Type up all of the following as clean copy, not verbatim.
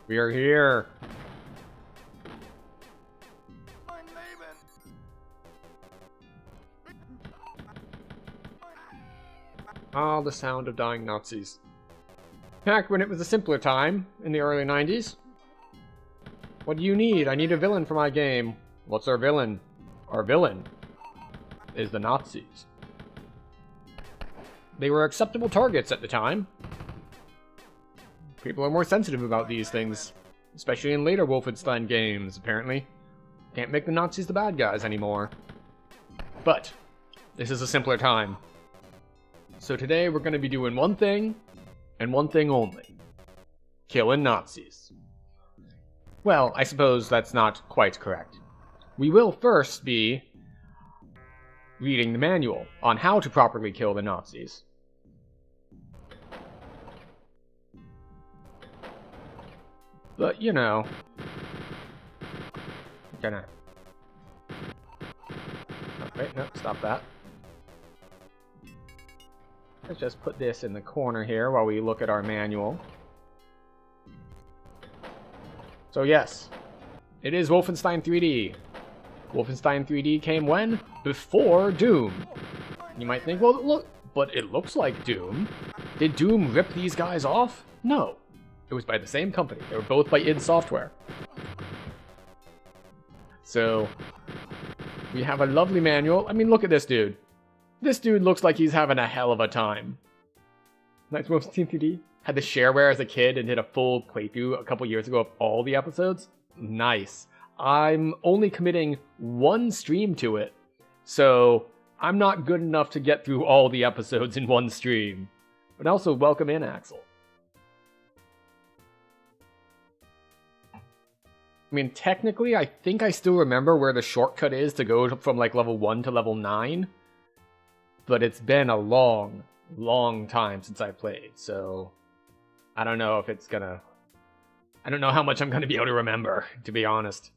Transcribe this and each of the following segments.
We are here. Ah, the sound of dying Nazis. Back when it was a simpler time, in the early 90s. What do you need? I need a villain for my game. What's our villain? Our villain is the Nazis. They were acceptable targets at the time. People are more sensitive about these things, especially in later Wolfenstein games, apparently. Can't make the Nazis the bad guys anymore. But this is a simpler time. So today we're going to be doing one thing, and one thing only. Killing Nazis. Well, I suppose that's not quite correct. We will first be reading the manual on how to properly kill the Nazis. But, you know, gonna... Oh, wait, no, stop that. Let's just put this in the corner here while we look at our manual. So yes, it is Wolfenstein 3D. Wolfenstein 3D came when? Before Doom. You might think, well, look, but it looks like Doom. Did Doom rip these guys off? No. It was by the same company. They were both by id Software. So, we have a lovely manual. I mean, look at this dude. This dude looks like he's having a hell of a time. Nice Wolfenstein 3D. Had the shareware as a kid and did a full playthrough a couple years ago of all the episodes. Nice. I'm only committing one stream to it, so I'm not good enough to get through all the episodes in one stream. But also, welcome in, Axel. I mean, technically, I think I still remember where the shortcut is to go from, like, level 1 to level 9. But it's been a long, long time since I played, so I don't know if it's gonna... I don't know how much I'm gonna be able to remember, to be honest.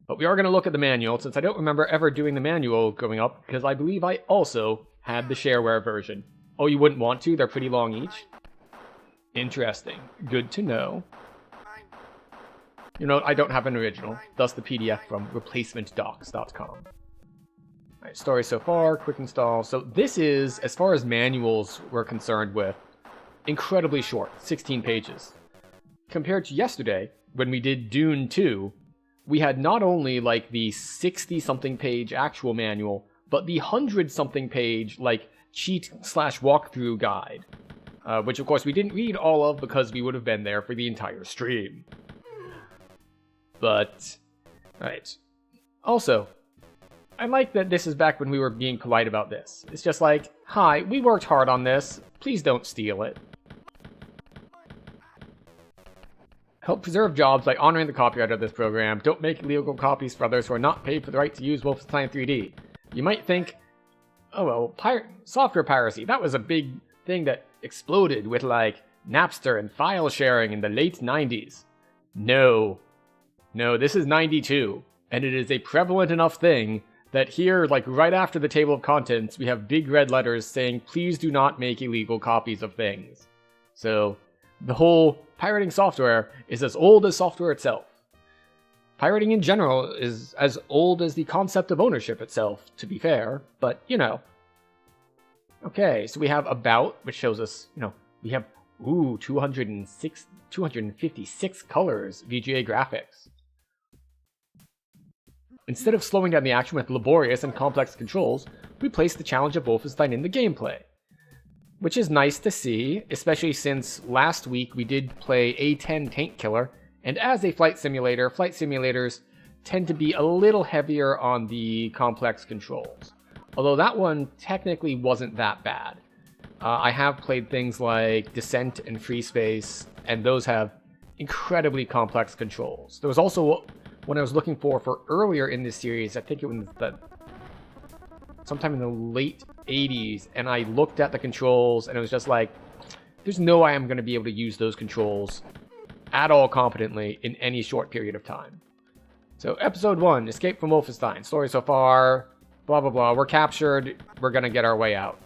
But we are gonna look at the manual, since I don't remember ever doing the manual growing up, because I believe I also had the shareware version. Oh, you wouldn't want to? They're pretty long each? Interesting. Good to know. You know, I don't have an original, thus the PDF from replacementdocs.com. Alright, story so far, quick install. So this is, as far as manuals we're concerned with, incredibly short, 16 pages. Compared to yesterday, when we did Dune II, we had not only like the 60-something page actual manual, but the 100-something page like cheat/walkthrough guide. Which of course we didn't read all of because we would have been there for the entire stream. But, right. Also, I like that this is back when we were being polite about this. It's just like, hi, we worked hard on this. Please don't steal it. Help preserve jobs by honoring the copyright of this program. Don't make illegal copies for others who are not paid for the right to use Wolfenstein 3D. You might think, oh well, software piracy, that was a big thing that exploded with like Napster and file sharing in the late 90s. No. No, this is 92, and it is a prevalent enough thing that here, like right after the table of contents, we have big red letters saying, please do not make illegal copies of things. So, the whole pirating software is as old as software itself. Pirating in general is as old as the concept of ownership itself, to be fair, but, you know. Okay, so we have About, which shows us, you know, we have, 256 colors, VGA graphics. Instead of slowing down the action with laborious and complex controls, we place the challenge of Wolfenstein in the gameplay. Which is nice to see, especially since last week we did play A10 Tank Killer, and as a flight simulator, flight simulators tend to be a little heavier on the complex controls. Although that one technically wasn't that bad. I have played things like Descent and Free Space, and those have incredibly complex controls. There was also one I was looking for earlier in this series. I think it was sometime in the late 80s, and I looked at the controls, and it was just like, there's no way I'm going to be able to use those controls at all competently in any short period of time. So, Episode 1, Escape from Wolfenstein. Story so far, blah blah blah. We're captured, we're going to get our way out.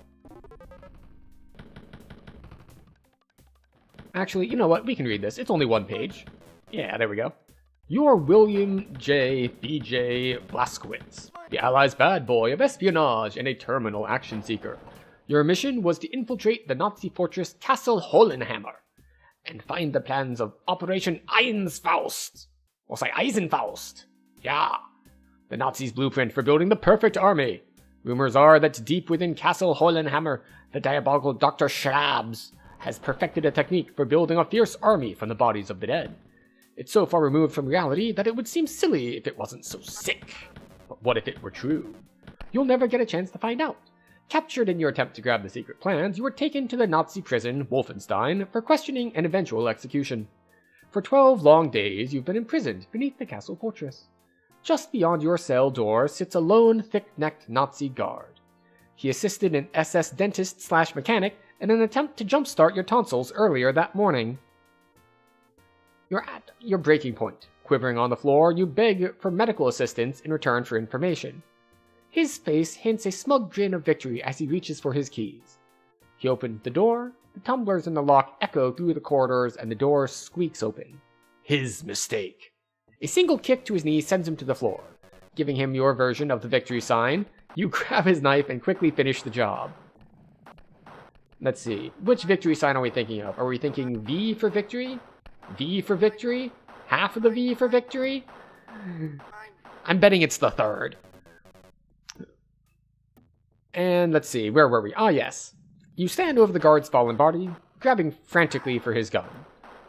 Actually, you know what? We can read this. It's only one page. Yeah, there we go. You're William J. B.J. Blaskowitz, the Allies' bad boy of espionage and a terminal action seeker. Your mission was to infiltrate the Nazi fortress Castle Hohenhammer and find the plans of Operation Eisenfaust. Or say Eisenfaust. Yeah. The Nazis' blueprint for building the perfect army. Rumors are that deep within Castle Hohenhammer, the diabolical Dr. Schrabs has perfected a technique for building a fierce army from the bodies of the dead. It's so far removed from reality that it would seem silly if it wasn't so sick. But what if it were true? You'll never get a chance to find out. Captured in your attempt to grab the secret plans, you were taken to the Nazi prison, Wolfenstein, for questioning and eventual execution. For 12 long days, you've been imprisoned beneath the castle fortress. Just beyond your cell door sits a lone, thick-necked Nazi guard. He assisted an SS dentist/mechanic in an attempt to jumpstart your tonsils earlier that morning. You're at your breaking point. Quivering on the floor, you beg for medical assistance in return for information. His face hints a smug grin of victory as he reaches for his keys. He opens the door, the tumblers in the lock echo through the corridors, and the door squeaks open. His mistake. A single kick to his knee sends him to the floor. Giving him your version of the victory sign, you grab his knife and quickly finish the job. Let's see, which victory sign are we thinking of? Are we thinking V for victory? V for victory? Half of the V for victory? I'm betting it's the third. And let's see, where were we? Ah, yes. You stand over the guard's fallen body, grabbing frantically for his gun.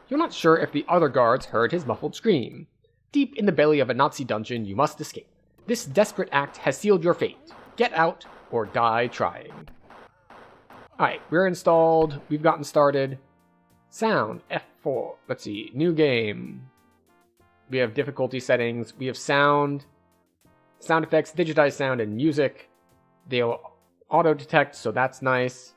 You're not sure if the other guards heard his muffled scream. Deep in the belly of a Nazi dungeon, you must escape. This desperate act has sealed your fate. Get out or die trying. Alright, we're installed. We've gotten started. Sound, F4. Let's see, new game. We have difficulty settings. We have sound effects, digitized sound, and music. They'll auto-detect, so that's nice.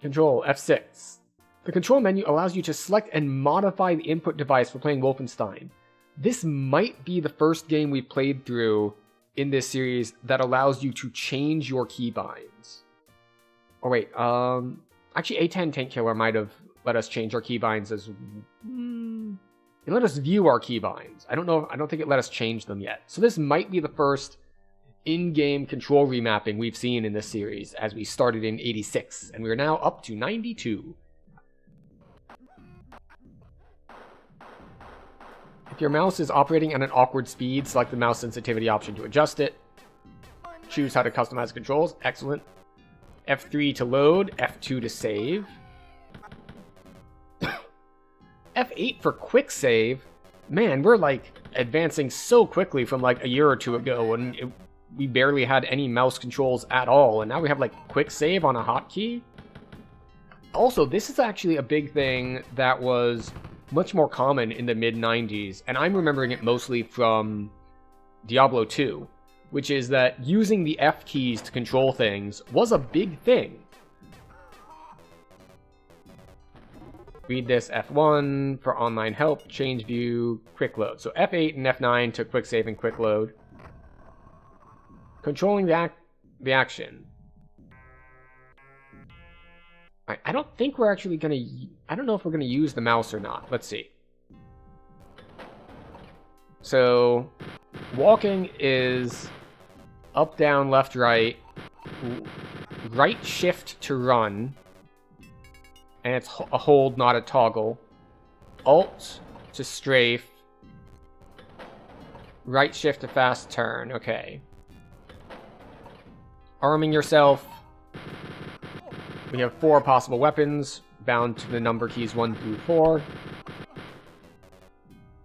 Control, F6. The control menu allows you to select and modify the input device for playing Wolfenstein. This might be the first game we've played through in this series that allows you to change your keybinds. Or wait, actually A10 Tank Killer might have let us change our keybinds as... It let us view our keybinds. I don't think it let us change them yet. So this might be the first in-game control remapping we've seen in this series, as we started in 86, and we're now up to 92. If your mouse is operating at an awkward speed, select the mouse sensitivity option to adjust it. Choose how to customize controls. Excellent. F3 to load, F2 to save. F8 for quick save. Man, we're like advancing so quickly from like a year or two ago when we barely had any mouse controls at all, and now we have like quick save on a hotkey. Also, this is actually a big thing that was much more common in the mid-90s, and I'm remembering it mostly from Diablo II, which is that using the F keys to control things was a big thing. Read this, F1 for online help, change view, quick load. So F8 and F9 to quick save and quick load. Controlling the action. I don't think we're actually gonna... I don't know if we're gonna use the mouse or not. Let's see. So, walking is up, down, left, right. Right shift to run. And it's a hold, not a toggle. Alt to strafe. Right shift to fast turn. Okay. Arming yourself. We have 4 possible weapons, bound to the number keys 1 through 4.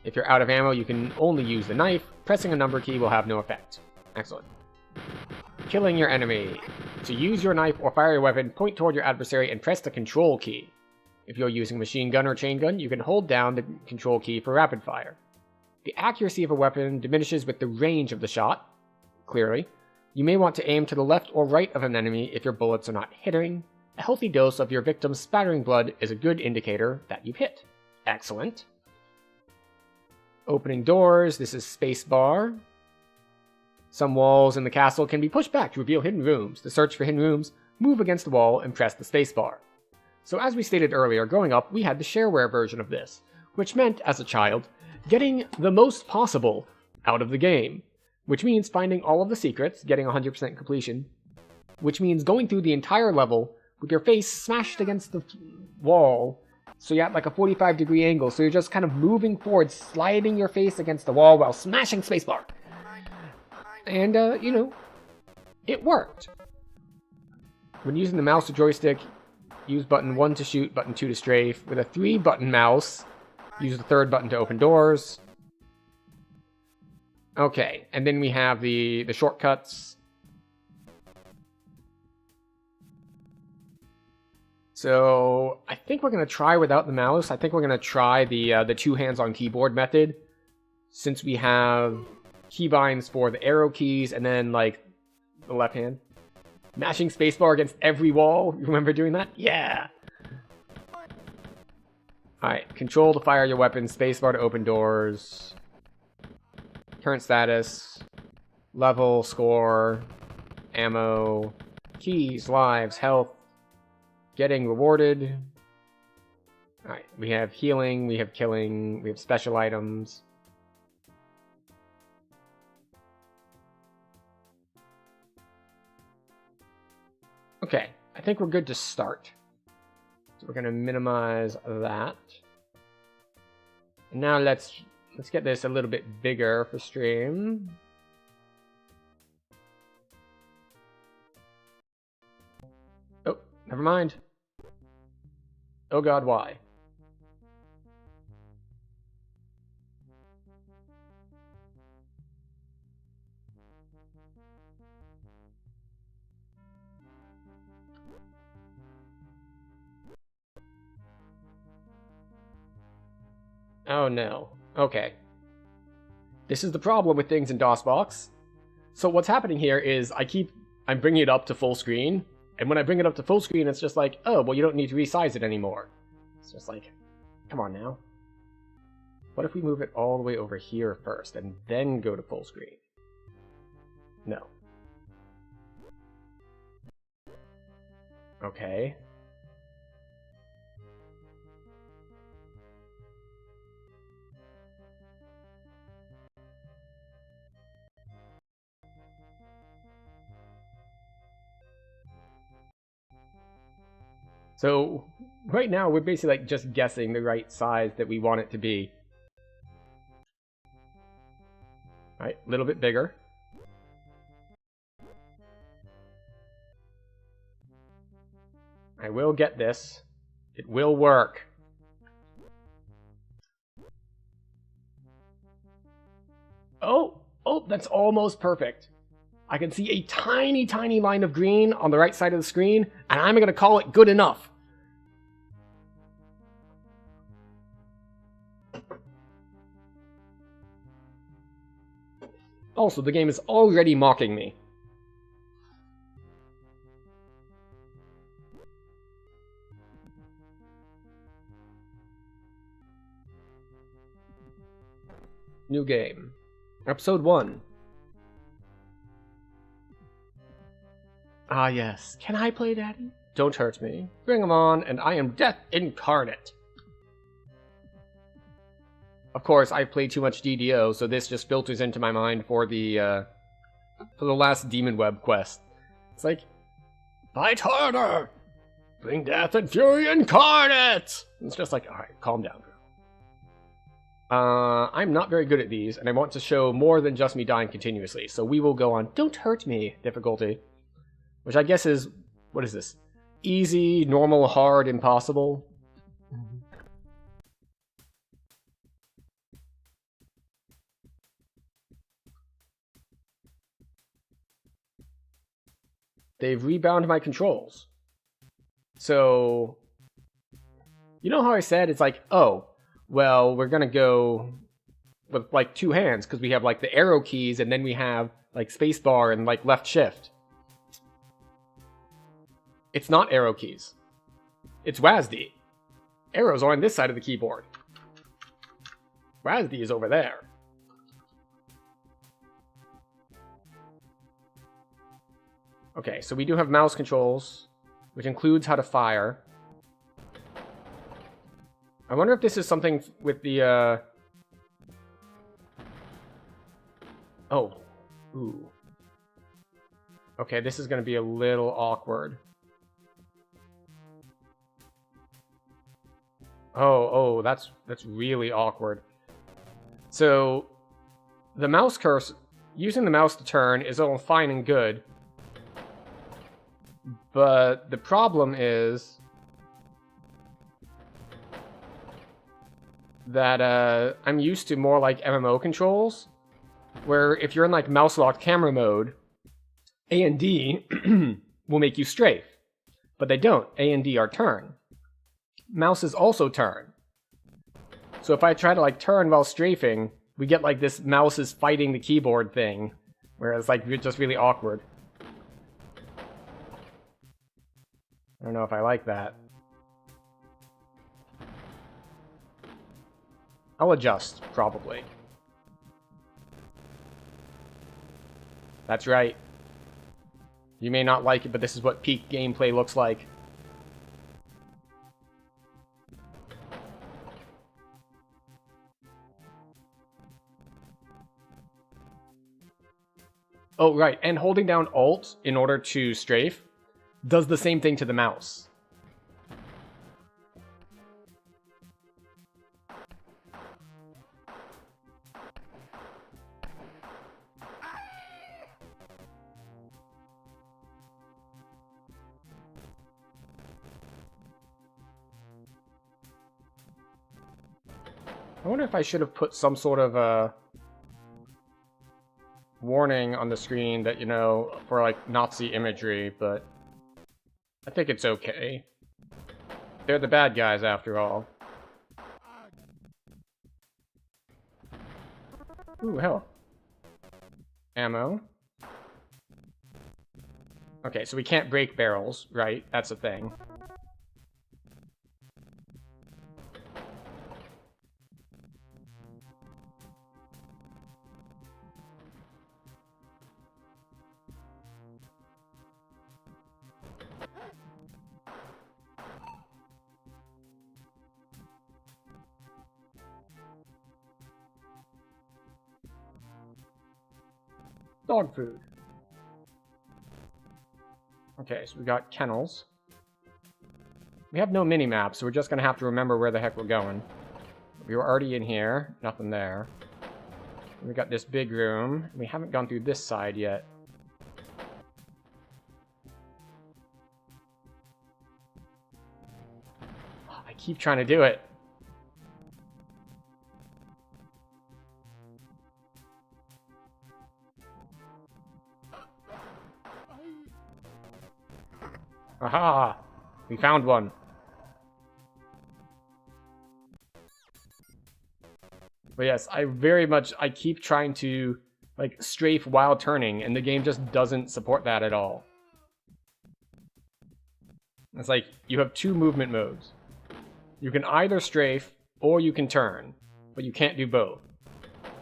If you're out of ammo, you can only use the knife. Pressing a number key will have no effect. Excellent. Killing your enemy. To use your knife or fire your weapon, point toward your adversary and press the control key. If you're using a machine gun or chain gun, you can hold down the control key for rapid fire. The accuracy of a weapon diminishes with the range of the shot, clearly. You may want to aim to the left or right of an enemy if your bullets are not hitting. A healthy dose of your victim's spattering blood is a good indicator that you've hit. Excellent. Opening doors, this is spacebar. Some walls in the castle can be pushed back to reveal hidden rooms. To search for hidden rooms, move against the wall and press the spacebar. So as we stated earlier, growing up, we had the shareware version of this, which meant, as a child, getting the most possible out of the game, which means finding all of the secrets, getting 100% completion, which means going through the entire level with your face smashed against the wall, so you're at like a 45-degree angle, so you're just kind of moving forward, sliding your face against the wall while smashing spacebar. And, you know, it worked. When using the mouse or joystick, use button 1 to shoot, button 2 to strafe. With a 3-button mouse, use the 3rd button to open doors. Okay, and then we have the shortcuts. So I think we're going to try without the mouse. I think we're going to try the 2 hands on keyboard method, since we have keybinds for the arrow keys and then like the left hand. Mashing spacebar against every wall. You remember doing that? Yeah. Alright, control to fire your weapon, spacebar to open doors. Current status, level, score, ammo, keys, lives, health, getting rewarded. Alright, we have healing, we have killing, we have special items. Okay, I think we're good to start. So we're going to minimize that. And now let's get this a little bit bigger for stream. Oh, never mind. Oh god, why? Oh no. Okay. This is the problem with things in DOSBox. So what's happening here is I'm bringing it up to full screen, and when I bring it up to full screen, it's just like, oh, well, you don't need to resize it anymore. It's just like, come on now. What if we move it all the way over here first, and then go to full screen? No. Okay. So right now we're basically like just guessing the right size that we want it to be. Alright, a little bit bigger. I will get this. It will work. Oh, that's almost perfect. I can see a tiny, tiny line of green on the right side of the screen, and I'm going to call it good enough. Also, the game is already mocking me. New game. Episode 1. Ah yes, can I play Daddy? Don't hurt me. Bring him on, and I am death incarnate. Of course, I've played too much DDO, so this just filters into my mind for the last Demon Web quest. It's like, fight harder! Bring death and fury incarnate! It's just like, alright, calm down, girl. I'm not very good at these, and I want to show more than just me dying continuously, so we will go on Don't Hurt Me difficulty. Which I guess is, what is this? Easy, normal, hard, impossible? They've rebound my controls. So, you know how I said it's like, oh, well, we're gonna go with like 2 hands, because we have like the arrow keys, and then we have like spacebar and like left shift. It's not arrow keys. It's WASD. Arrows are on this side of the keyboard. WASD is over there. Okay, so we do have mouse controls, which includes how to fire. I wonder if this is something with the, Oh. Ooh. Okay, this is going to be a little awkward. Oh, that's really awkward. So, the mouse cursor, using the mouse to turn is all fine and good. But the problem is that I'm used to more like MMO controls, where if you're in like mouse locked camera mode, A and D will make you strafe, but they don't. A and D are turn. Mouse is also turn. So if I try to like turn while strafing, we get like this mouse is fighting the keyboard thing, whereas like it's just really awkward. I don't know if I like that. I'll adjust, probably. That's right. You may not like it, but this is what peak gameplay looks like. Oh, right, and holding down Alt in order to strafe does the same thing to the mouse. I wonder if I should have put some sort of a warning on the screen that, you know, for like Nazi imagery, but I think it's okay. They're the bad guys after all. Ooh, hell. Ammo. Okay, so we can't break barrels, right? That's a thing. Dog food. Okay, so we got kennels. We have no mini-map, so we're just gonna have to remember where the heck we're going. We were already in here, nothing there. We got this big room. We haven't gone through this side yet. I keep trying to do it. Aha! We found one. But yes, I keep trying to, like, strafe while turning, and the game just doesn't support that at all. It's like, you have two movement modes. You can either strafe, or you can turn, but you can't do both.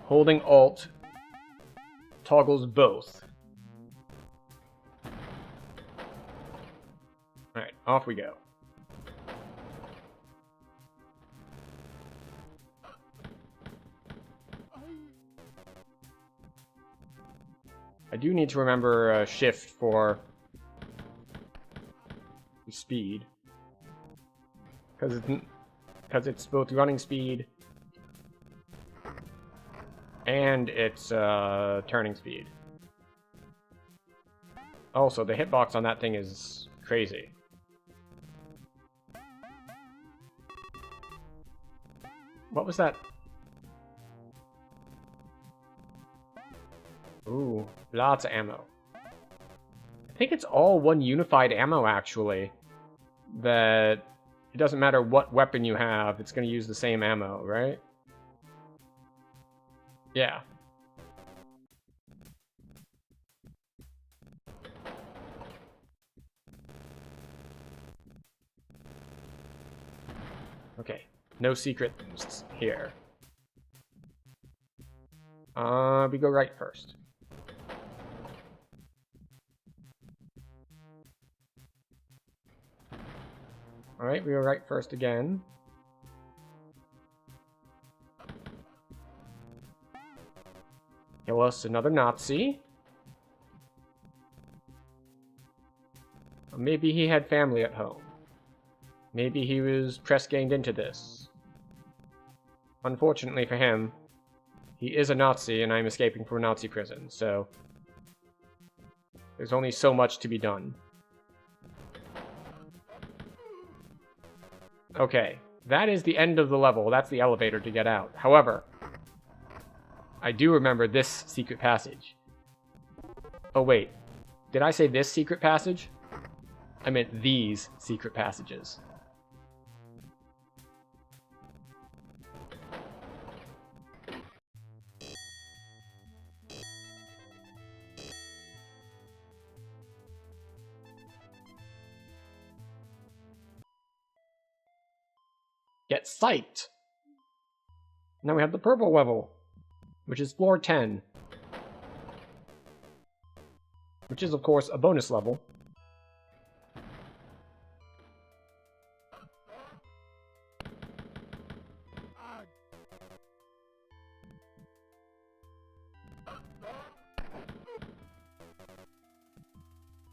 Holding Alt toggles both. Alright, off we go. I do need to remember shift for speed. Because it's both running speed and it's turning speed. Also, the hitbox on that thing is crazy. What was that? Ooh, lots of ammo. I think it's all one unified ammo, actually. That it doesn't matter what weapon you have, it's going to use the same ammo, right? Yeah. Okay, no secret things here. We go right first. Alright, we go right first again. Kill us another Nazi. Or maybe he had family at home. Maybe he was press-ganged into this. Unfortunately for him, he is a Nazi and I'm escaping from a Nazi prison, so there's only so much to be done. Okay, that is the end of the level. That's the elevator to get out. However, I do remember this secret passage. Oh wait, did I say this secret passage? I meant these secret passages. Get psyched! Now we have the purple level, which is floor 10. Which is, of course, a bonus level.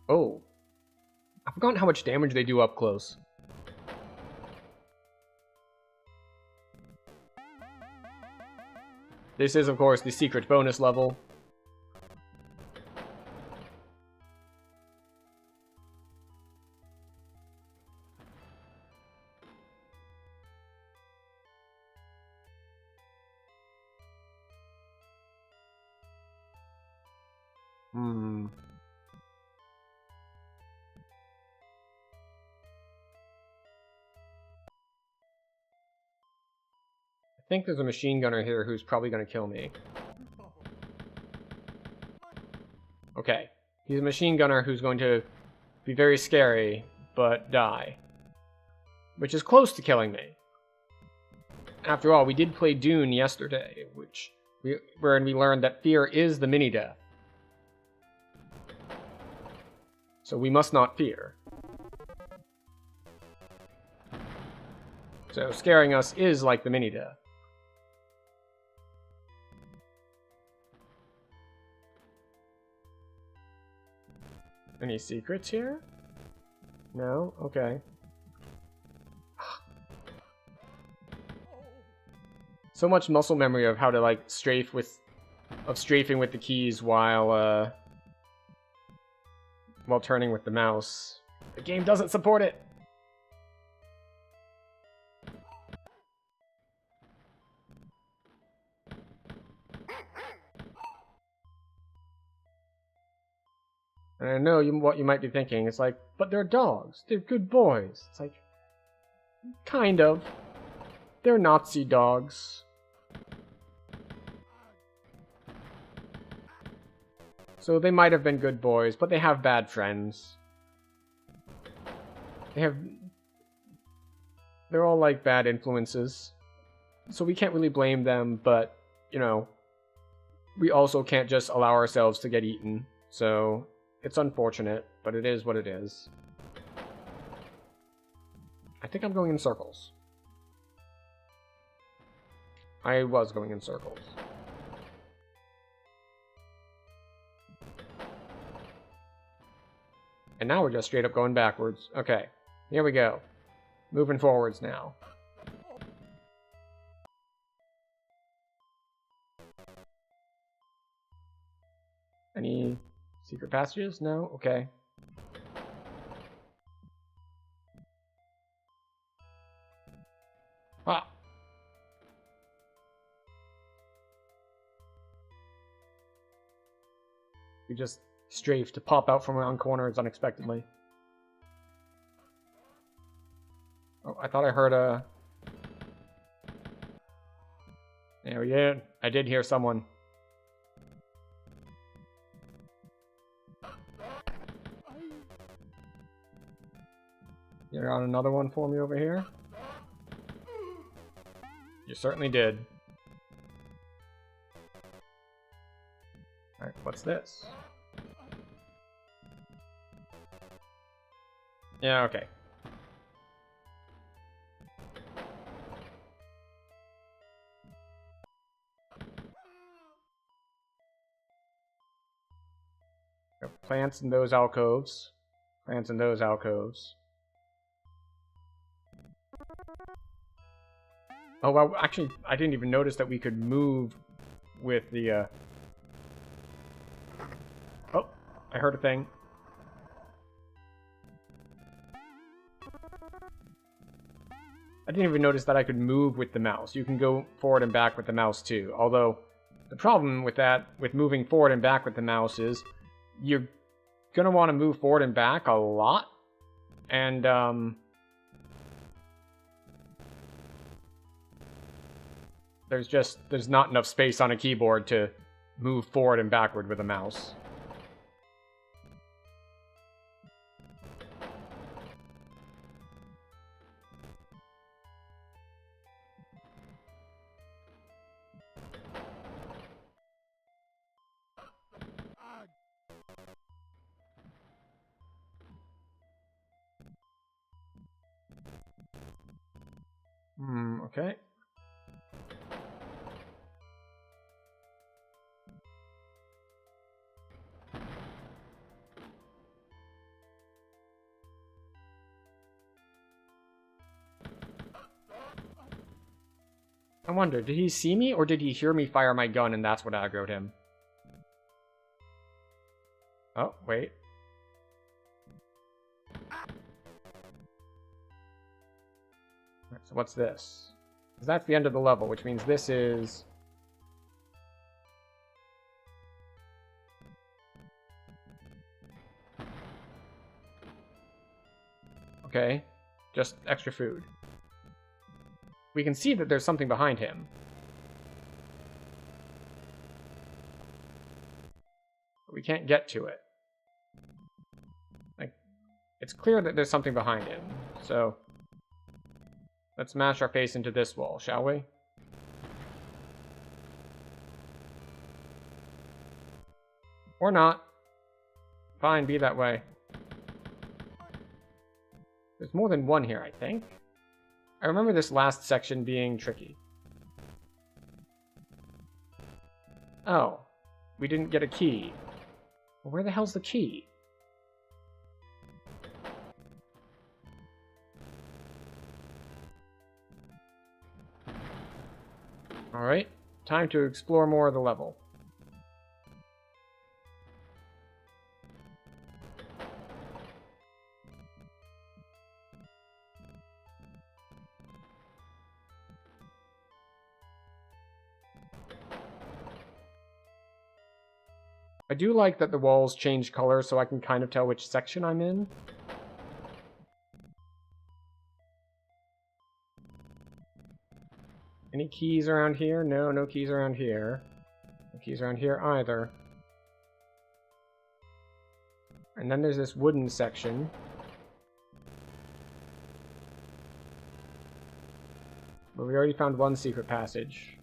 Oh. I've forgotten how much damage they do up close. This is, of course, the secret bonus level. I think there's a machine gunner here who's probably going to kill me. Okay. He's a machine gunner who's going to be very scary, but die. Which is close to killing me. After all, we did play Dune yesterday, wherein we learned that fear is the mini-death. So we must not fear. So scaring us is like the mini-death. Any secrets here? No? Okay. So much muscle memory of how to, like, strafing with the keys while turning with the mouse. The game doesn't support it! And I know what you might be thinking. It's like, but they're dogs. They're good boys. It's like, kind of. They're Nazi dogs. So they might have been good boys, but they have bad friends. They're all like bad influences. So we can't really blame them, but, you know, we also can't just allow ourselves to get eaten. So it's unfortunate, but it is what it is. I think I'm going in circles. I was going in circles. And now we're just straight up going backwards. Okay, here we go. Moving forwards now. Any secret passages? No? Okay. Ah! We just strafe to pop out from around corners unexpectedly. Oh, I thought I heard a... There we go. I did hear someone. You got another one for me over here? You certainly did. Alright, what's this? Yeah, okay. Plants in those alcoves. Plants in those alcoves. Oh, well, actually, I didn't even notice that we could move with the, Oh, I heard a thing. I didn't even notice that I could move with the mouse. You can go forward and back with the mouse, too. Although, the problem with that, with moving forward and back with the mouse is you're going to want to move forward and back a lot. And, there's not enough space on a keyboard to move forward and backward with a mouse. Okay. I wonder, did he see me, or did he hear me fire my gun and that's what aggroed him? Oh, wait. So what's this? Because that's the end of the level, which means this is... Okay, just extra food. We can see that there's something behind him. But we can't get to it. Like, it's clear that there's something behind him, so... Let's smash our face into this wall, shall we? Or not. Fine, be that way. There's more than one here, I think. I remember this last section being tricky. Oh. We didn't get a key. Well, where the hell's the key? Alright, time to explore more of the level. I do like that the walls change color so I can kind of tell which section I'm in. Any keys around here? No, no keys around here. No keys around here either. And then there's this wooden section. But we already found one secret passage.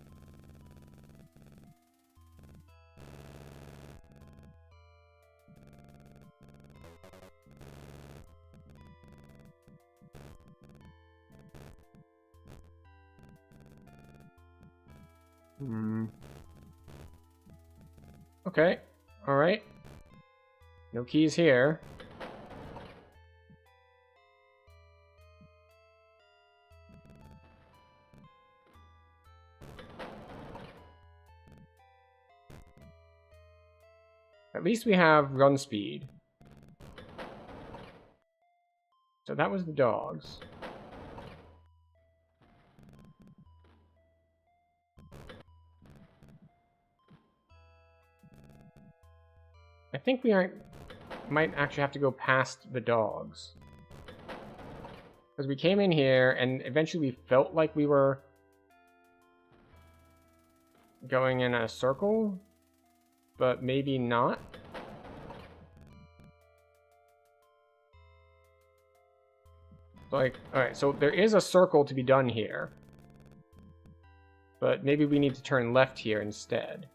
Okay, alright. No keys here. At least we have run speed. So that was the dogs. I think we might actually have to go past the dogs. Because we came in here and eventually we felt like we were going in a circle, but maybe not. Like, alright, so there is a circle to be done here. But maybe we need to turn left here instead.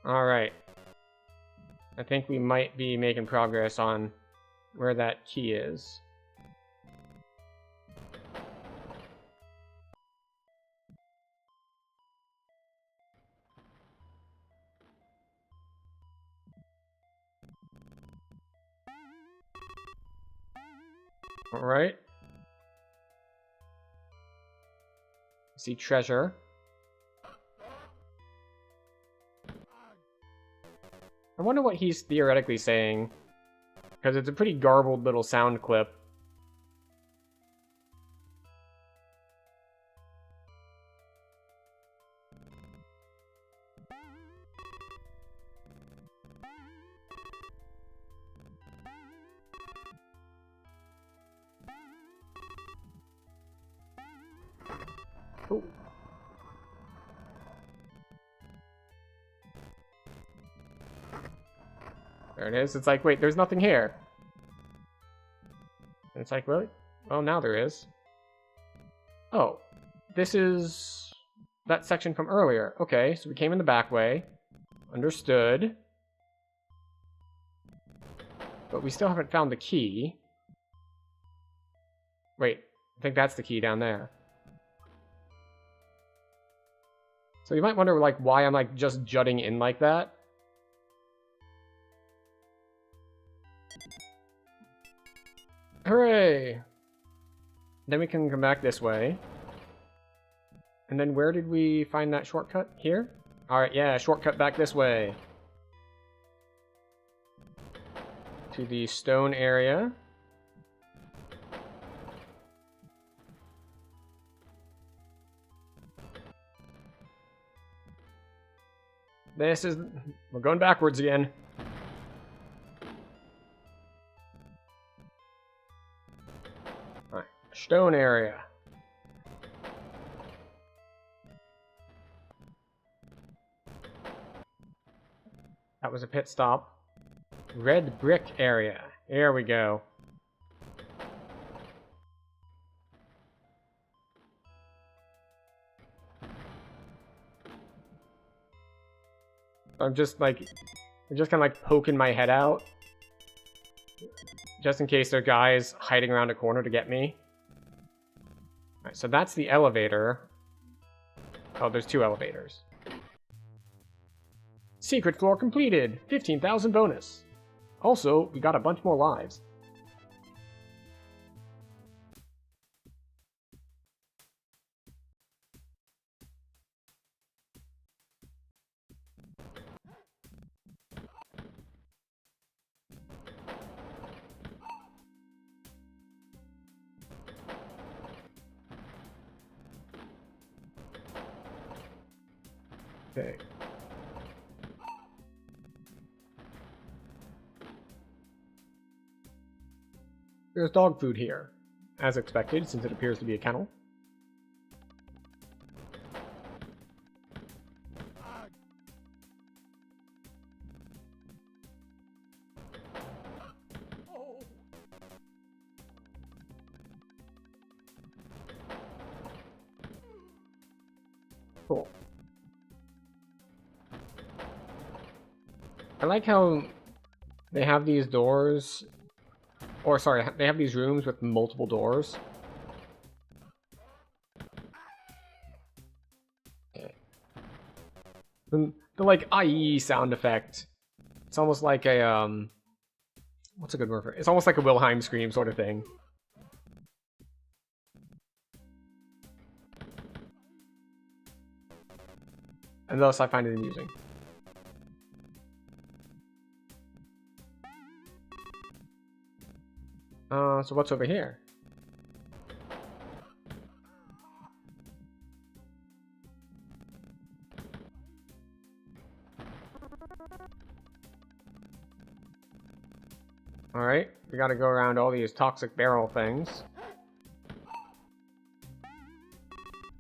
Alright. I think we might be making progress on where that key is. Alright. See treasure. I wonder what he's theoretically saying, because it's a pretty garbled little sound clip. Ooh. There it is. It's like, wait, there's nothing here. And it's like, really? Well, now there is. Oh, this is that section from earlier. Okay, so we came in the back way. Understood. But we still haven't found the key. Wait, I think that's the key down there. So you might wonder, like, why I'm, like, just jutting in like that. Hooray! Then we can come back this way. And then where did we find that shortcut? Here? Alright, yeah, shortcut back this way. To the stone area. This is... We're going backwards again. Alright, stone area. That was a pit stop. Red brick area. Here we go. I'm just kind of like poking my head out. Just in case there are guys hiding around a corner to get me. Alright, so that's the elevator. Oh, there's two elevators. Secret floor completed! 15,000 bonus! Also, we got a bunch more lives. Okay. There's dog food here, as expected, since it appears to be a kennel. Cool. I like how they have these doors, or sorry, they have these rooms with multiple doors. The like IE sound effect. It's almost like a what's a good word for it? It's almost like a Wilhelm scream sort of thing. And thus I find it amusing. So what's over here? Alright, we gotta go around all these toxic barrel things.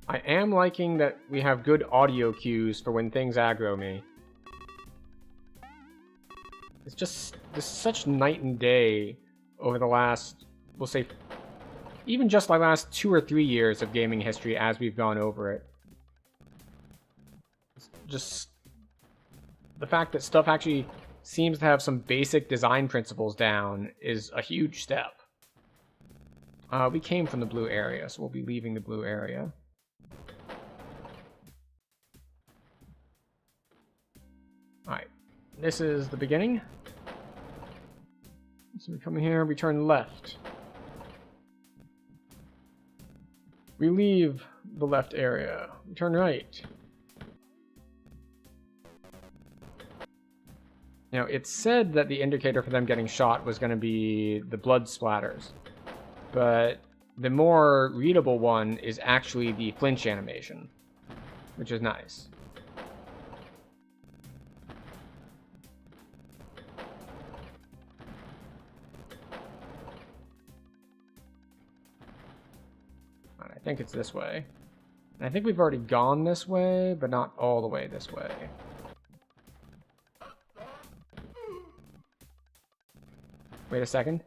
I am liking that we have good audio cues for when things aggro me. It's just such night and day over the last, we'll say, even just the last 2 or 3 years of gaming history as we've gone over it. It's just the fact that stuff actually seems to have some basic design principles down is a huge step. We came from the blue area, so we'll be leaving the blue area. Alright, this is the beginning. So we come here, we turn left. We leave the left area. We turn right. Now, it said that the indicator for them getting shot was going to be the blood splatters. But the more readable one is actually the flinch animation, which is nice. I think it's this way. And I think we've already gone this way, but not all the way this way. Wait a second.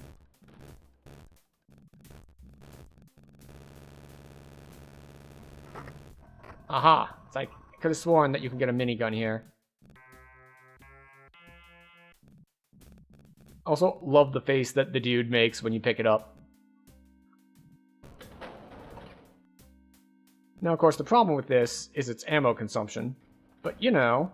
Aha! It's like, I could have sworn that you can get a minigun here. Also, love the face that the dude makes when you pick it up. Now, of course, the problem with this is its ammo consumption. But, you know...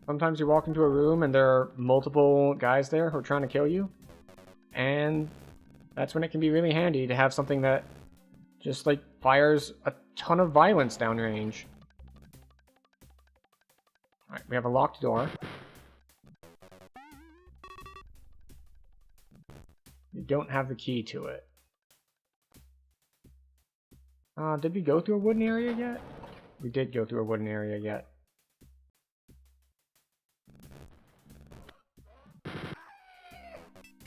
Sometimes you walk into a room and there are multiple guys there who are trying to kill you. And that's when it can be really handy to have something that just, like, fires a ton of violence downrange. Alright, we have a locked door. We don't have the key to it. Did we go through a wooden area yet? We did go through a wooden area yet.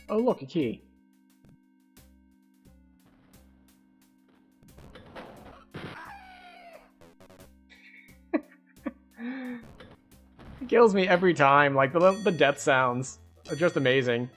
Oh, look, a key. It kills me every time. Like, the death sounds are just amazing.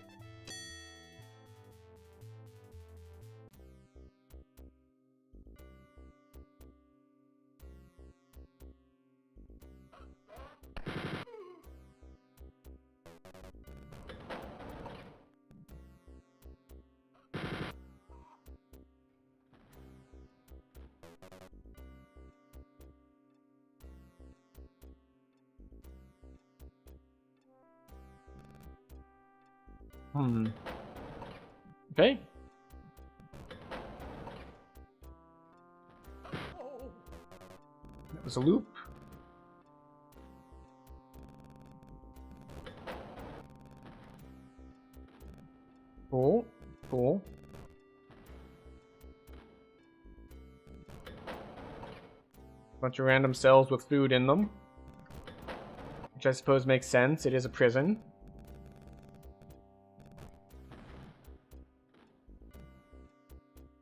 Okay. That was a loop. Cool. Cool. Bunch of random cells with food in them. Which I suppose makes sense. It is a prison.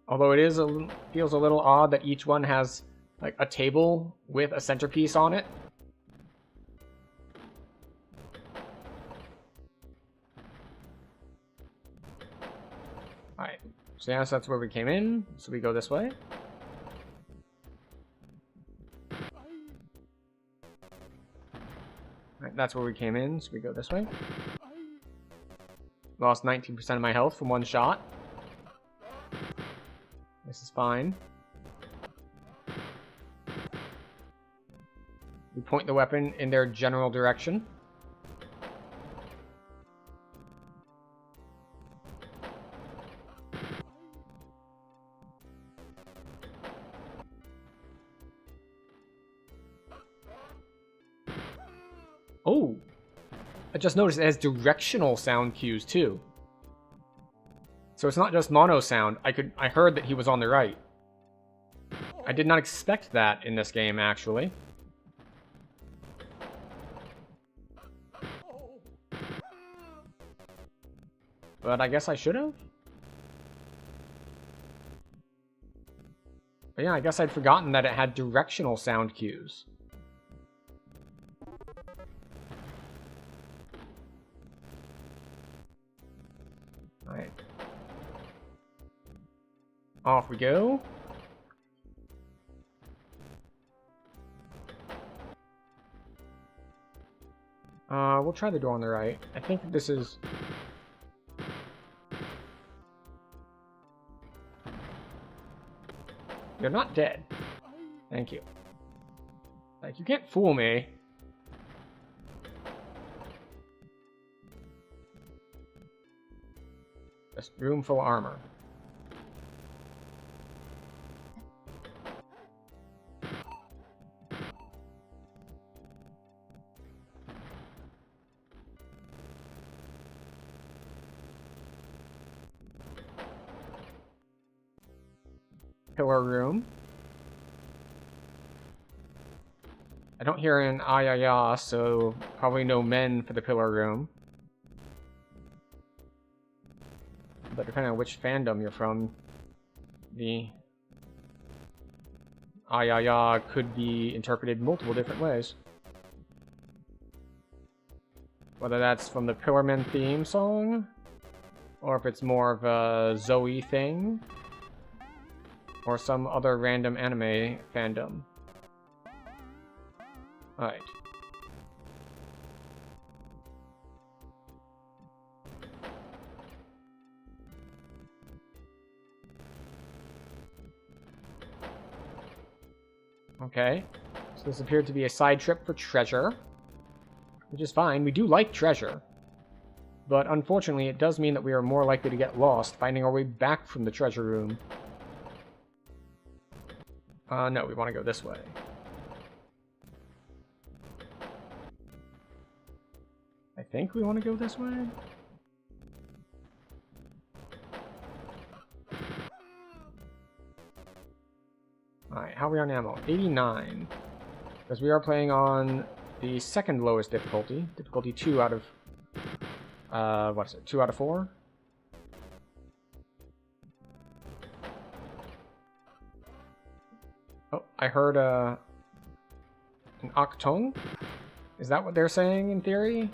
Although it is feels a little odd that each one has like a table with a centerpiece on it. Alright, so yes, that's where we came in, so we go this way. Alright, that's where we came in, so we go this way. Lost 19% of my health from one shot. This is fine. We point the weapon in their general direction. Oh! I just noticed it has directional sound cues too. So it's not just mono sound. I heard that he was on the right. I did not expect that in this game, actually. But I guess I should have. But yeah, I guess I'd forgotten that it had directional sound cues. Alright. Off we go. We'll try the door on the right. I think this is... You're not dead. Thank you. Like, you can't fool me. Just room full of armor. Pillar room. I don't hear an ah, so probably no men for the pillar room. But depending on which fandom you're from, the ah could be interpreted multiple different ways. Whether that's from the Pillarmen theme song, or if it's more of a Zoe thing, or some other random anime fandom. Alright. Okay. So this appeared to be a side trip for treasure. Which is fine. We do like treasure. But unfortunately, it does mean that we are more likely to get lost finding our way back from the treasure room. No, we want to go this way. I think we want to go this way? Alright, how are we on ammo? 89. Because we are playing on the second lowest difficulty. Difficulty 2 out of... what is it? 2 out of 4? Oh, I heard an octong? Is that what they're saying in theory?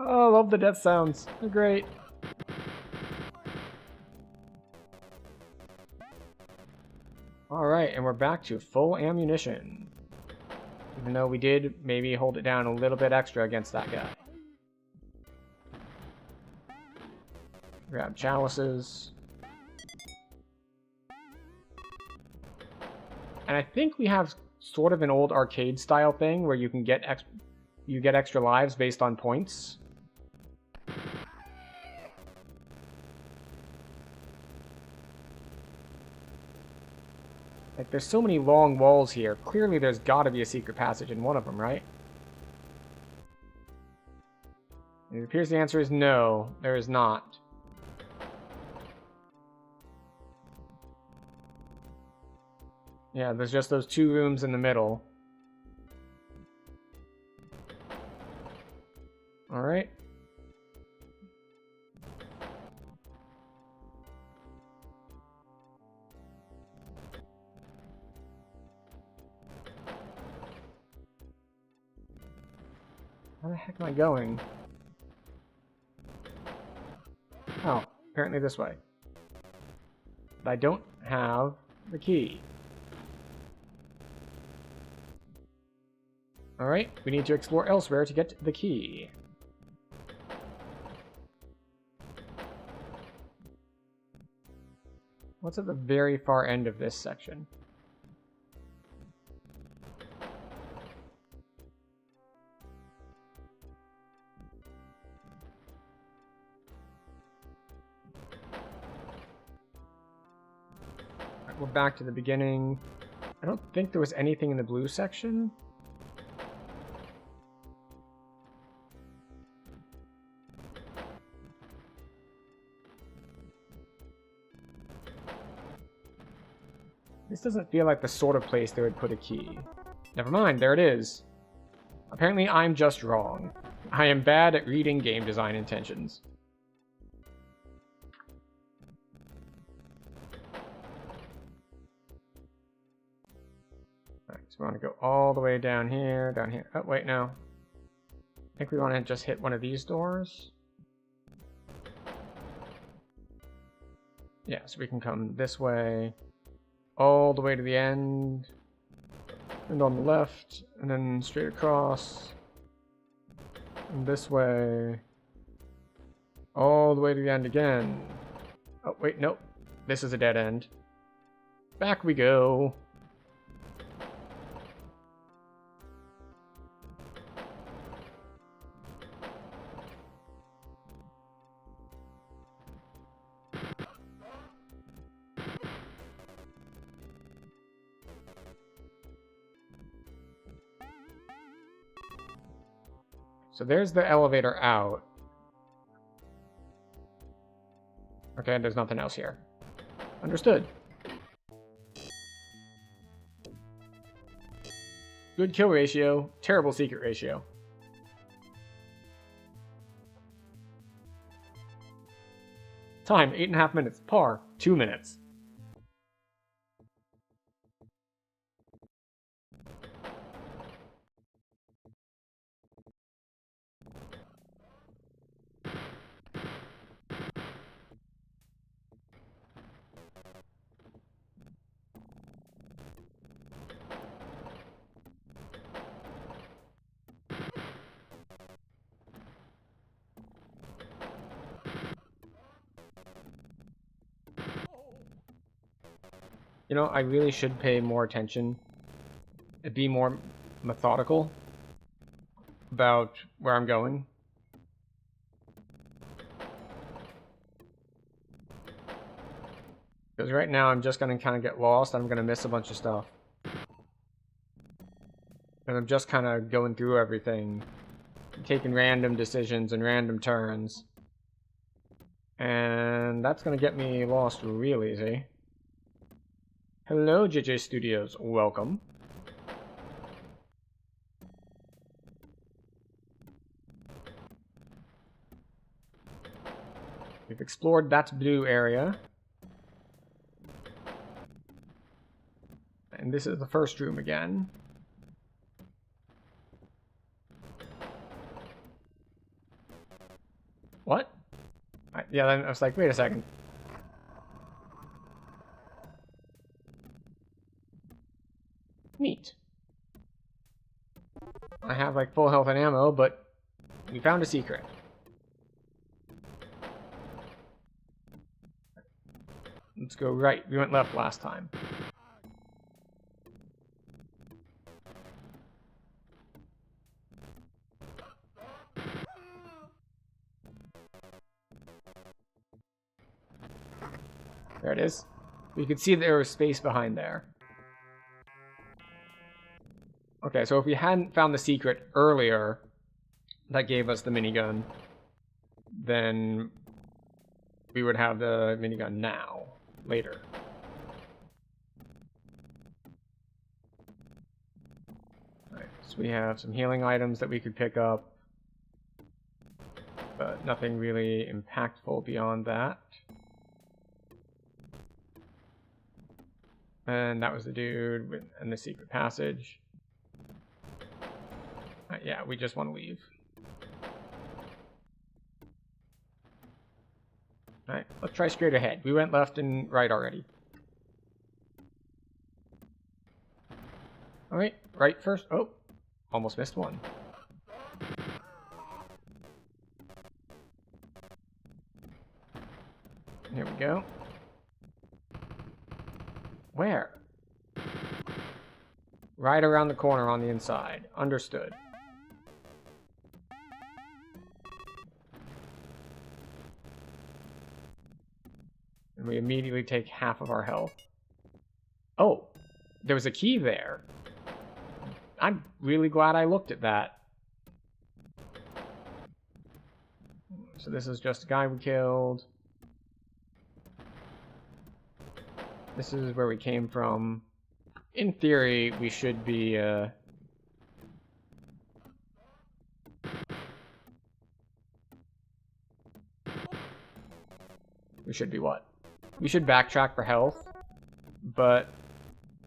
Oh, I love the death sounds. They're great. Alright, and we're back to full ammunition. Even though we did maybe hold it down a little bit extra against that guy. Grab chalices. And I think we have sort of an old arcade style thing where you can get extra lives based on points. Like, there's so many long walls here. Clearly there's gotta be a secret passage in one of them, right? It appears the answer is no, there is not. Yeah, there's just those 2 rooms in the middle. Alright. Where the heck am I going? Oh, apparently this way. But I don't have the key. Alright, we need to explore elsewhere to get the key. What's at the very far end of this section? We're back to the beginning. I don't think there was anything in the blue section. This doesn't feel like the sort of place they would put a key. Never mind, there it is. Apparently I'm just wrong. I am bad at reading game design intentions. Right. we want to go all the way down here, down here. Oh, wait, no. I think we want to just hit one of these doors. Yeah, so we can come this way, all the way to the end, and on the left, and then straight across, and this way, all the way to the end again. Oh, wait, nope. This is a dead end. Back we go. So there's the elevator out. Okay, there's nothing else here. Understood. Good kill ratio, terrible secret ratio. Time, 8.5 minutes. Par, 2 minutes. You know, I really should pay more attention and be more methodical about where I'm going. Because right now I'm just going to kind of get lost. I'm going to miss a bunch of stuff. And I'm just kind of going through everything, taking random decisions and random turns. And that's going to get me lost real easy. Hello, JJ Studios. Welcome. We've explored that blue area. And this is the first room again. What? Yeah, then I was like, wait a second. Neat. I have like full health and ammo, but we found a secret. Let's go right. We went left last time. There it is. You can see there was space behind there. Okay, so if we hadn't found the secret earlier that gave us the minigun, then we would have the minigun now, later. Alright, so we have some healing items that we could pick up, but nothing really impactful beyond that. And that was the dude in the secret passage. Yeah, we just want to leave. Alright, let's try straight ahead. We went left and right already. Alright, right first. Oh, almost missed one. Here we go. Where? Right around the corner on the inside. Understood. And we immediately take half of our health. Oh, there was a key there. I'm really glad I looked at that. So this is just a guy we killed. This is where we came from. In theory, we should be, we should be what? We should backtrack for health, but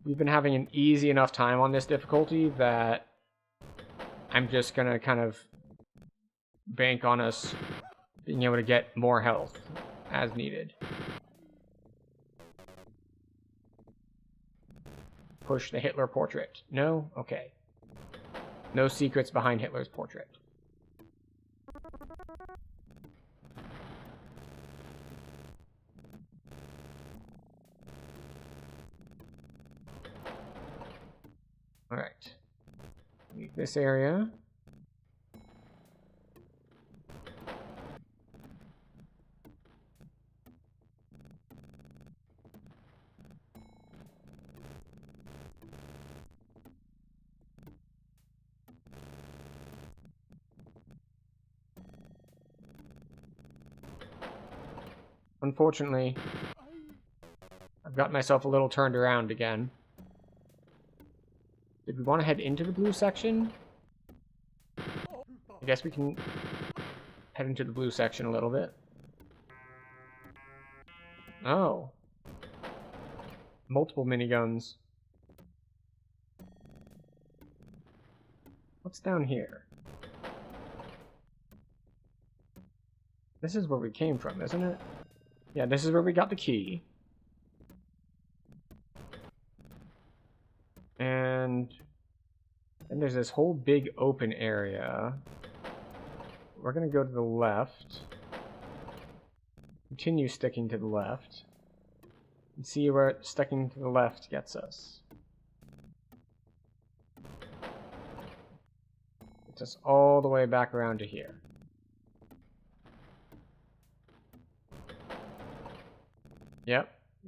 we've been having an easy enough time on this difficulty that I'm just gonna kind of bank on us being able to get more health as needed. Push the Hitler portrait. No? Okay. No secrets behind Hitler's portrait. Alright. Leave this area. Unfortunately, I've got myself a little turned around again. Did we want to head into the blue section? I guess we can head into the blue section a little bit. Oh. Multiple miniguns. What's down here? This is where we came from, isn't it? Yeah, this is where we got the key. And then there's this whole big open area. We're gonna go to the left. Continue sticking to the left. And see where sticking to the left gets us. Gets us all the way back around to here.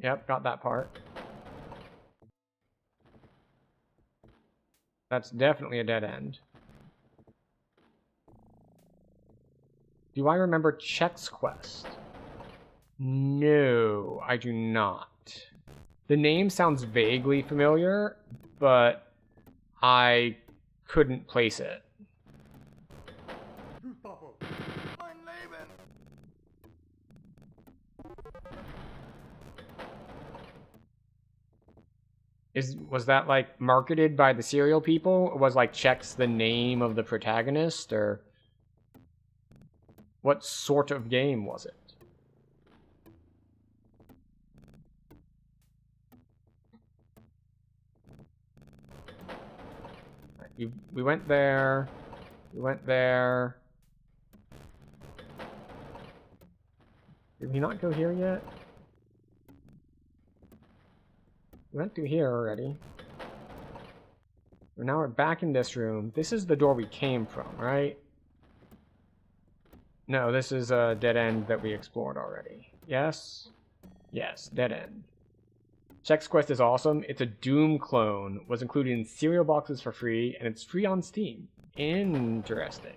Yep, got that part. That's definitely a dead end. Do I remember Check's quest? No, I do not. The name sounds vaguely familiar, but I couldn't place it. Was that like marketed by the serial people? Or was like Check's the name of the protagonist, or what sort of game was it? We went there. We went there. Did we not go here yet? We went through here already. So now we're back in this room. This is the door we came from, right? No, this is a dead end that we explored already. Yes? Yes, dead end. Check's quest is awesome. It's a Doom clone. Was included in cereal boxes for free, and it's free on Steam. Interesting.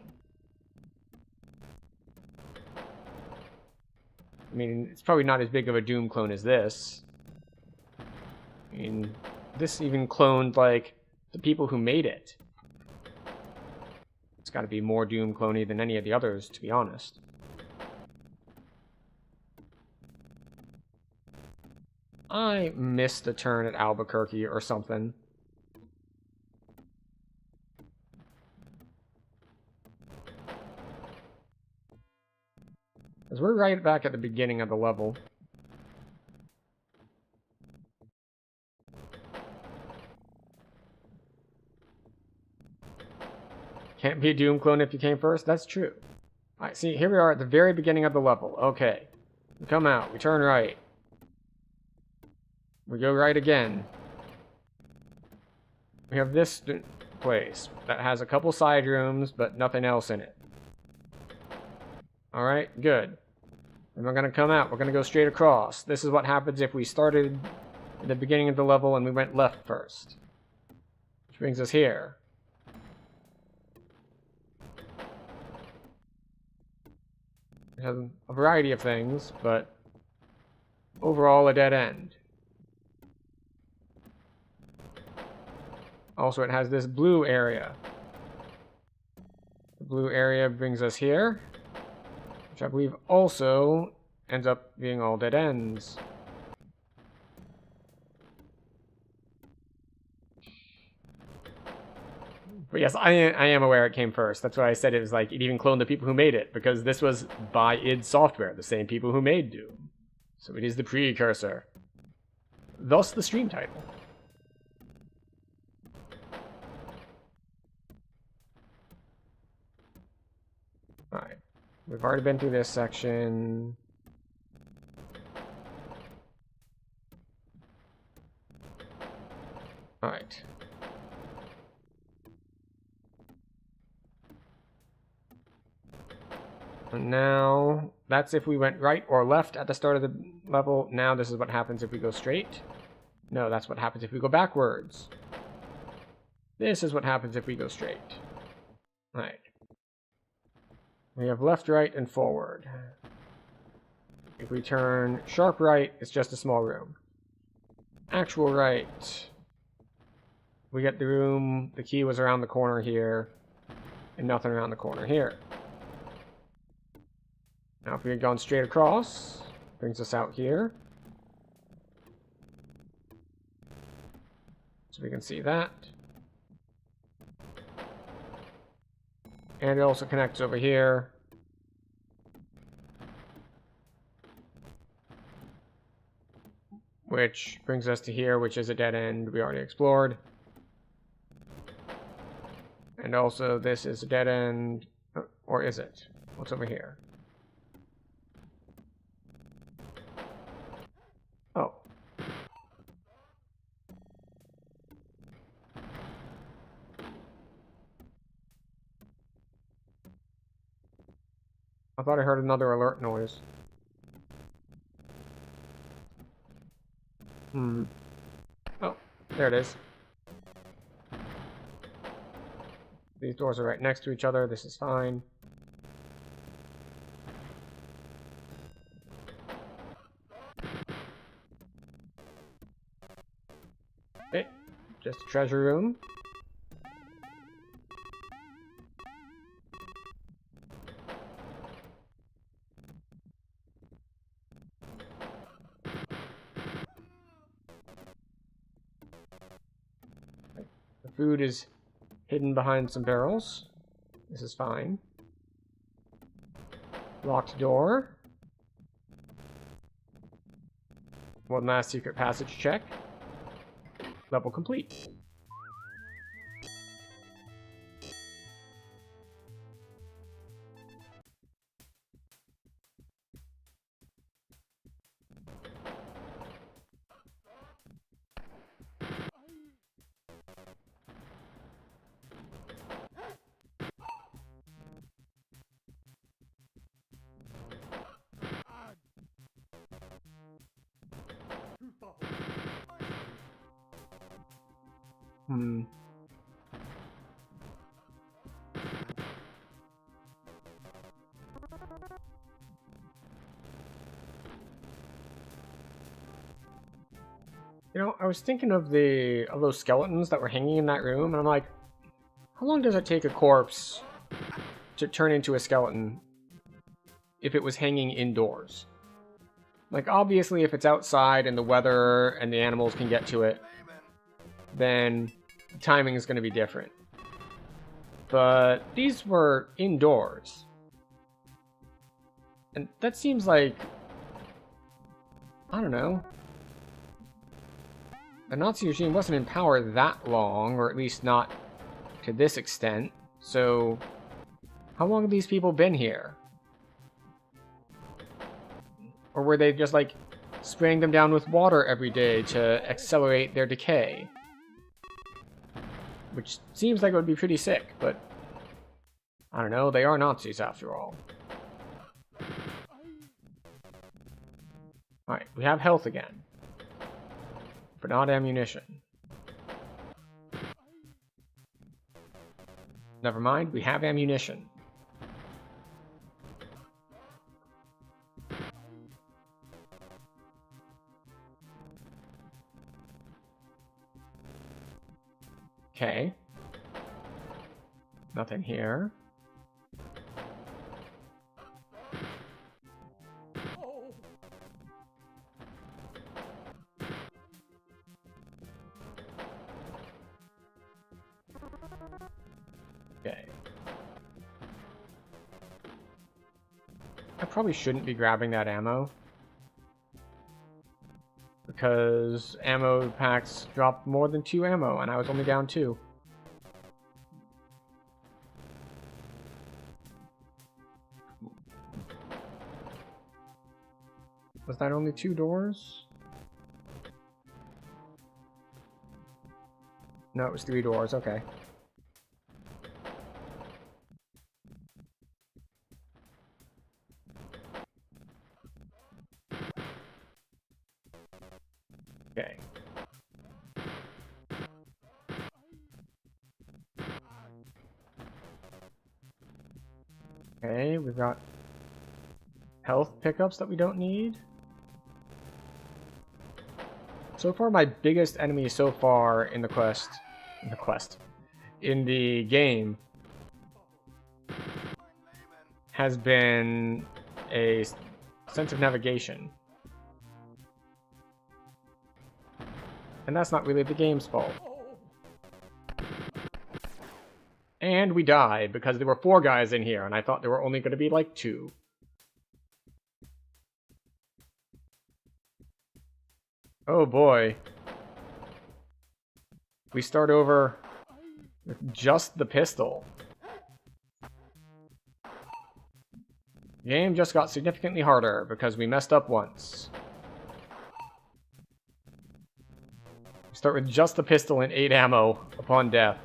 I mean, it's probably not as big of a Doom clone as this. I mean, this even cloned, like, the people who made it. It's got to be more Doom cloney than any of the others, to be honest. I missed a turn at Albuquerque or something. Because we're right back at the beginning of the level. Can't be a Doom clone if you came first? That's true. Alright, see, here we are at the very beginning of the level. Okay. We come out, we turn right. We go right again. We have this place that has a couple side rooms, but nothing else in it. Alright, good. And we're going to come out. We're going to go straight across. This is what happens if we started at the beginning of the level and we went left first. Which brings us here. It has a variety of things, but overall a dead end. Also, it has this blue area. The blue area brings us here, which I believe also ends up being all dead ends. But yes, I am aware it came first. That's why I said it was like, it even cloned the people who made it, because this was by id Software, the same people who made Doom. So it is the precursor. Thus the stream title. Alright. We've already been through this section. Alright. And now, that's if we went right or left at the start of the level. Now this is what happens if we go straight. No, that's what happens if we go backwards. This is what happens if we go straight. Alright. We have left, right, and forward. If we turn sharp right, it's just a small room. Actual right. We get the room, the key was around the corner here, and nothing around the corner here. Now if we had gone straight across, brings us out here. So we can see that. And it also connects over here. Which brings us to here, which is a dead end we already explored. And also this is a dead end, or is it? What's over here? Oh. I thought I heard another alert noise. Oh, there it is. These doors are right next to each other. This is fine. Okay, just a treasure room. The food is hidden behind some barrels. This is fine. Locked door. One last secret passage check. Level complete. You know, I was thinking of those skeletons that were hanging in that room, and I'm like, how long does it take a corpse to turn into a skeleton if it was hanging indoors? Like, obviously, if it's outside and the weather and the animals can get to it, then the timing is going to be different. But these were indoors. And that seems like, I don't know. The Nazi regime wasn't in power that long, or at least not to this extent. So, how long have these people been here? Or were they just like spraying them down with water every day to accelerate their decay? Which seems like it would be pretty sick, but I don't know, they are Nazis after all. Alright, we have health again. But not ammunition. Never mind, we have ammunition. Okay. Nothing here. probably shouldn't be grabbing that ammo, because ammo packs dropped more than 2 ammo, and I was only down 2. Was that only 2 doors? No, it was 3 doors, okay. Okay. Okay, we've got health pickups that we don't need. So far, my biggest enemy so far in the game has been a sense of navigation. And that's not really the game's fault. And we died because there were 4 guys in here, and I thought there were only going to be like 2. Oh boy. We start over with just the pistol. The game just got significantly harder because we messed up once. We start with just the pistol and 8 ammo upon death.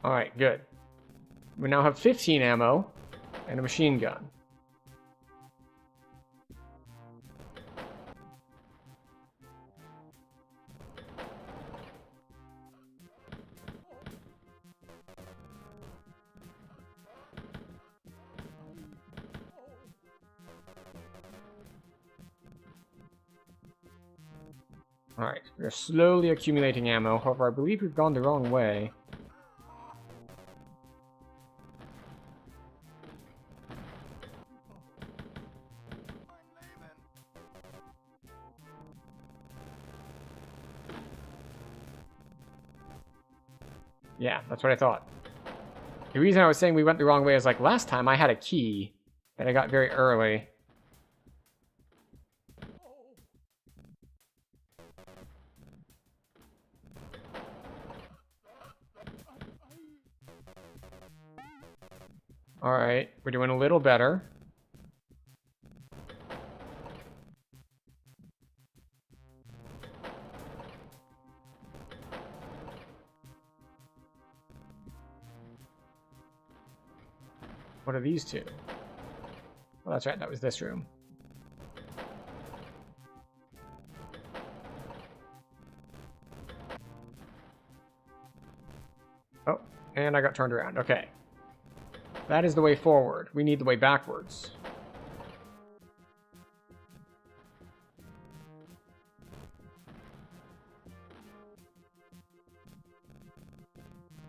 Alright, good. We now have 15 ammo and a machine gun. Alright, we're slowly accumulating ammo, however I believe we've gone the wrong way. Yeah, that's what I thought. The reason I was saying we went the wrong way is like last time I had a key that I got very early. Alright, we're doing a little better. What are these 2? Well, that's right, that was this room. Oh, and I got turned around. Okay. That is the way forward. We need the way backwards.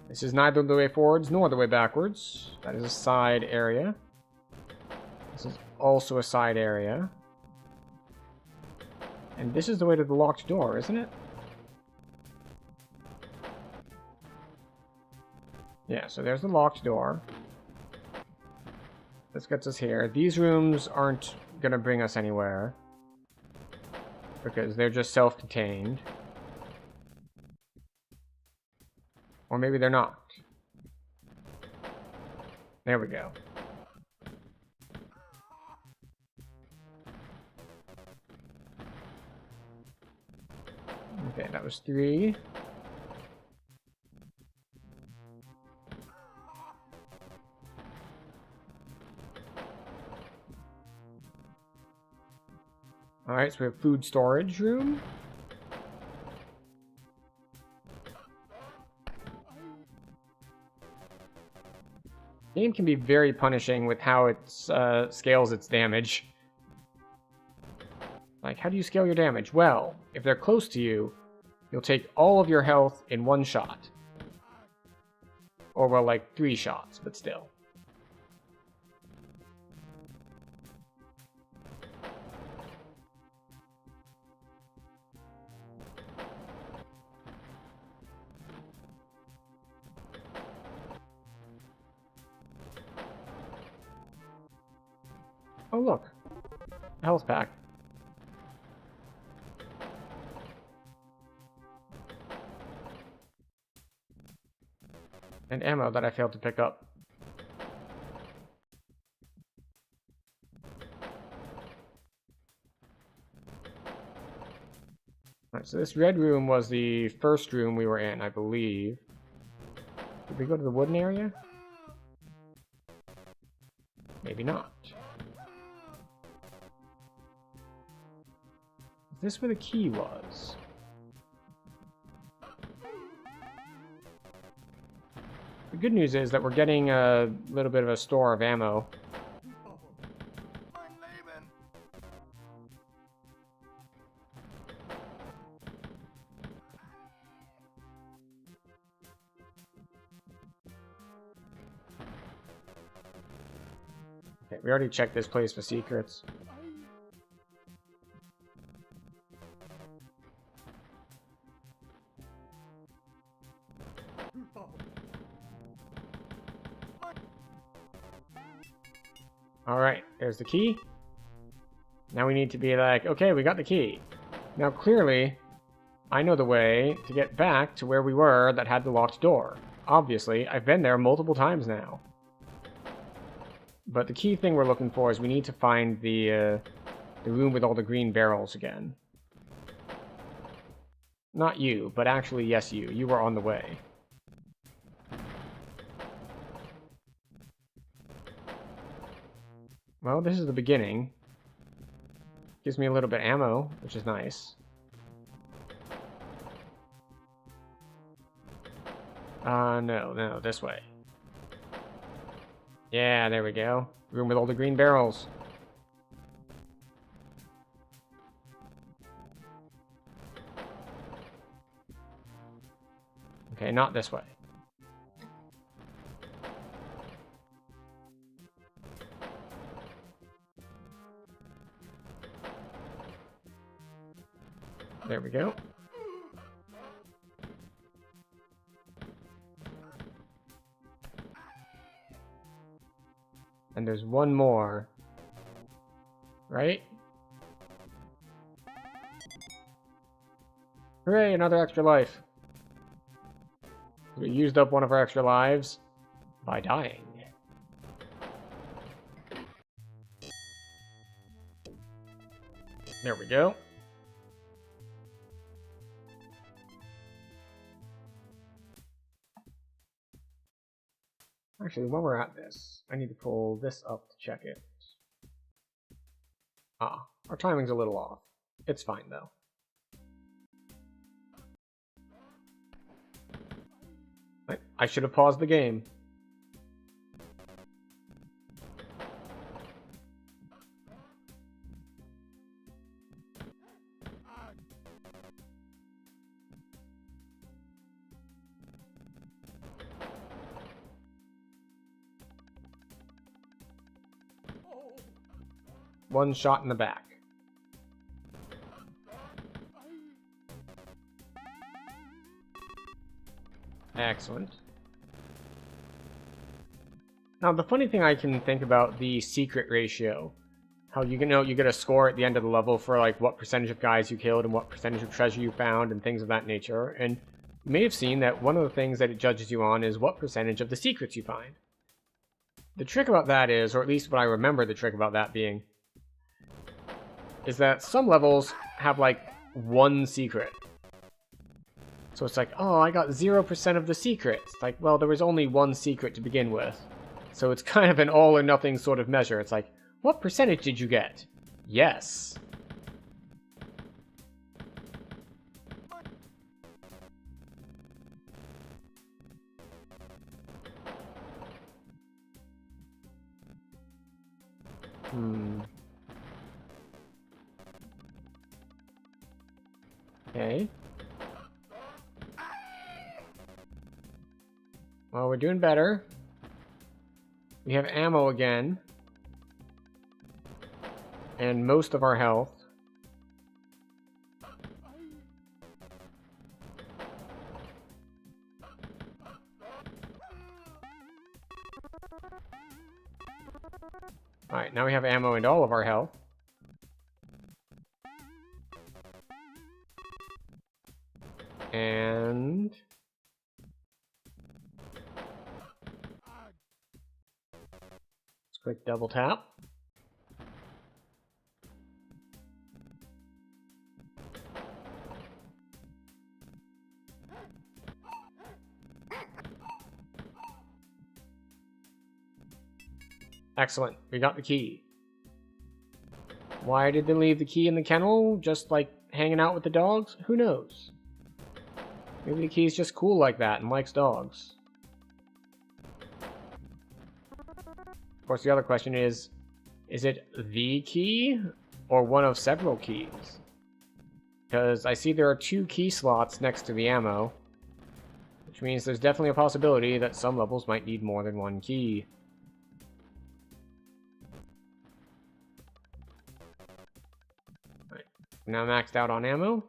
This is neither the way forwards nor the way backwards. That is a side area. This is also a side area. And this is the way to the locked door, isn't it? Yeah, so there's the locked door. This gets us here. These rooms aren't going to bring us anywhere, because they're just self-contained. Or maybe they're not. There we go. Okay, that was 3. Alright, so we have food storage room. The game can be very punishing with how it scales its damage. Like, how do you scale your damage? Well, if they're close to you, you'll take all of your health in 1 shot. Or, well, like 3 shots, but still. Oh, look. A health pack. And ammo that I failed to pick up. Alright, so this red room was the first room we were in, I believe. Did we go to the wooden area? Maybe not. Is this where the key was? The good news is that we're getting a little bit of a store of ammo. Okay, we already checked this place for secrets. Alright, there's the key. Now we need to be like, okay, we got the key. Now clearly, I know the way to get back to where we were that had the locked door. Obviously, I've been there multiple times now. But the key thing we're looking for is we need to find the room with all the green barrels again. Not you, but actually, yes, you. You were on the way. Well, this is the beginning. Gives me a little bit of ammo, which is nice. No, this way. Yeah, there we go. Room with all the green barrels. Okay, not this way. There we go. And there's one more. Right? Hooray, another extra life. We used up one of our extra lives by dying. There we go. Actually, while we're at this, I need to pull this up to check it. Ah, our timing's a little off. It's fine, though. I should have paused the game. One shot in the back. Excellent. Now, the funny thing I can think about the secret ratio, how you know you get a score at the end of the level for like what percentage of guys you killed and what percentage of treasure you found and things of that nature, and you may have seen that one of the things that it judges you on is what percentage of the secrets you find. The trick about that is, or at least what I remember the trick about that being, is that some levels have like one secret. So it's like, oh, I got 0% of the secrets. Like, well, there was only one secret to begin with. So it's kind of an all or nothing sort of measure. It's like, what percentage did you get? Yes. Okay. Well, we're doing better. We have ammo again. And most of our health. Alright, now we have ammo and all of our health. And... let's click double tap. Excellent, we got the key. Why did they leave the key in the kennel? Just like hanging out with the dogs? Who knows? Maybe the key's just cool like that and likes dogs. Of course, the other question is it the key or one of several keys? Because I see there are 2 key slots next to the ammo, which means there's definitely a possibility that some levels might need more than 1 key. Now maxed out on ammo.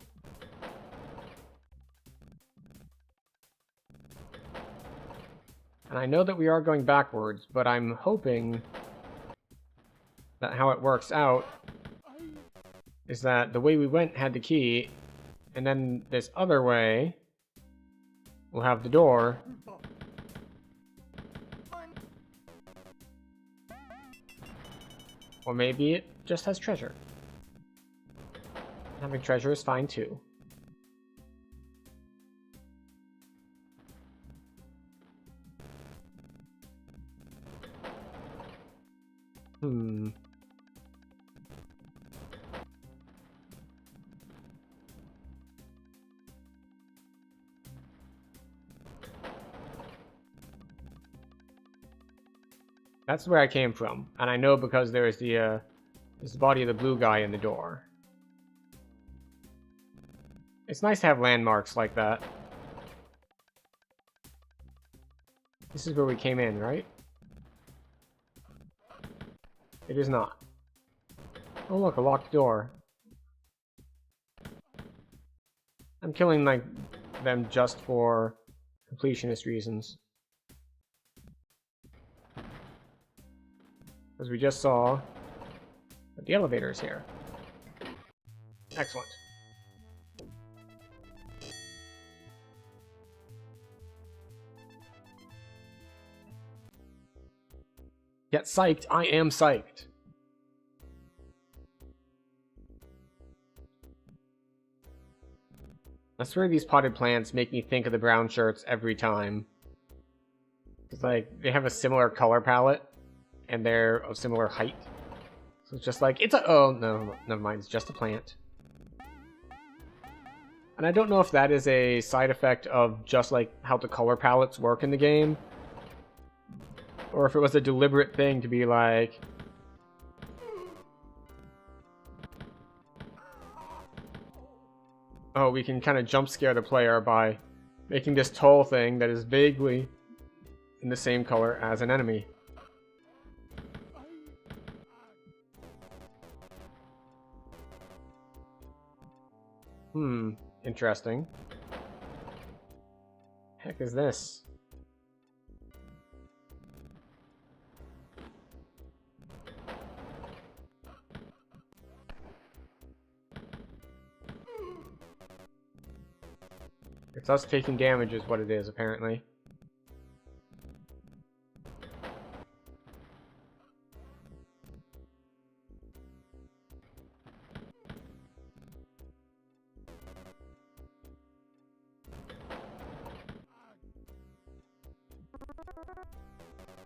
And I know that we are going backwards, but I'm hoping that how it works out is that the way we went had the key, and then this other way will have the door. Or maybe it just has treasure. Having treasure is fine too. That's where I came from, and I know because there is the body of the blue guy in the door. It's nice to have landmarks like that. This is where we came in, right? It is not. Oh look, a locked door. I'm killing like them just for completionist reasons. As we just saw, that the elevator is here. Excellent. Get psyched, I am psyched. I swear these potted plants make me think of the brown shirts every time. It's like, they have a similar color palette, and they're of similar height. So it's just like, it's a- oh, no, never mind, it's just a plant. And I don't know if that is a side effect of just like how the color palettes work in the game, or if it was a deliberate thing to be like, oh, we can kind of jump scare the player by making this tall thing that is vaguely in the same color as an enemy. Interesting. Heck is this? It's us taking damage is what it is, apparently.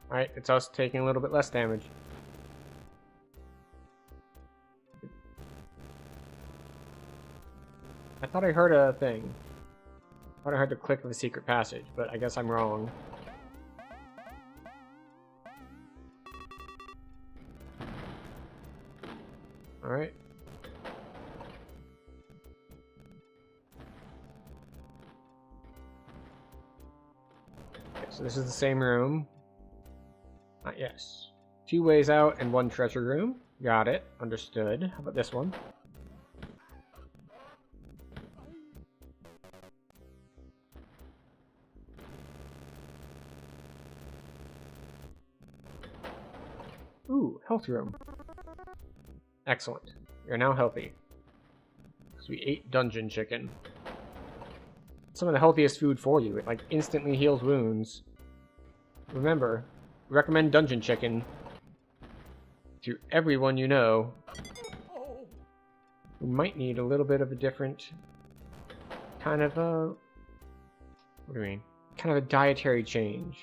Alright, it's us taking a little bit less damage. I thought I heard a thing. I thought I heard the click of a secret passage, but I guess I'm wrong. Alright. Okay, so this is the same room. Yes. 2 ways out and 1 treasure room. Got it. Understood. How about this one? Ooh, health room. Excellent. You're now healthy. Because we ate dungeon chicken. Some of the healthiest food for you. It like instantly heals wounds. Remember, recommend dungeon chicken to everyone you know who might need a little bit of a different kind of a... What do you mean? Kind of a dietary change.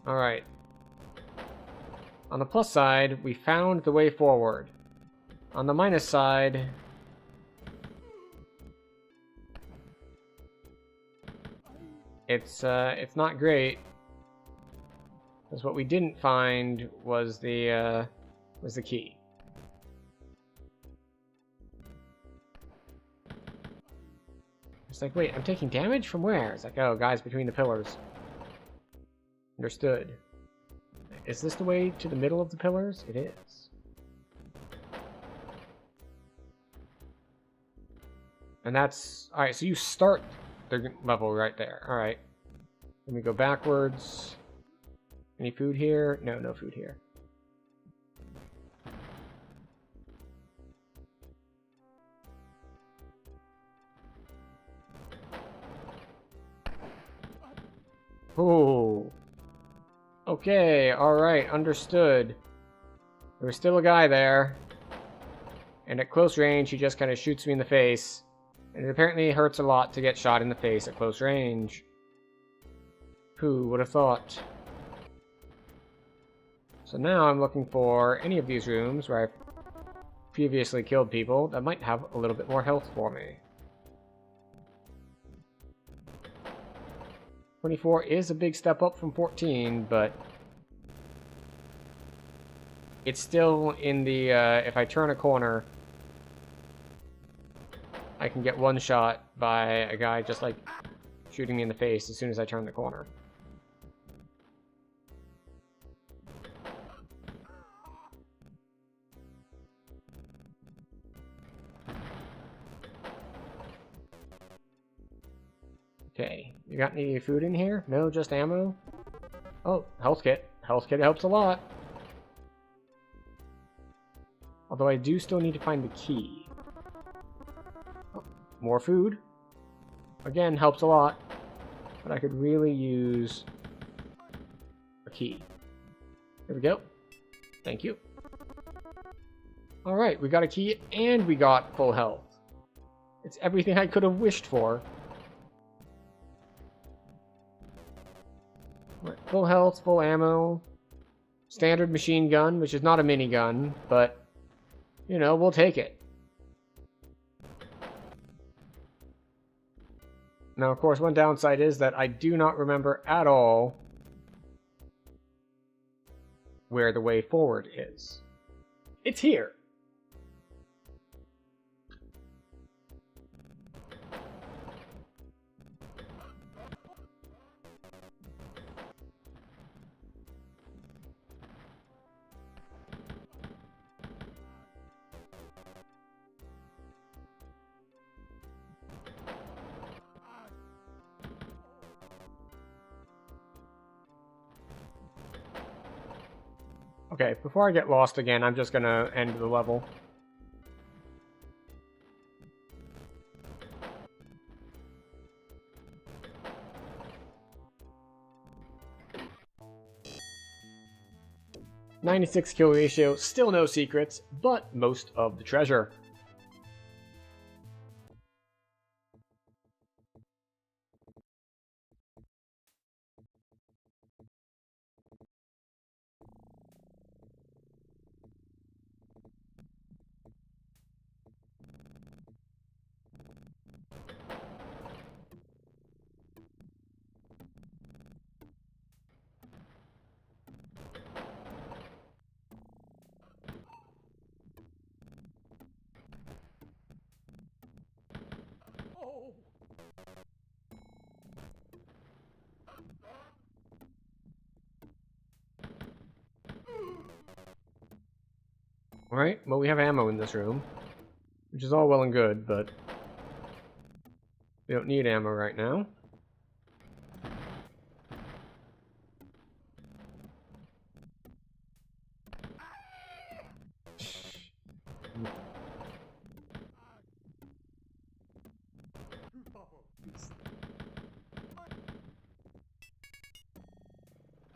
Alright. On the plus side, we found the way forward. On the minus side... It's not great. Because what we didn't find was the key. It's like, wait, I'm taking damage? From where? It's like, oh, guys between the pillars. Understood. Is this the way to the middle of the pillars? It is. And that's... Alright, so you start the level right there. Alright. Let me go backwards. Any food here? No, no food here. Oh. Okay, alright, understood. There's still a guy there. And at close range, he just kind of shoots me in the face. And it apparently hurts a lot to get shot in the face at close range. Who would have thought? So now I'm looking for any of these rooms where I've previously killed people that might have a little bit more health for me. 24 is a big step up from 14, but it's still in the, if I turn a corner, I can get one shot by a guy just like shooting me in the face as soon as I turn the corner. Okay, you got any food in here? No, just ammo? Oh, health kit. Health kit helps a lot. Although I do still need to find the key. Oh, more food. Again, helps a lot. But I could really use a key. There we go. Thank you. Alright, we got a key and we got full health. It's everything I could have wished for. Full health, full ammo, standard machine gun, which is not a minigun, but, you know, we'll take it. Now, of course, one downside is that I do not remember at all where the way forward is. It's here. Okay, before I get lost again, I'm just gonna end the level. .96 kill ratio, still no secrets, but most of the treasure. Alright, well we have ammo in this room, which is all well and good, but we don't need ammo right now.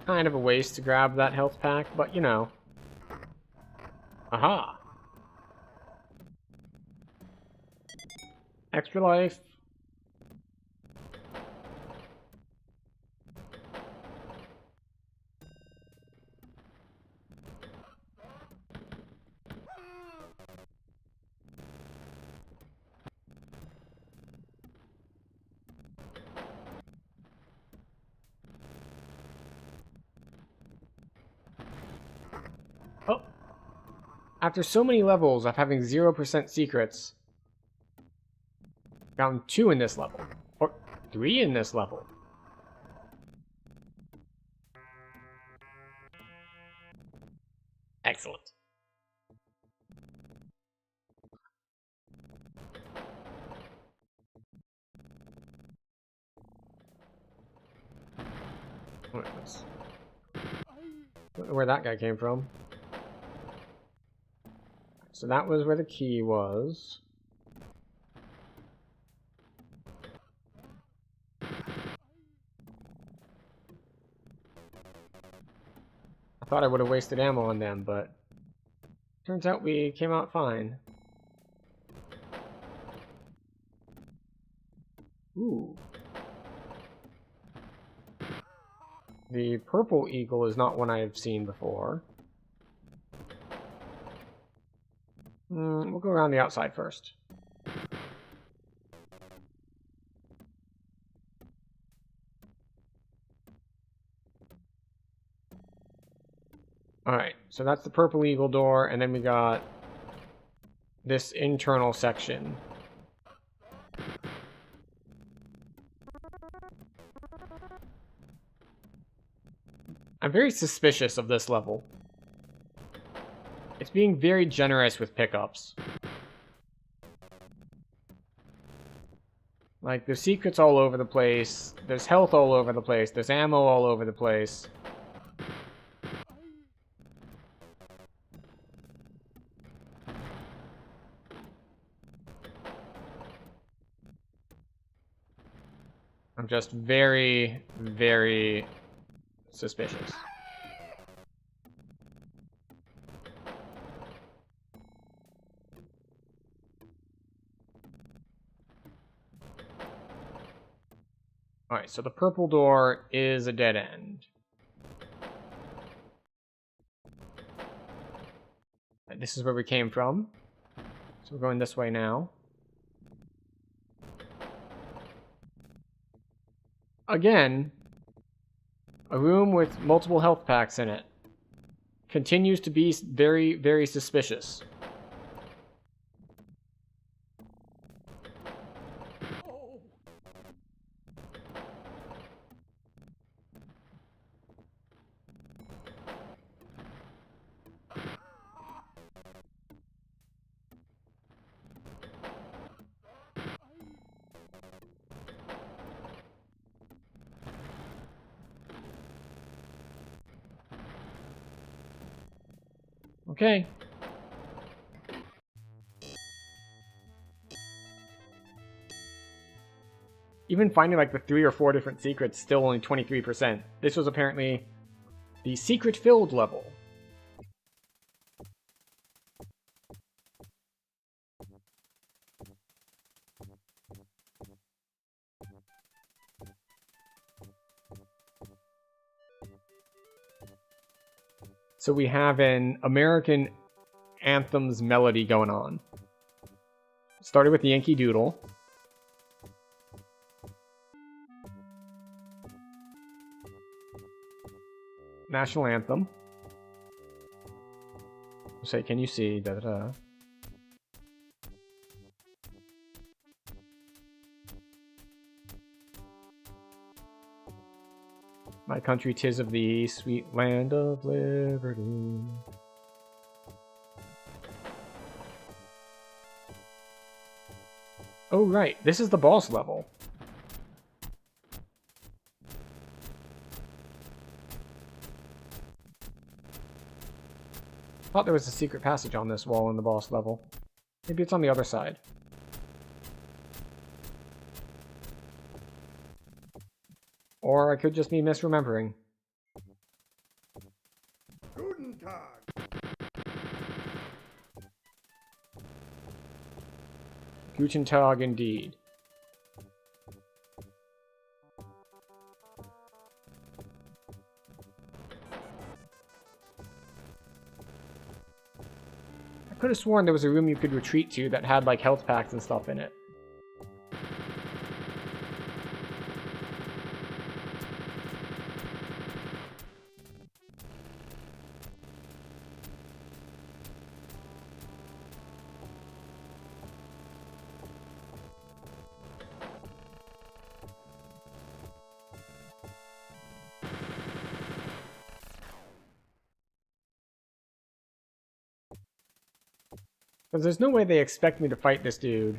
Kind of a waste to grab that health pack, but you know. Aha! Extra life. Oh! After so many levels of having 0% secrets, found 2 in this level. Or 3 in this level. Excellent. Where that guy came from. So that was where the key was. I thought I would have wasted ammo on them, but turns out we came out fine. Ooh. The purple eagle is not one I've seen before. We'll go around the outside first. Alright, so that's the purple eagle door, and then we got this internal section. I'm very suspicious of this level. It's being very generous with pickups. Like, there's secrets all over the place, there's health all over the place, there's ammo all over the place. I'm just very, very suspicious. Alright, so the purple door is a dead end. This is where we came from. So we're going this way now. Again, a room with multiple health packs in it. Continues to be very, very suspicious. Okay. Even finding like the 3 or 4 different secrets, still only 23%. This was apparently the secret-filled level. So we have an American anthem's melody going on. Started with the Yankee Doodle. National anthem. Say, can you see? Da da da. My country, 'tis of thee, sweet land of liberty. Oh, right. This is the boss level. I thought there was a secret passage on this wall in the boss level. Maybe it's on the other side. Or I could just be misremembering. Guten Tag indeed. I could have sworn there was a room you could retreat to that had like health packs and stuff in it. Because there's no way they expect me to fight this dude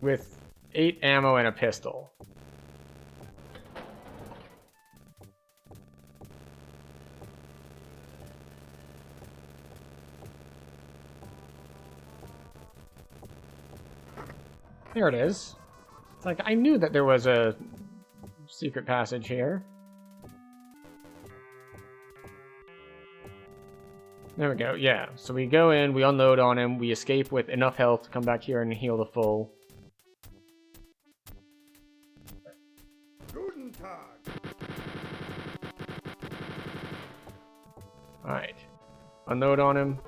with 8 ammo and a pistol. There it is. It's like, I knew that there was a secret passage here. There we go, yeah. So we go in, we unload on him, we escape with enough health to come back here and heal the full. Alright. Unload on him.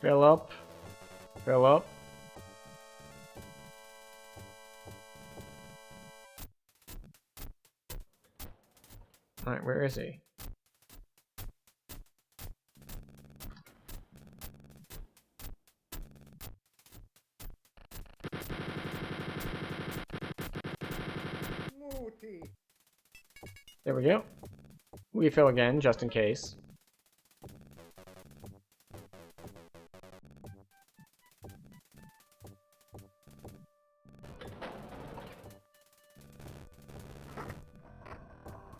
Fill up. Fill up. Alright, where is he? There we go. Refill again, just in case.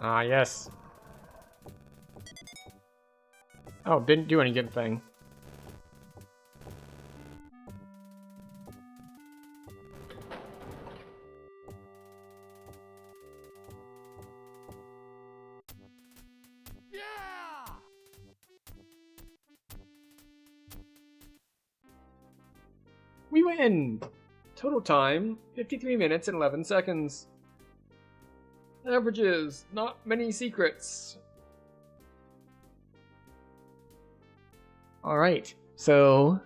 Ah, yes. Oh, didn't do any good thing. We win! Total time, 53 minutes and 11 seconds. Averages, not many secrets. Alright, so...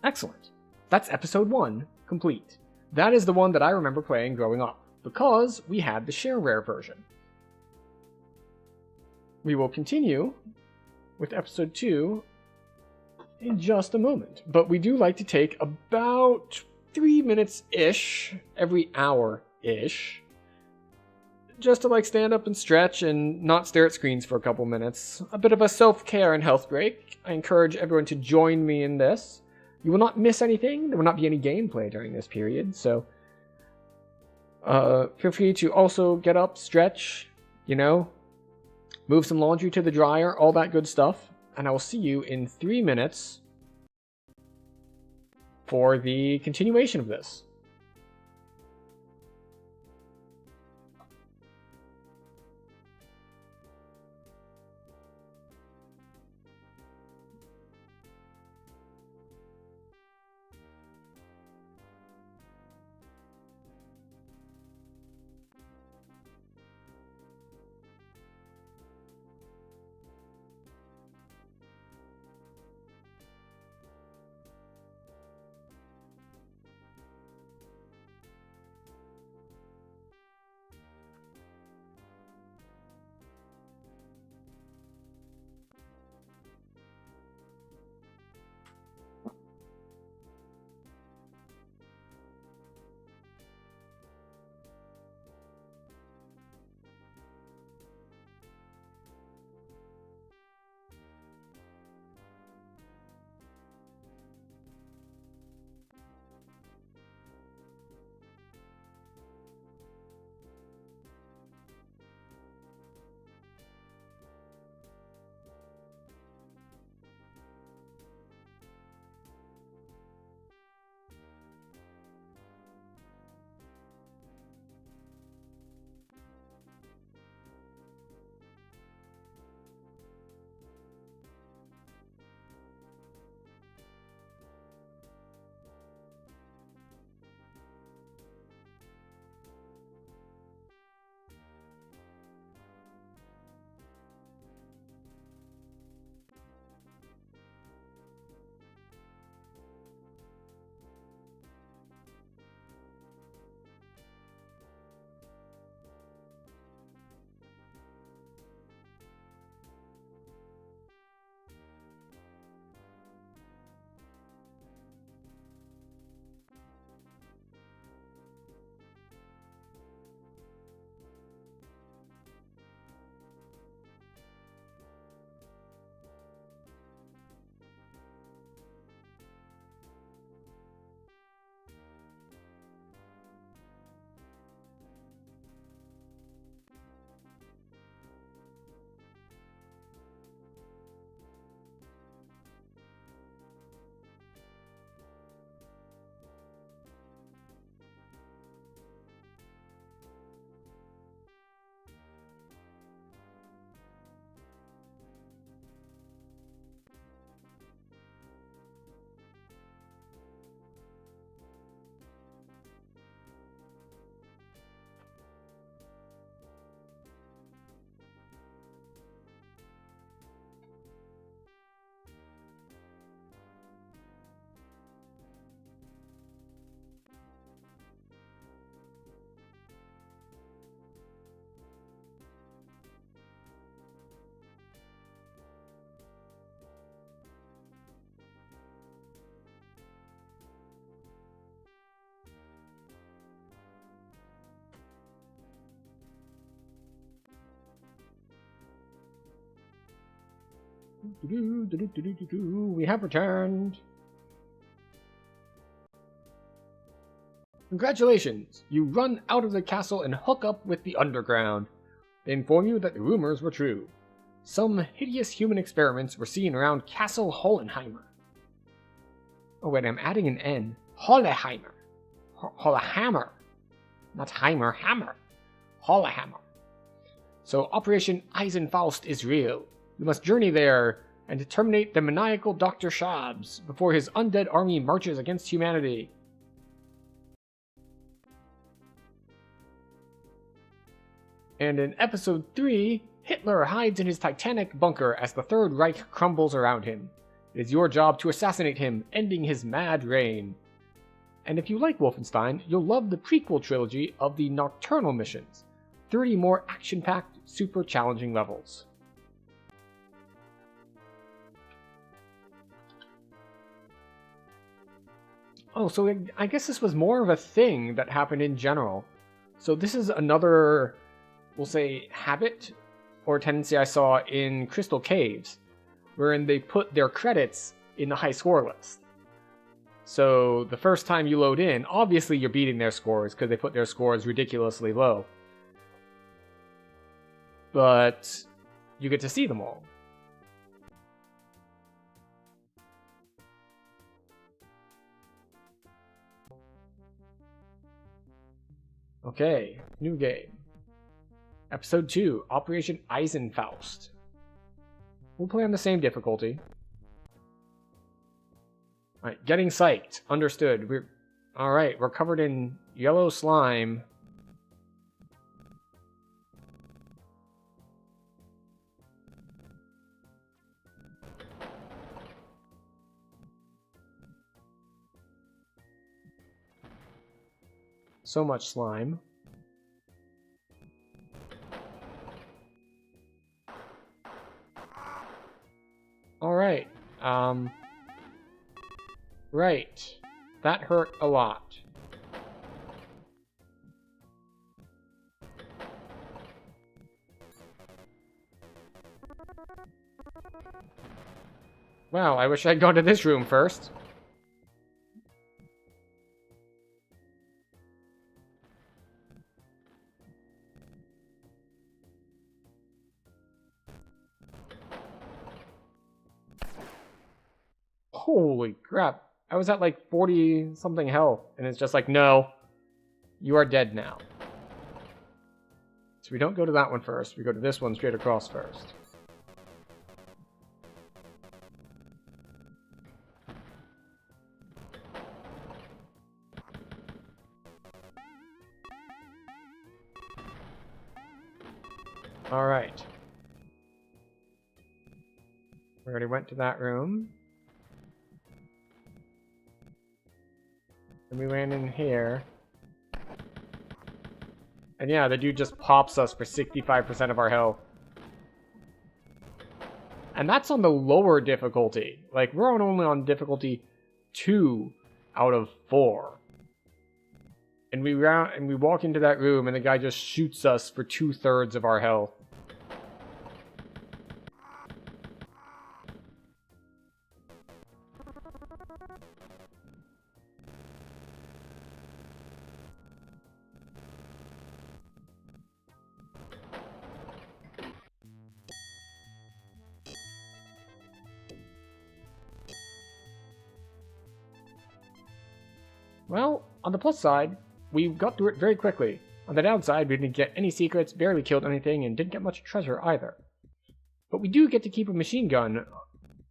excellent. That's episode 1, complete. That is the one that I remember playing growing up, because we had the share rare version. We will continue with episode 2 in just a moment, but we do like to take about 3 minutes-ish, every hour-ish, just to like stand up and stretch and not stare at screens for a couple minutes. A bit of a self-care and health break. I encourage everyone to join me in this. You will not miss anything. There will not be any gameplay during this period, so feel free to also get up, stretch, you know, move some laundry to the dryer, all that good stuff. And I will see you in 3 minutes for the continuation of this. We have returned. Congratulations! You run out of the castle and hook up with the underground. They inform you that the rumors were true. Some hideous human experiments were seen around Castle Hollenheimer. Oh wait, I'm adding an N. Holleheimer. Hollehammer. Not Heimer, Hammer. Hollehammer. So Operation Eisenfaust is real. You must journey there and terminate the maniacal Dr. Shabs before his undead army marches against humanity. And in episode 3, Hitler hides in his Titanic bunker as the Third Reich crumbles around him. It is your job to assassinate him, ending his mad reign. And if you like Wolfenstein, you'll love the prequel trilogy of the Nocturnal missions. 30 more action-packed, super challenging levels. Oh, so I guess this was more of a thing that happened in general. So this is another, we'll say, habit or tendency I saw in Crystal Caves, wherein they put their credits in the high score list. So the first time you load in, obviously you're beating their scores because they put their scores ridiculously low. But you get to see them all. Okay, new game. Episode 2, Operation Eisenfaust. We'll play on the same difficulty. Alright, getting psyched. Understood. Alright, we're covered in yellow slime. So much slime. Alright, right. That hurt a lot. Wow, I wish I'd gone to this room first. Holy crap. I was at like 40 something health, and it's just like, no, you are dead now. So we don't go to that one first, we go to this one straight across first. Alright. We already went to that room. And we went in here. And yeah, the dude just pops us for 65% of our health. And that's on the lower difficulty. Like, we're only on difficulty 2 out of 4. And we walk into that room and the guy just shoots us for 2/3 of our health. Well, on the plus side, we got through it very quickly. On the downside, we didn't get any secrets, barely killed anything, and didn't get much treasure either. But we do get to keep a machine gun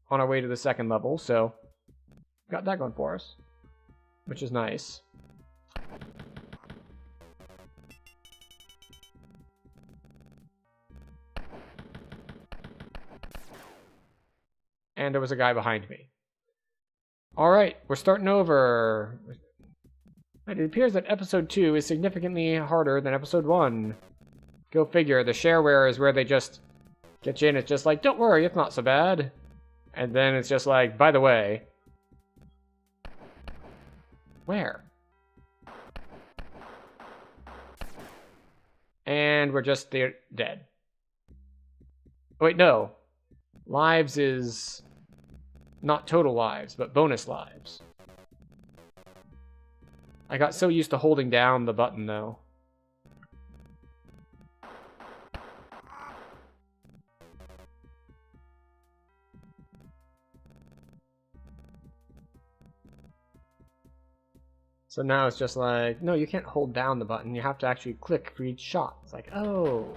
on our way to the second level, so got that going for us, which is nice. And there was a guy behind me. Alright, we're starting over. It appears that episode 2 is significantly harder than episode 1. Go figure, the shareware is where they just get you in. It's just like, don't worry, it's not so bad. And then it's just like, by the way. Where? And we're just dead. Oh, wait, no. Lives is not total lives, but bonus lives. I got so used to holding down the button, though. So now it's just like, no, you can't hold down the button. You have to actually click for each shot. It's like, oh.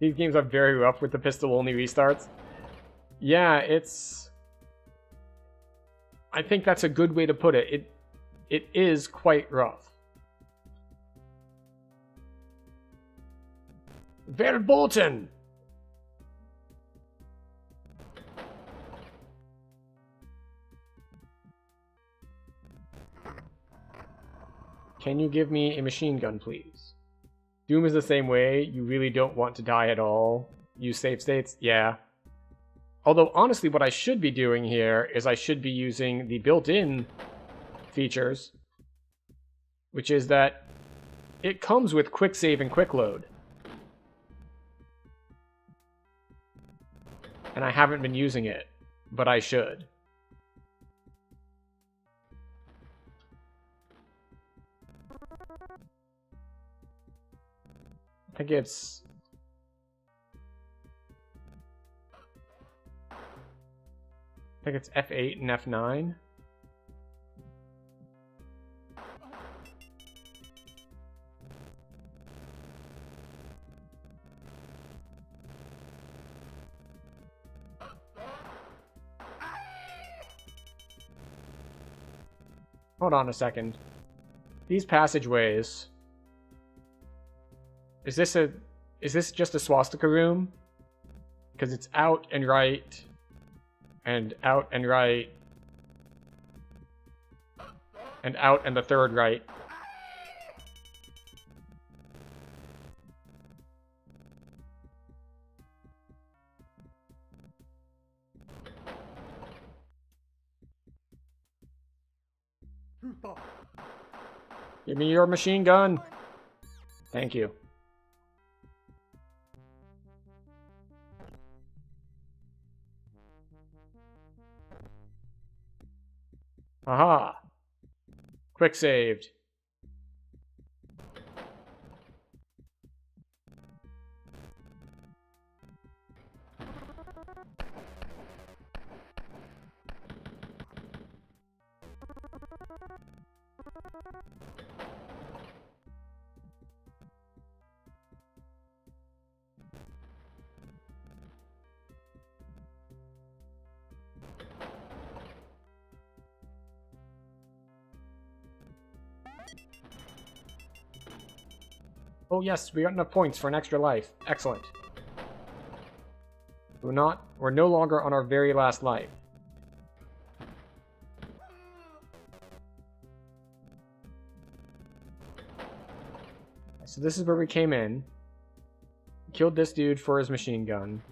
These games are very rough with the pistol-only restarts. Yeah, it's... I think that's a good way to put it. It is quite rough. Verboten! Can you give me a machine gun, please? Doom is the same way. You really don't want to die at all. Use save states? Yeah. Although, honestly, what I should be doing here is I should be using the built-in features, which is that it comes with quick save and quick load. And I haven't been using it, but I should. I think it's... F8 and F9. Hold on a second. These passageways... Is this just a swastika room? Because it's out and right, and out and right, and out and the third right. Give me your machine gun. Thank you. Aha! Quick saved. Oh yes, we got enough points for an extra life. Excellent. We're no longer on our very last life. So this is where we came in. Killed this dude for his machine gun.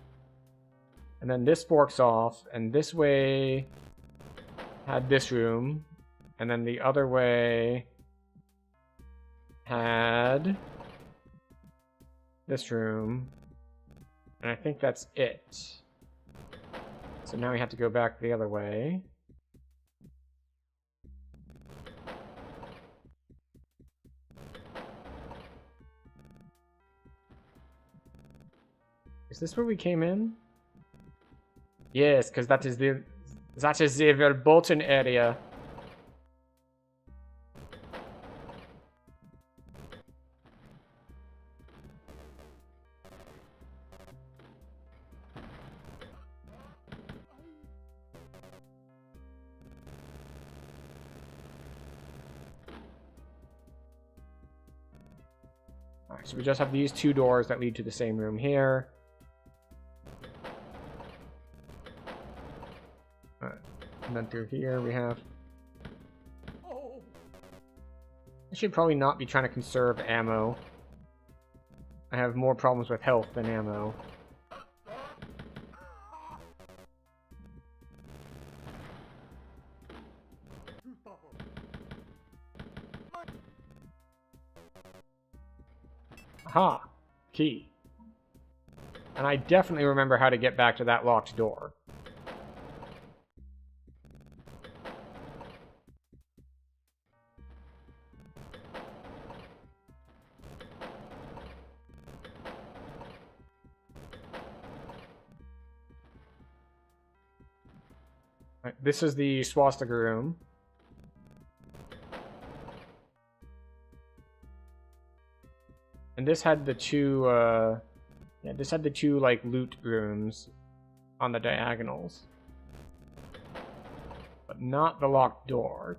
And then this forks off, and this way had this room. And then the other way had this room, and I think that's it. So now we have to go back the other way. Is this where we came in? Yes, because that is the verboten area. So we just have these two doors that lead to the same room here. And then through here we have... I should probably not be trying to conserve ammo. I have more problems with health than ammo. Aha! Key. And I definitely remember how to get back to that locked door. Right, this is the swastika room. And this had the two, this had the two, like, loot rooms on the diagonals. But not the locked door.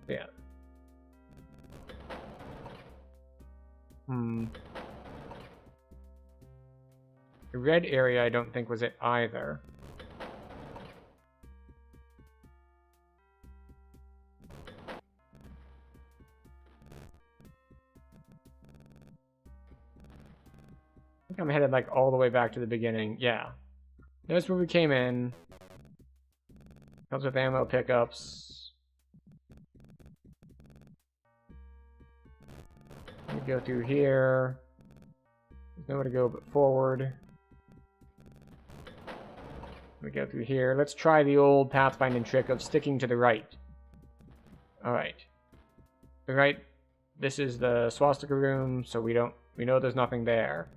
Yeah. The red area I don't think was it either. I think I'm headed like all the way back to the beginning. Yeah. There's where we came in. Comes with ammo pickups. We go through here. There's nowhere to go but forward. We go through here. Let's try the old pathfinding trick of sticking to the right. Alright. The right. This is the swastika room, so we know there's nothing there.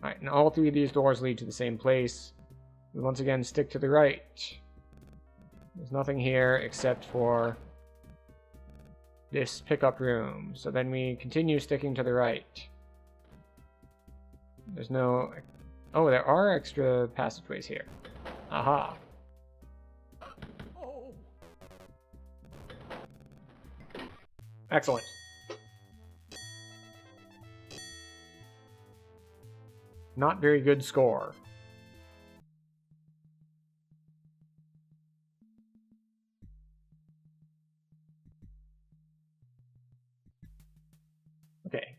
Alright, and all three of these doors lead to the same place. We once again stick to the right. There's nothing here except for this pickup room. So then we continue sticking to the right. There's no... Oh, there are extra passageways here. Aha. Excellent. Not very good score. Okay.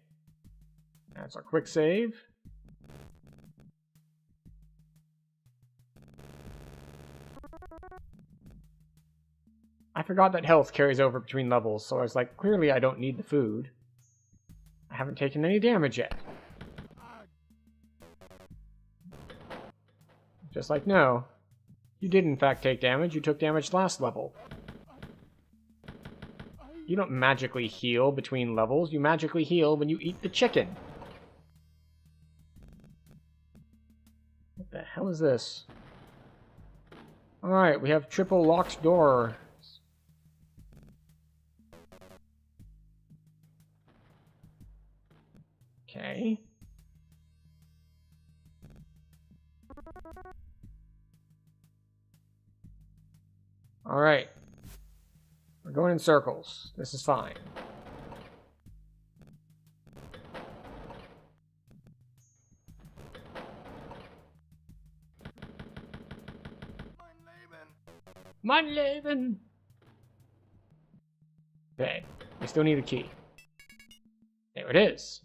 That's our quick save. I forgot that health carries over between levels, so I was like, clearly I don't need the food. I haven't taken any damage yet. Just like, no. You did in fact take damage. You took damage last level. You don't magically heal between levels. You magically heal when you eat the chicken. What the hell is this? Alright, we have triple locked door. Okay. Alright. We're going in circles. This is fine. Mein Leben! Okay. We still need a key. There it is.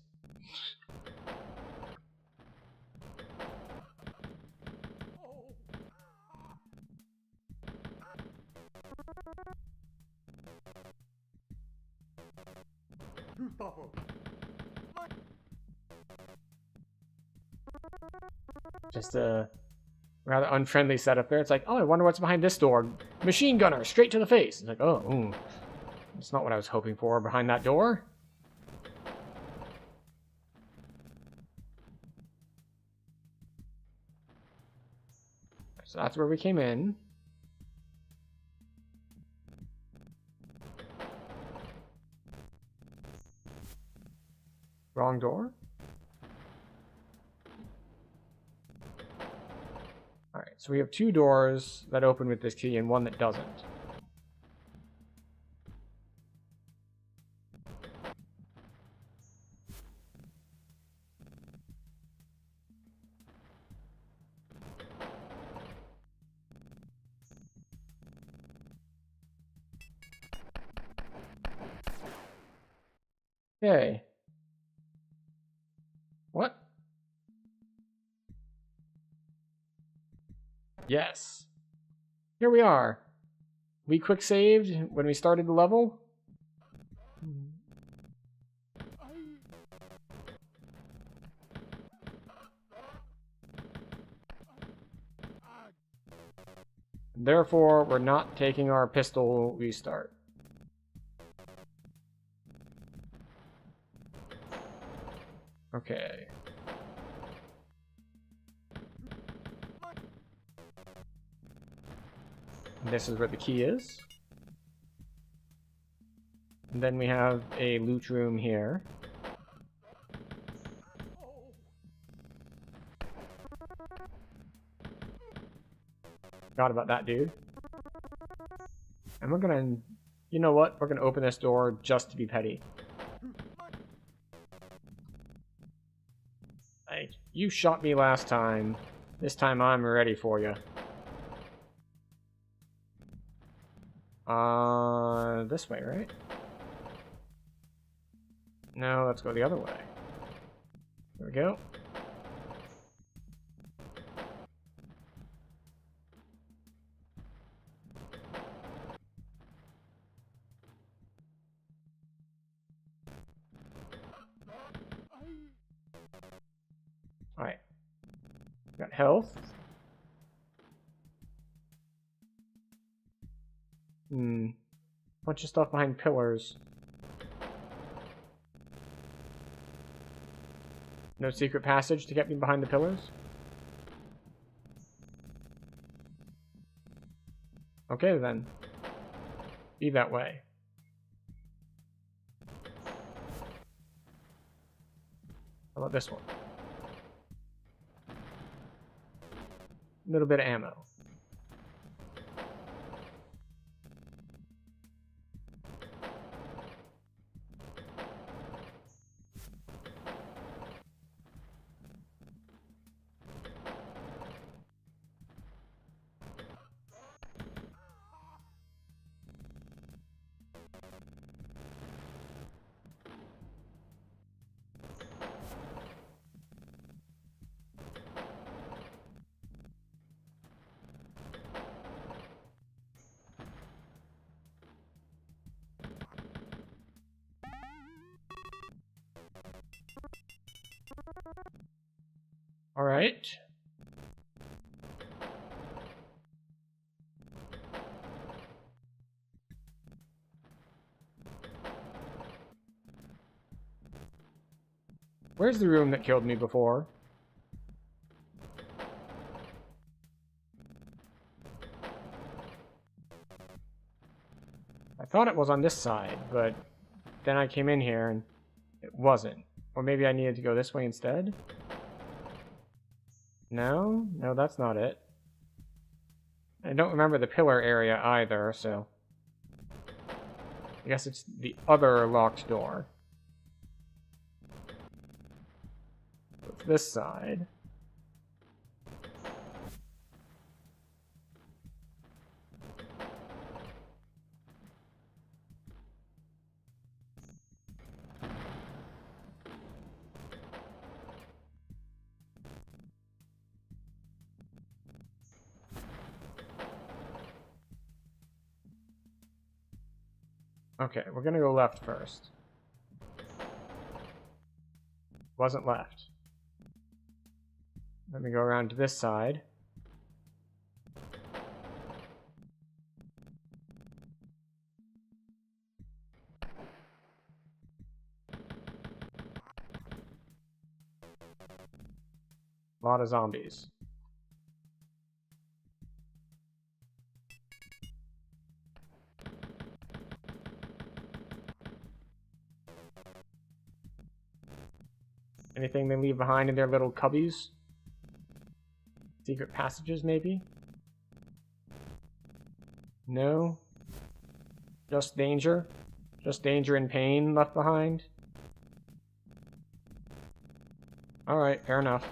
Just a rather unfriendly setup there. It's like, oh, I wonder what's behind this door. Machine gunner, straight to the face. It's like, oh, that's not what I was hoping for behind that door. So that's where we came in. Wrong door. Alright, so we have two doors that open with this key and one that doesn't. Okay. Yes. Here we are. We quick saved when we started the level. Therefore, we're not taking our pistol restart. Okay. This is where the key is. And then we have a loot room here. Forgot about that dude. And we're gonna... You know what? We're gonna open this door just to be petty. Like, you shot me last time. This time I'm ready for you. This way, right? No, let's go the other way. There we go. Alright. Got health. Bunch of stuff behind pillars. No secret passage to get me behind the pillars? Okay then. Be that way. How about this one? A little bit of ammo. All right. Where's the room that killed me before? I thought it was on this side, but then I came in here and it wasn't. Or maybe I needed to go this way instead? No? No, that's not it. I don't remember the pillar area either, so... I guess it's the other locked door. It's this side. Okay, we're gonna go left first. Wasn't left. Let me go around to this side. A lot of zombies. Anything they leave behind in their little cubbies? Secret passages, maybe? No? Just danger? Just danger and pain left behind? Alright, fair enough.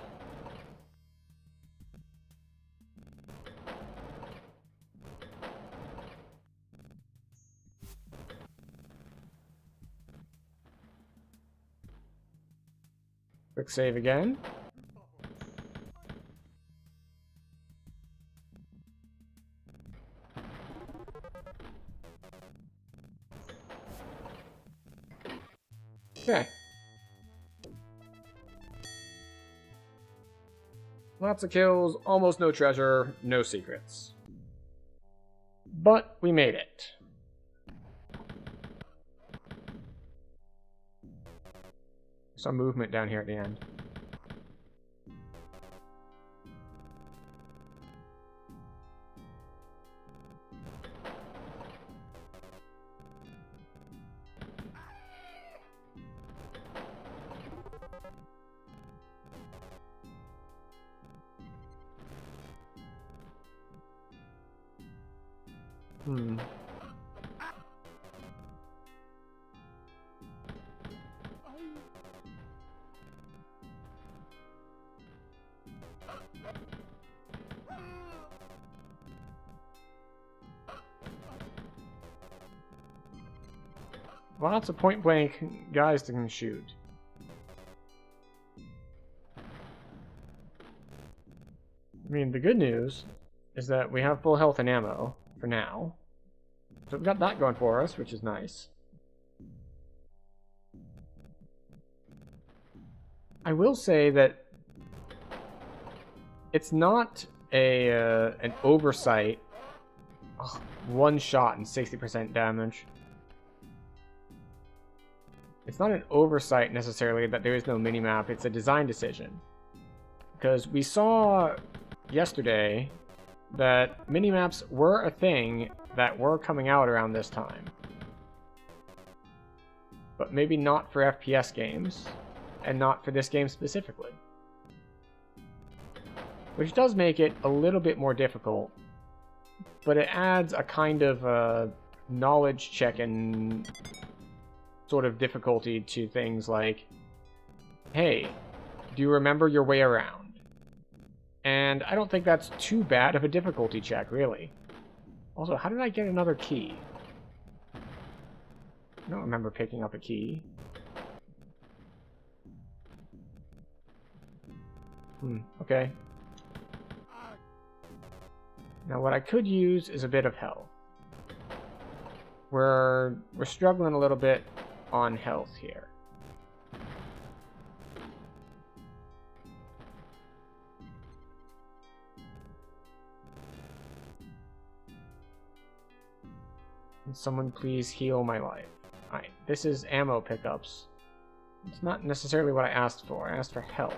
Quick save again. Okay. Lots of kills, almost no treasure, no secrets. But we made it. Some movement down here at the end. Lots of point-blank guys to shoot. I mean, the good news is that we have full health and ammo for now. So we've got that going for us, which is nice. I will say that it's not an oversight. Oh, one shot and 60% damage. It's not an oversight necessarily that there is no minimap, it's a design decision. Because we saw yesterday that minimaps were a thing that were coming out around this time. But maybe not for FPS games, and not for this game specifically. Which does make it a little bit more difficult, but it adds a kind of knowledge check and sort of difficulty to things like, hey, do you remember your way around? And I don't think that's too bad of a difficulty check, really. Also, how did I get another key? I don't remember picking up a key. Okay. Now what I could use is a bit of health. We're struggling a little bit on health here. Can someone please heal my life? Alright, this is ammo pickups. It's not necessarily what I asked for. I asked for health.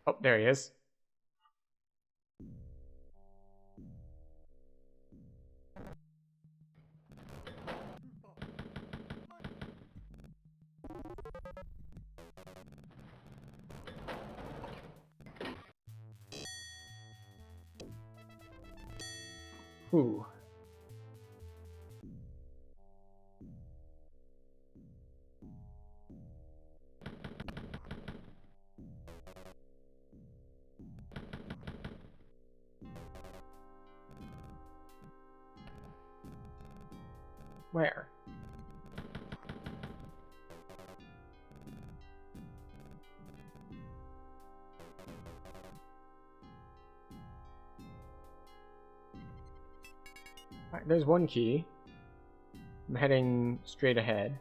Oh, there he is. Ooh. Where? Alright, there's one key. I'm heading straight ahead.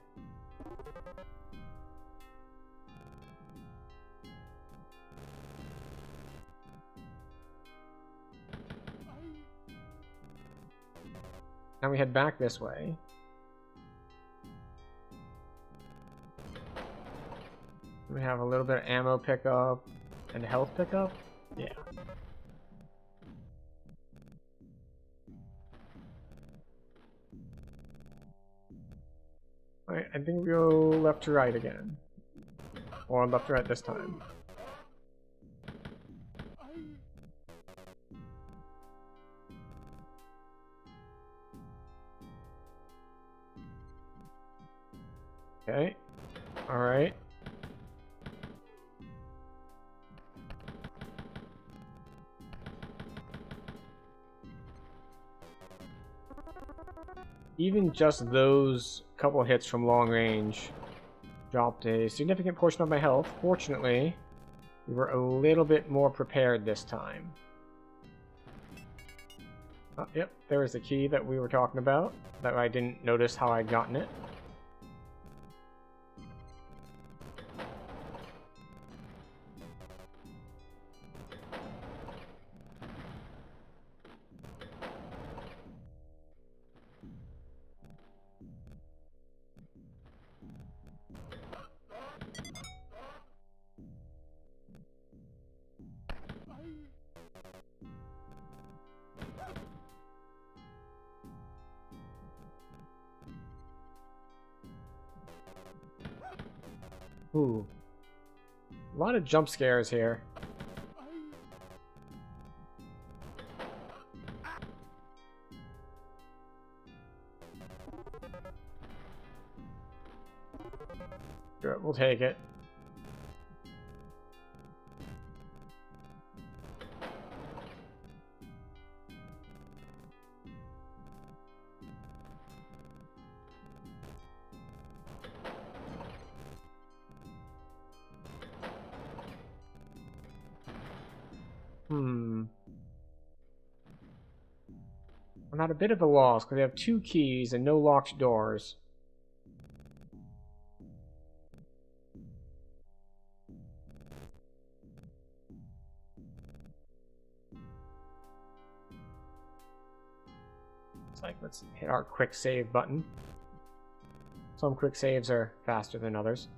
Now we head back this way. We have a little bit of ammo pickup and health pickup. Yeah. Alright, I think we go left to right again. Or left to right this time. Okay. Alright. Even just those couple hits from long range dropped a significant portion of my health. Fortunately, We were a little bit more prepared this time. Oh, yep, there was the key that we were talking about, that I didn't notice how I'd gotten it. Ooh. A lot of jump scares here. Sure, we'll take it. I'm at a bit of a loss because we have 2 keys and no locked doors. It's like, let's hit our quick save button. Some quick saves are faster than others.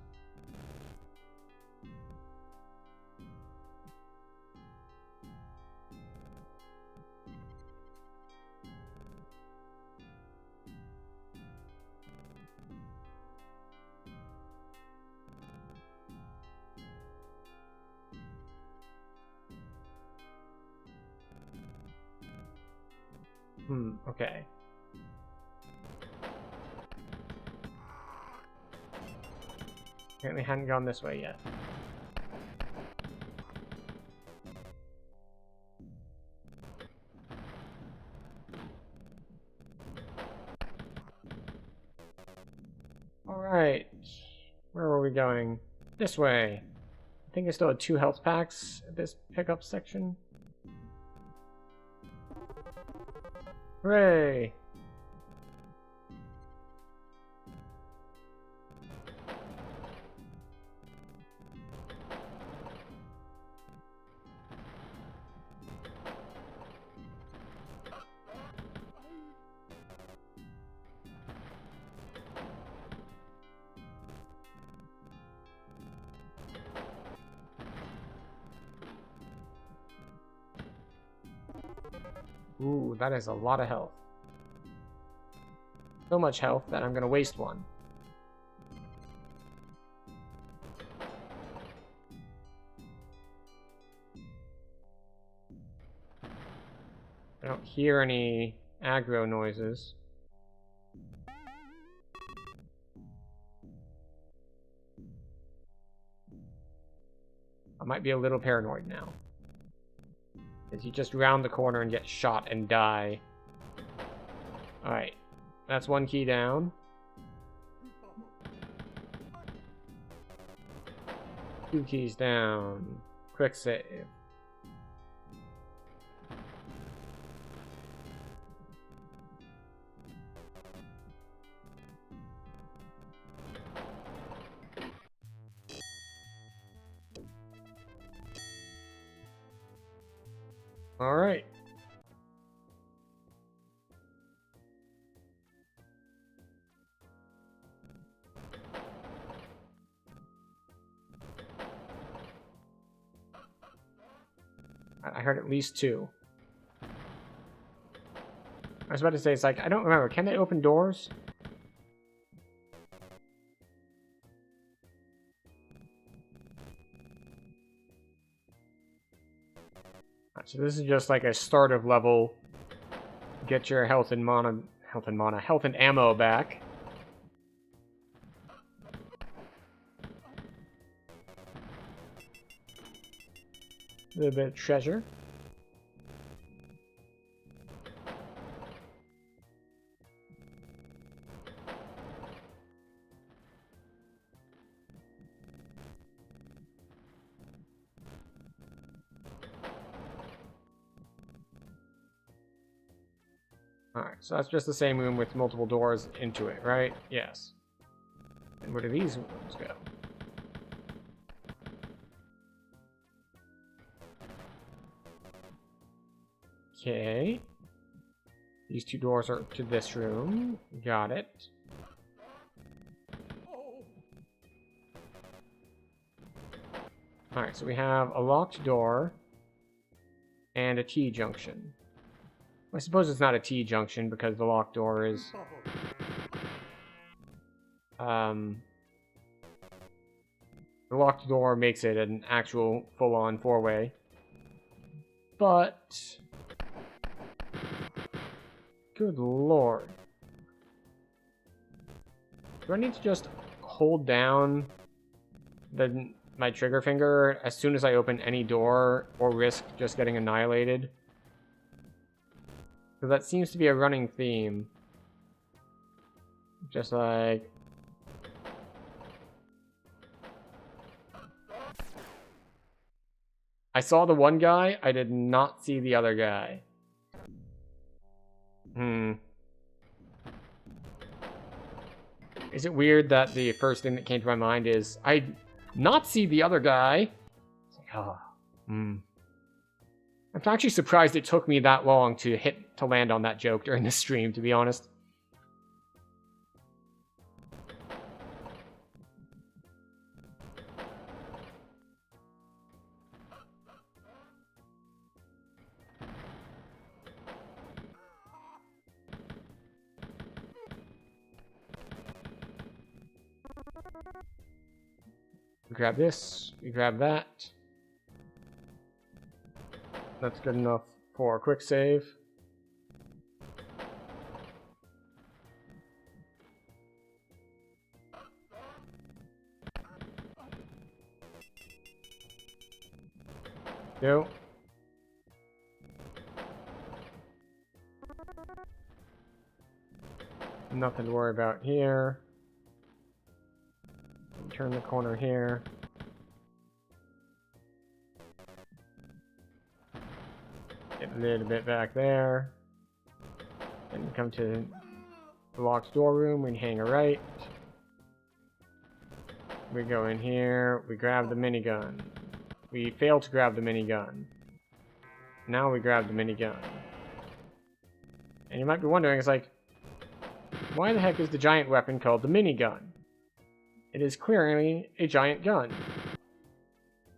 Okay. Apparently hadn't gone this way yet. Alright. Where were we going? This way. I think I still had 2 health packs at this pickup section. Hooray! Ooh, that is a lot of health. So much health that I'm gonna waste one. I don't hear any aggro noises. I might be a little paranoid now. Because you just round the corner and get shot and die. Alright. That's 1 key down. 2 keys down. Quick save. Alright. I heard at least 2. I was about to say, it's like, I don't remember. Can they open doors? So this is just like a start of level. Get your health and ammo back. A little bit of treasure. Alright, so that's just the same room with multiple doors into it, right? Yes. And where do these rooms go? Okay. These two doors are to this room. Got it. Alright, so we have a locked door and a T-junction. I suppose it's not a T-junction because the locked door is... The locked door makes it an actual full-on four-way. But... Good lord. Do I need to just hold down my trigger finger as soon as I open any door or risk just getting annihilated? Because that seems to be a running theme. Just like... I saw the one guy, I did not see the other guy. Is it weird that the first thing that came to my mind is, I not see the other guy? It's like, oh, I'm actually surprised it took me that long to land on that joke during the stream, to be honest. We grab this, we grab that. That's good enough for a quick save. Go. Nothing to worry about here. Turn the corner here. Get a little bit back there. And come to the locked door room. We hang a right. We go in here. We grab the minigun. We fail to grab the minigun. Now we grab the minigun. And you might be wondering, it's like, why the heck is the giant weapon called the minigun? It is clearly a giant gun.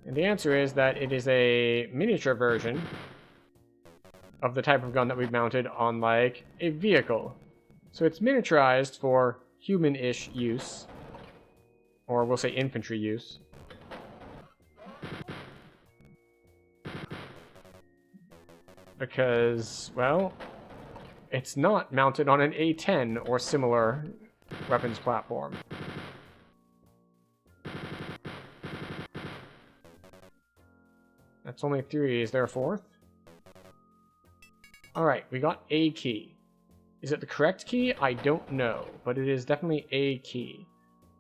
And the answer is that it is a miniature version of the type of gun that we've mounted on, like, a vehicle. So it's miniaturized for human-ish use. Or we'll say infantry use. Because, well, it's not mounted on an A-10 or similar weapons platform. That's only 3. Is there a 4th? Alright, we got a key. Is it the correct key? I don't know, but it is definitely a key.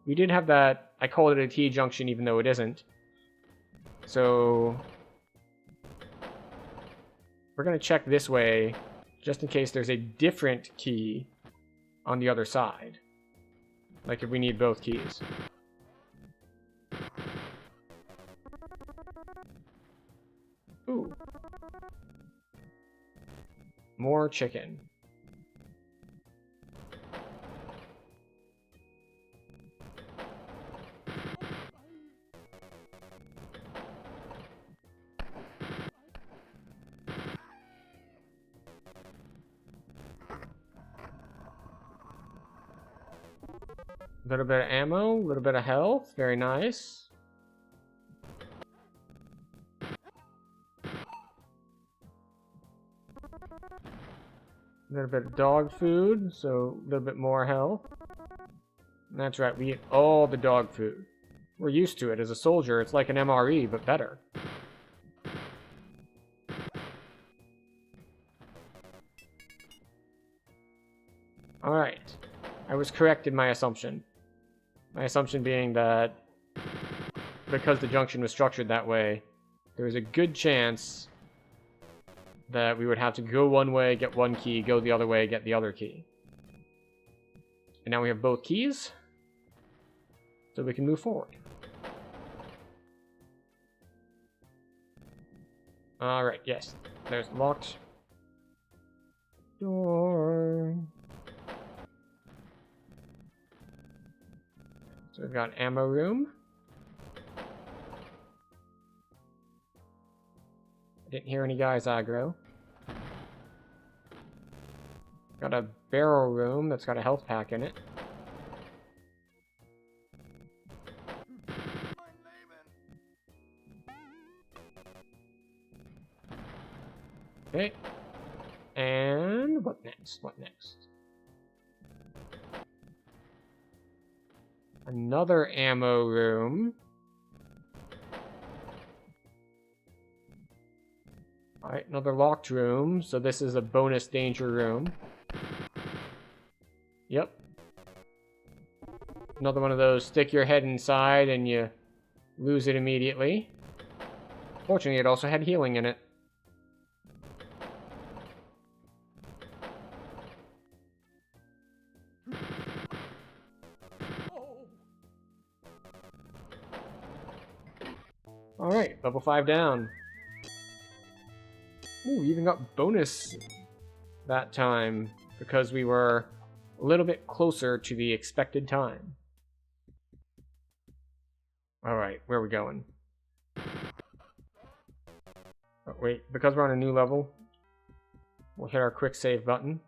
We did have that, I call it a T-junction even though it isn't. So... we're going to check this way, just in case there's a different key on the other side. Like if we need both keys. Ooh. More chicken. A little bit of ammo, a little bit of health, very nice. A little bit of dog food, so a little bit more health. That's right, we eat all the dog food. We're used to it. As a soldier, it's like an MRE, but better. Alright. I was correct in my assumption. My assumption being that because the junction was structured that way, there was a good chance that we would have to go one way, get one key, go the other way, get the other key. And now we have both keys, so we can move forward. Alright, yes. There's the locked door. So we've got ammo room. I didn't hear any guys aggro. Got a barrel room that's got a health pack in it. Okay. And what next? What next? Another ammo room. Alright, another locked room. So this is a bonus danger room. Yep. Another one of those stick your head inside and you lose it immediately. Fortunately, it also had healing in it. Alright, level 5 down. Ooh, we even got bonus that time because we were a little bit closer to the expected time. Alright, where are we going? Oh, wait, because we're on a new level, we'll hit our quick save button.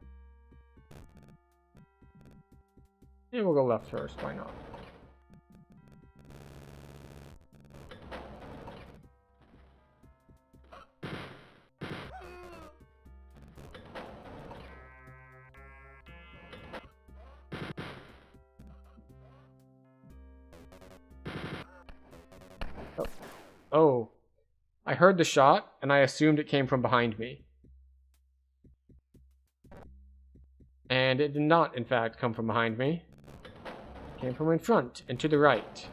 And we'll go left first, why not? Oh, I heard the shot, and I assumed it came from behind me. And it did not, in fact, come from behind me. It came from in front and to the right.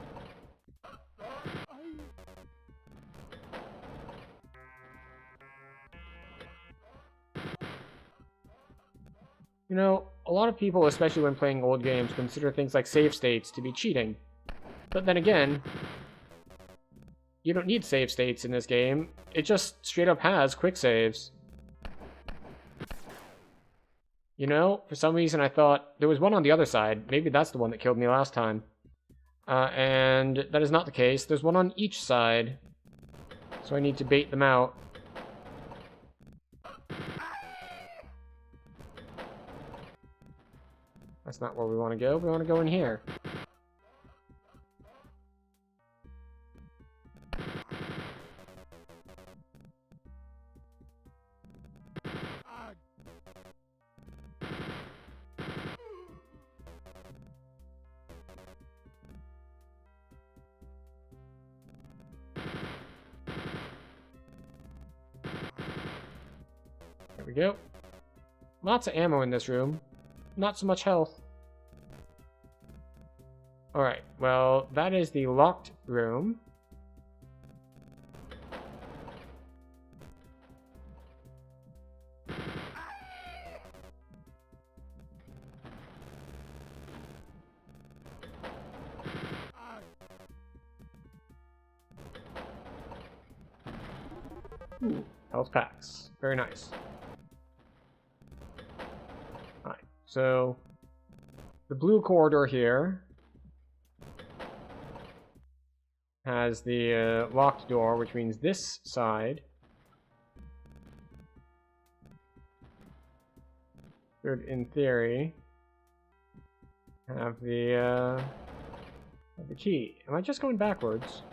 You know, a lot of people, especially when playing old games, consider things like save states to be cheating. But then again, you don't need save states in this game. It just straight up has quick saves. You know, for some reason I thought there was one on the other side. Maybe that's the one that killed me last time. And that is not the case. There's one on each side. So I need to bait them out. That's not where we want to go. We want to go in here. There we go. Lots of ammo in this room. Not so much health. Alright, well, that is the locked room. Ooh, health packs. Very nice. Alright, so the blue corridor here has the locked door, which means this side should, in theory, have the key. Am I just going backwards?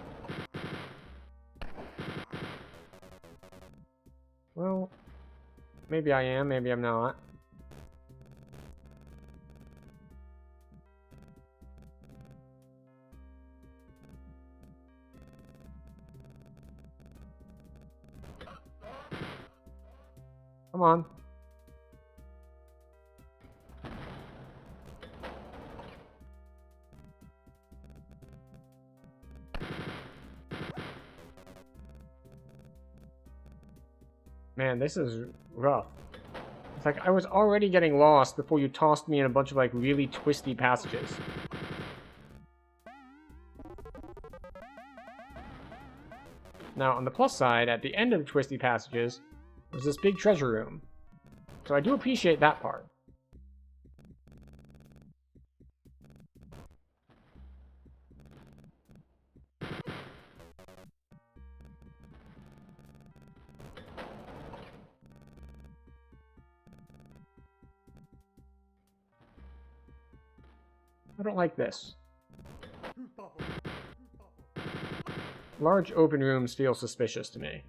Well, maybe I am, maybe I'm not. Come on. Man, this is rough. It's like I was already getting lost before you tossed me in a bunch of like really twisty passages. Now, on the plus side, at the end of the twisty passages, there's this big treasure room. So I do appreciate that part. I don't like this. Large open rooms feel suspicious to me.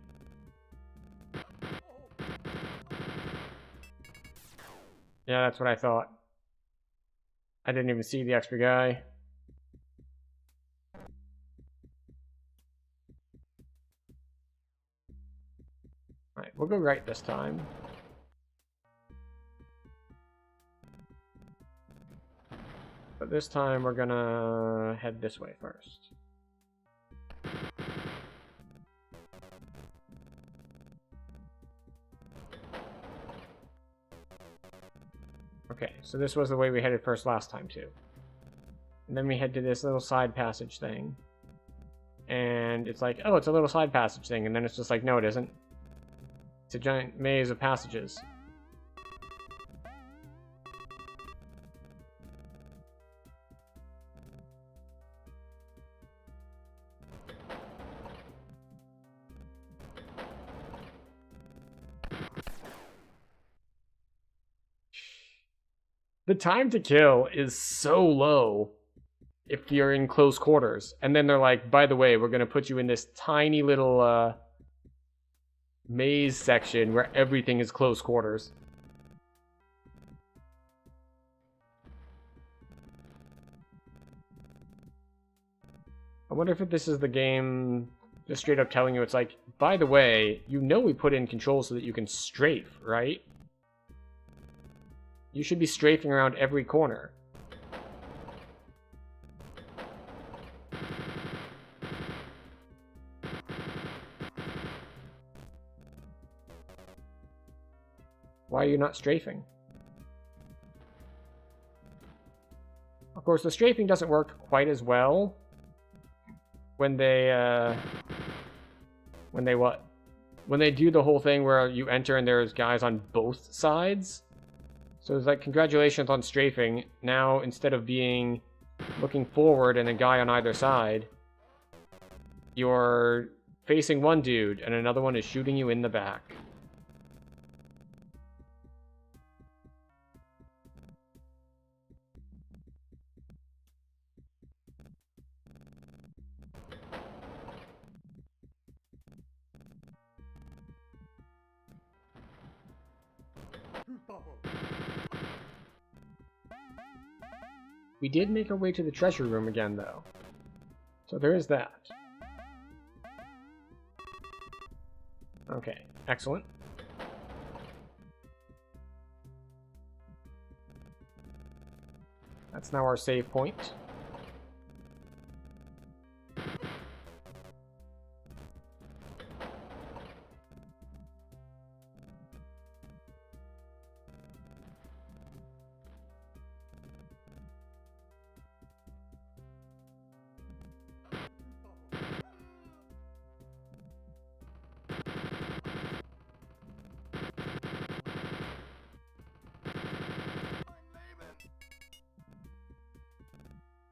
Yeah, that's what I thought. I didn't even see the extra guy. Alright, we'll go right this time. But this time we're gonna head this way first. Okay, so this was the way we headed first last time too. And then we head to this little side passage thing. And it's like, oh, it's a little side passage thing, and then it's just like, no, it isn't. It's a giant maze of passages. The time to kill is so low if you're in close quarters. And then they're like, by the way, we're going to put you in this tiny little maze section where everything is close quarters. I wonder if this is the game just straight up telling you, it's like, by the way, you know we put in controls so that you can strafe, right? You should be strafing around every corner. Why are you not strafing? Of course, the strafing doesn't work quite as well when they what? When they do the whole thing where you enter and there's guys on both sides. So it's like, congratulations on strafing. Now, instead of being looking forward and a guy on either side, you're facing one dude and another one is shooting you in the back. We did make our way to the treasure room again, though. So there is that. Okay, excellent. That's now our save point.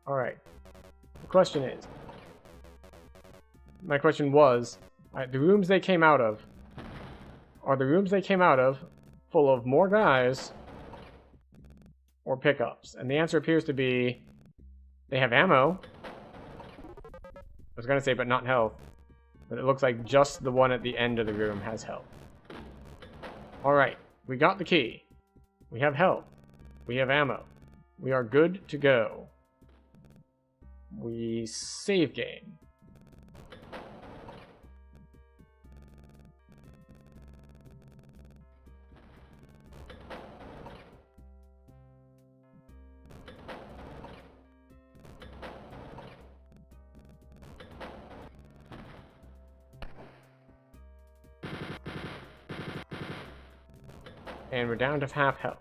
Alright. The question is... My question was... the rooms they came out of... Are the rooms they came out of full of more guys or pickups? And the answer appears to be... They have ammo. I was going to say, but not health. But it looks like just the one at the end of the room has health. Alright. We got the key. We have health. We have ammo. We are good to go. We save game. And we're down to half health.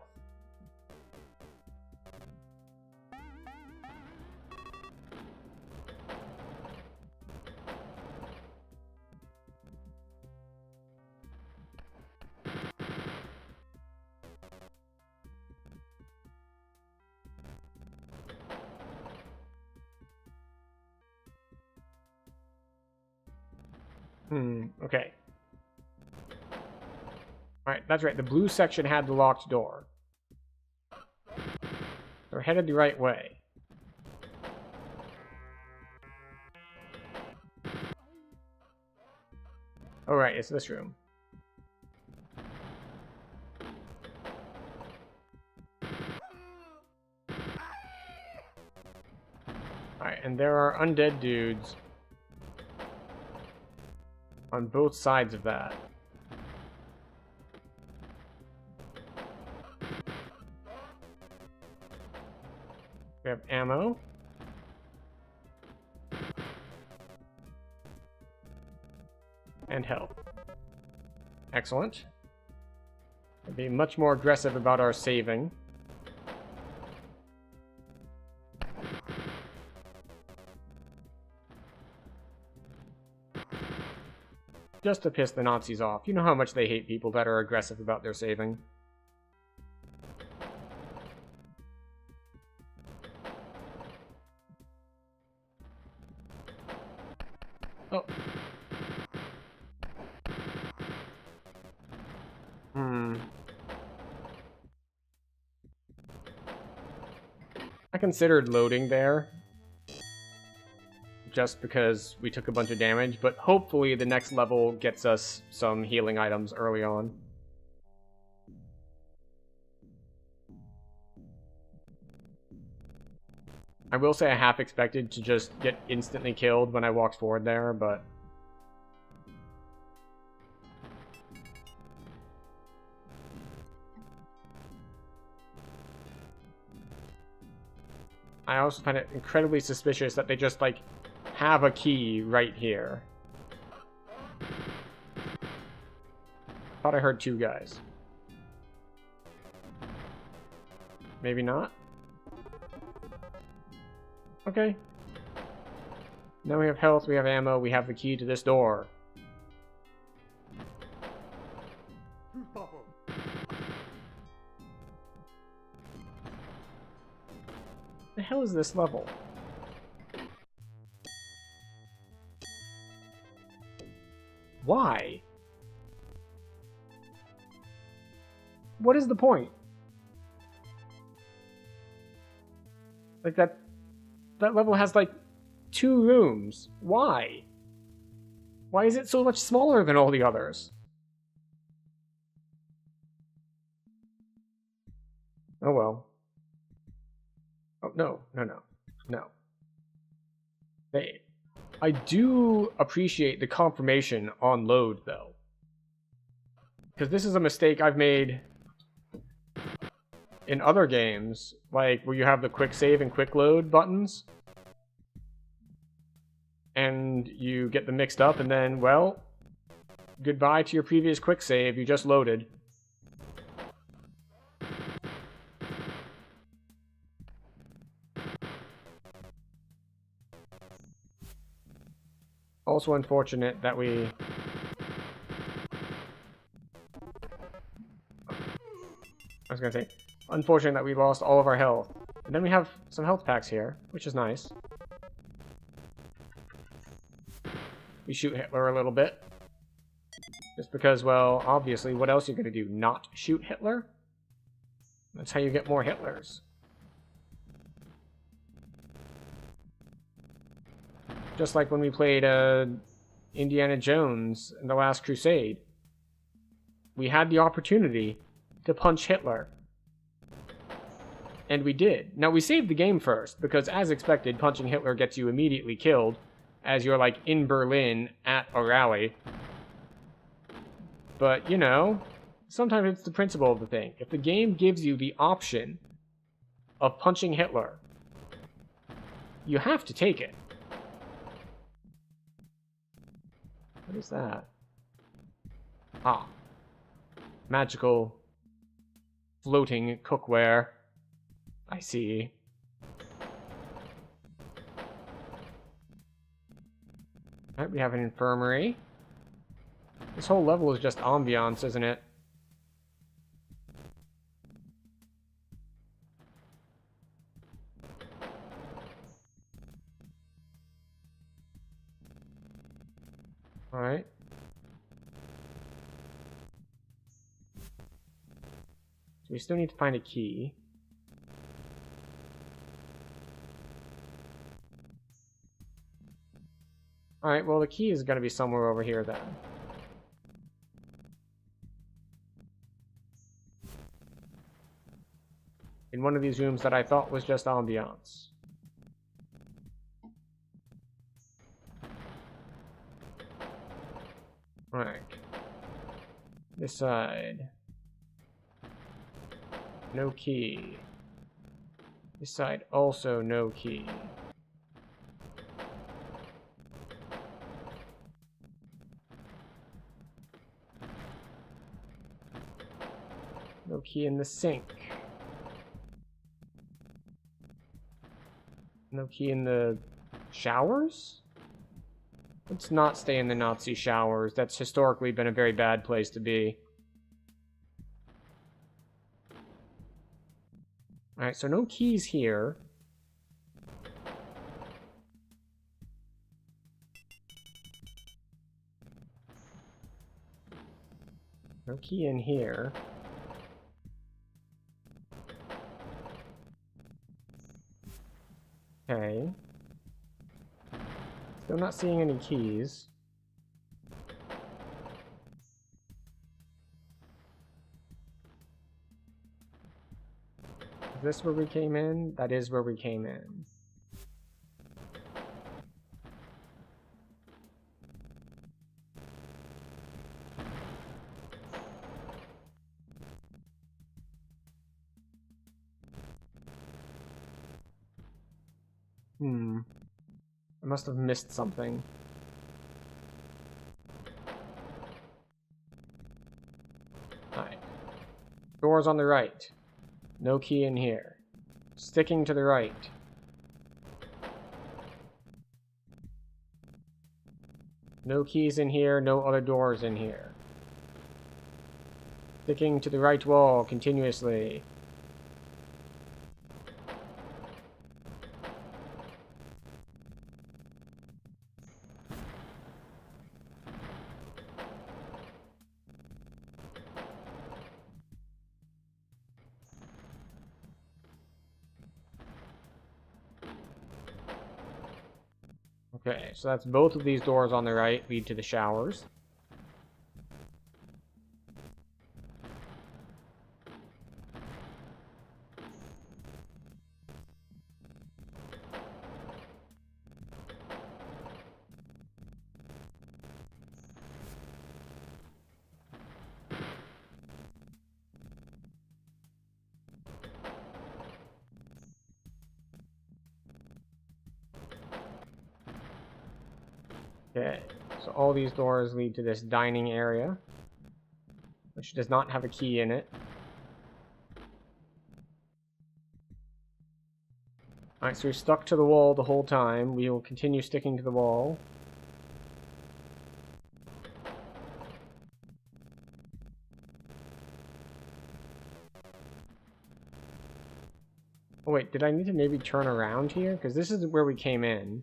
Okay. Alright, that's right. The blue section had the locked door. We're headed the right way. Alright, it's this room. Alright, and there are undead dudes on both sides of that. We have ammo. And health. Excellent. We'll be much more aggressive about our saving. Just to piss the Nazis off. You know how much they hate people that are aggressive about their saving. Oh. I considered loading there. Just because we took a bunch of damage, but hopefully the next level gets us some healing items early on. I will say I half expected to just get instantly killed when I walked forward there, but... I also find it incredibly suspicious that they just, like, have a key right here. Thought I heard two guys. Maybe not? Okay. Now we have health, we have ammo, we have the key to this door. The hell is this level? Why? What is the point? Like that level has like 2 rooms. Why? Why is it so much smaller than all the others? Oh well. Oh no. I do appreciate the confirmation on load, though. Because this is a mistake I've made in other games, like where you have the quick save and quick load buttons. And you get them mixed up, and then, well, goodbye to your previous quick save you just loaded. Also unfortunate that we... I was gonna say, unfortunate that we lost all of our health. And then we have some health packs here, which is nice. We shoot Hitler a little bit. Just because, well, obviously, what else are you gonna do? Not shoot Hitler? That's how you get more Hitlers. Just like when we played Indiana Jones in The Last Crusade. We had the opportunity to punch Hitler. And we did. Now, we saved the game first, because as expected, punching Hitler gets you immediately killed, as you're, like, in Berlin at a rally. But, you know, sometimes it's the principle of the thing. If the game gives you the option of punching Hitler, you have to take it. What is that? Ah. Magical floating cookware. I see. Alright, we have an infirmary. This whole level is just ambiance, isn't it? Alright. So we still need to find a key. Alright, well the key is going to be somewhere over here then. In one of these rooms that I thought was just ambiance. Alright. This side. No key. This side also no key. No key in the sink. No key in the showers? Let's not stay in the Nazi showers. That's historically been a very bad place to be. Alright, so no keys here. No key in here. Okay. Still not seeing any keys. Is this where we came in? That is where we came in. I must have missed something. Alright. Doors on the right. No key in here. Sticking to the right. No keys in here, no other doors in here. Sticking to the right wall continuously. Okay, so that's both of these doors on the right lead to the showers. Okay, so all these doors lead to this dining area, which does not have a key in it. Alright, so we're stuck to the wall the whole time. We will continue sticking to the wall. Oh wait, did I need to maybe turn around here? Because this is where we came in.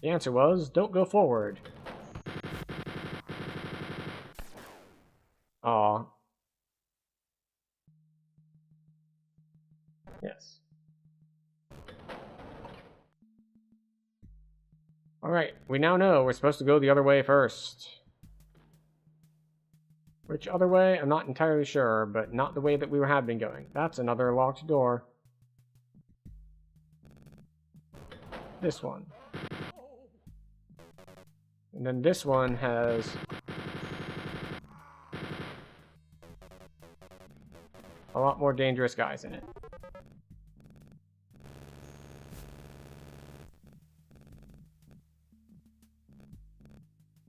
The answer was, don't go forward. Aw. Yes. Alright, we now know we're supposed to go the other way first. Which other way? I'm not entirely sure, but not the way that we have been going. That's another locked door. This one. And then this one has a lot more dangerous guys in it.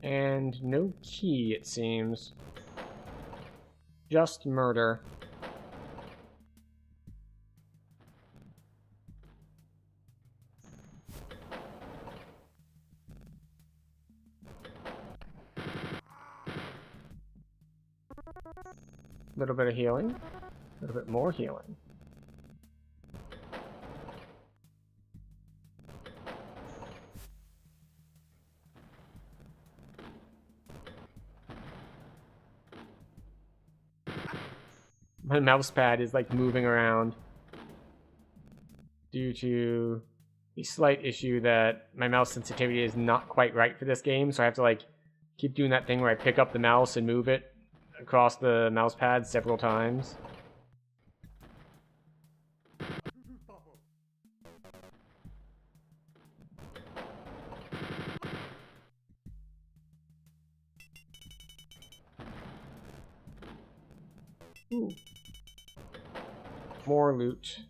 And no key, it seems. Just murder. A little bit of healing. A little bit more healing. My mouse pad is like moving around due to the slight issue that my mouse sensitivity is not quite right for this game, so I have to like keep doing that thing where I pick up the mouse and move it across the mouse pad several times. Ooh. More loot.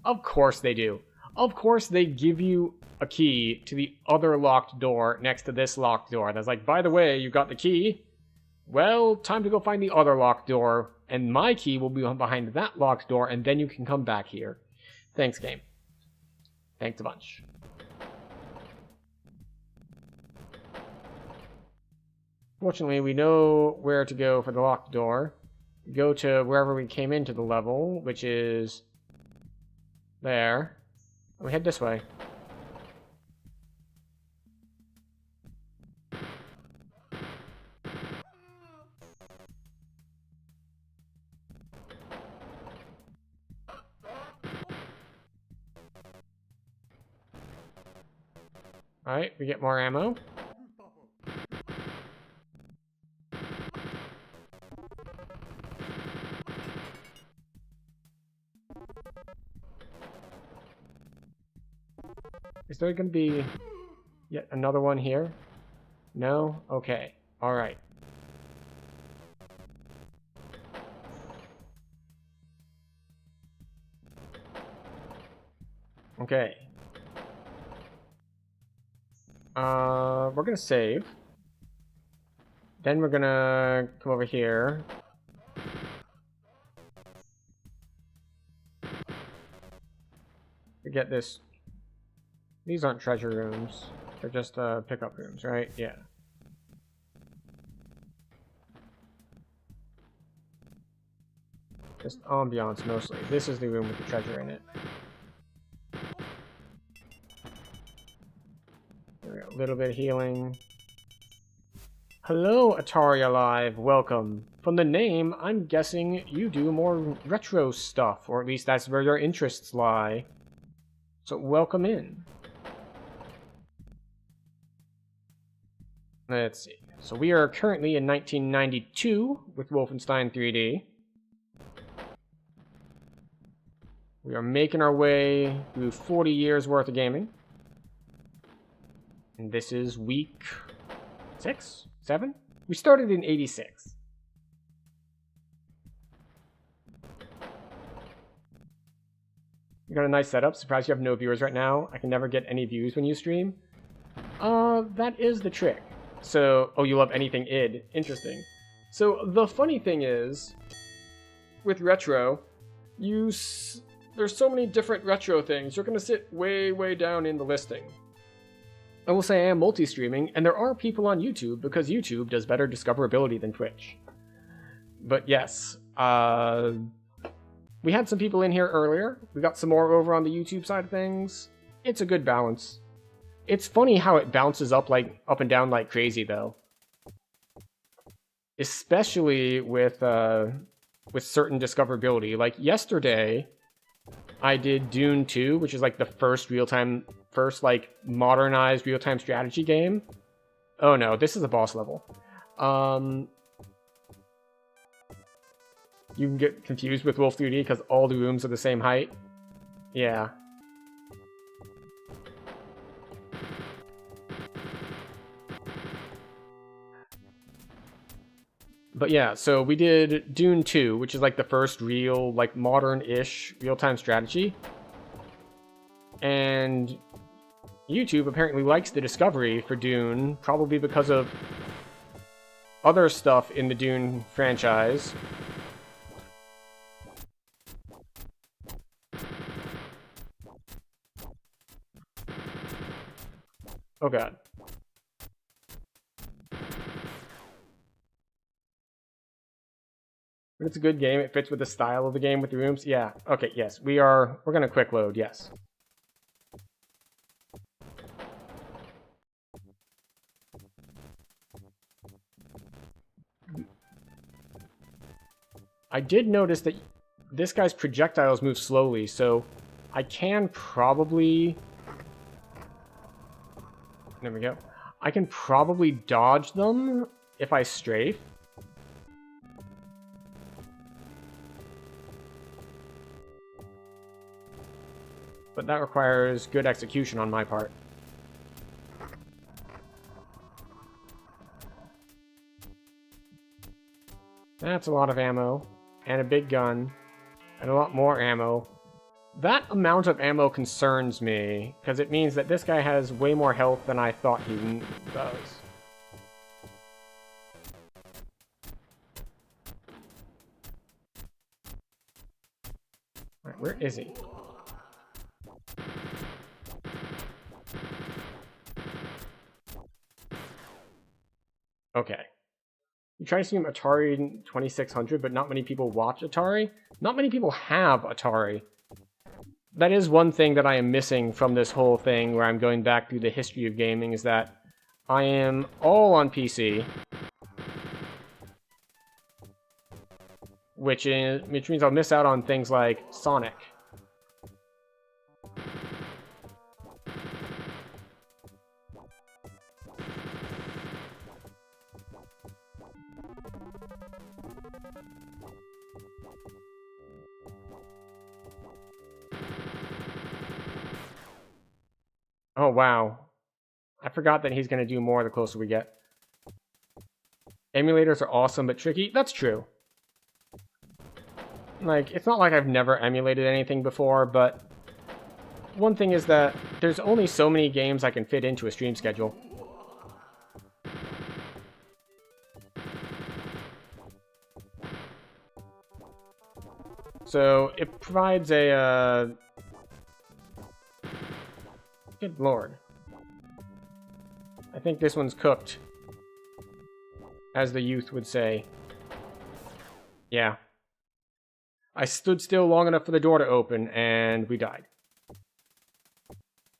Of course they do. Of course they give you a key to the other locked door next to this locked door. That's like, by the way, you got the key. Well, time to go find the other locked door, and my key will be behind that locked door, and then you can come back here. Thanks, game. Thanks a bunch. Fortunately, we know where to go for the locked door. Go to wherever we came into the level, which is there. We head this way. Alright, we get more ammo. Is there going to be yet another one here? No? Okay. Alright. Okay. We're going to save. Then we're going to come over here. We get this. These aren't treasure rooms. They're just pickup rooms, right? Yeah. Just ambiance mostly. This is the room with the treasure in it. There we go. A little bit of healing. Hello, Atari Alive. Welcome. From the name, I'm guessing you do more retro stuff, or at least that's where your interests lie. So welcome in. Let's see. So we are currently in 1992 with Wolfenstein 3D. We are making our way through 40 years worth of gaming. And this is week 6? 7? We started in 86. You got a nice setup. Surprised you have no viewers right now. I can never get any views when you stream. That is the trick. So, oh, you love anything id. Interesting. So, the funny thing is, with retro, there's so many different retro things, you're going to sit way, way down in the listing. I will say I am multi-streaming, and there are people on YouTube, because YouTube does better discoverability than Twitch. But yes, we had some people in here earlier. We got some more over on the YouTube side of things. It's a good balance. It's funny how it bounces up and down like crazy, though. Especially with certain discoverability. Like yesterday, I did Dune II, which is like the first modernized real-time strategy game. Oh no, this is a boss level. You can get confused with Wolf 3D because all the rooms are the same height. Yeah. But yeah, so we did Dune 2, which is like the first real, like modern-ish real-time strategy. And YouTube apparently likes the discovery for Dune, probably because of other stuff in the Dune franchise. Oh god. But it's a good game. It fits with the style of the game with the rooms. Yeah. Okay, yes. We're gonna quick load, yes. I did notice that this guy's projectiles move slowly, so I can probably... There we go. I can probably dodge them if I strafe. But that requires good execution on my part. That's a lot of ammo, and a big gun, and a lot more ammo. That amount of ammo concerns me, because it means that this guy has way more health than I thought he does. Alright, where is he? Okay. You try to stream Atari 2600, but not many people watch Atari. Not many people have Atari. That is one thing that I am missing from this whole thing, where I'm going back through the history of gaming, is that I am all on PC. Which means I'll miss out on things like Sonic. Oh, wow. I forgot that he's going to do more the closer we get. Emulators are awesome but tricky. That's true. Like, it's not like I've never emulated anything before, but one thing is that there's only so many games I can fit into a stream schedule. So, it provides a, Good lord. I think this one's cooked, as the youth would say. Yeah. I stood still long enough for the door to open, and we died.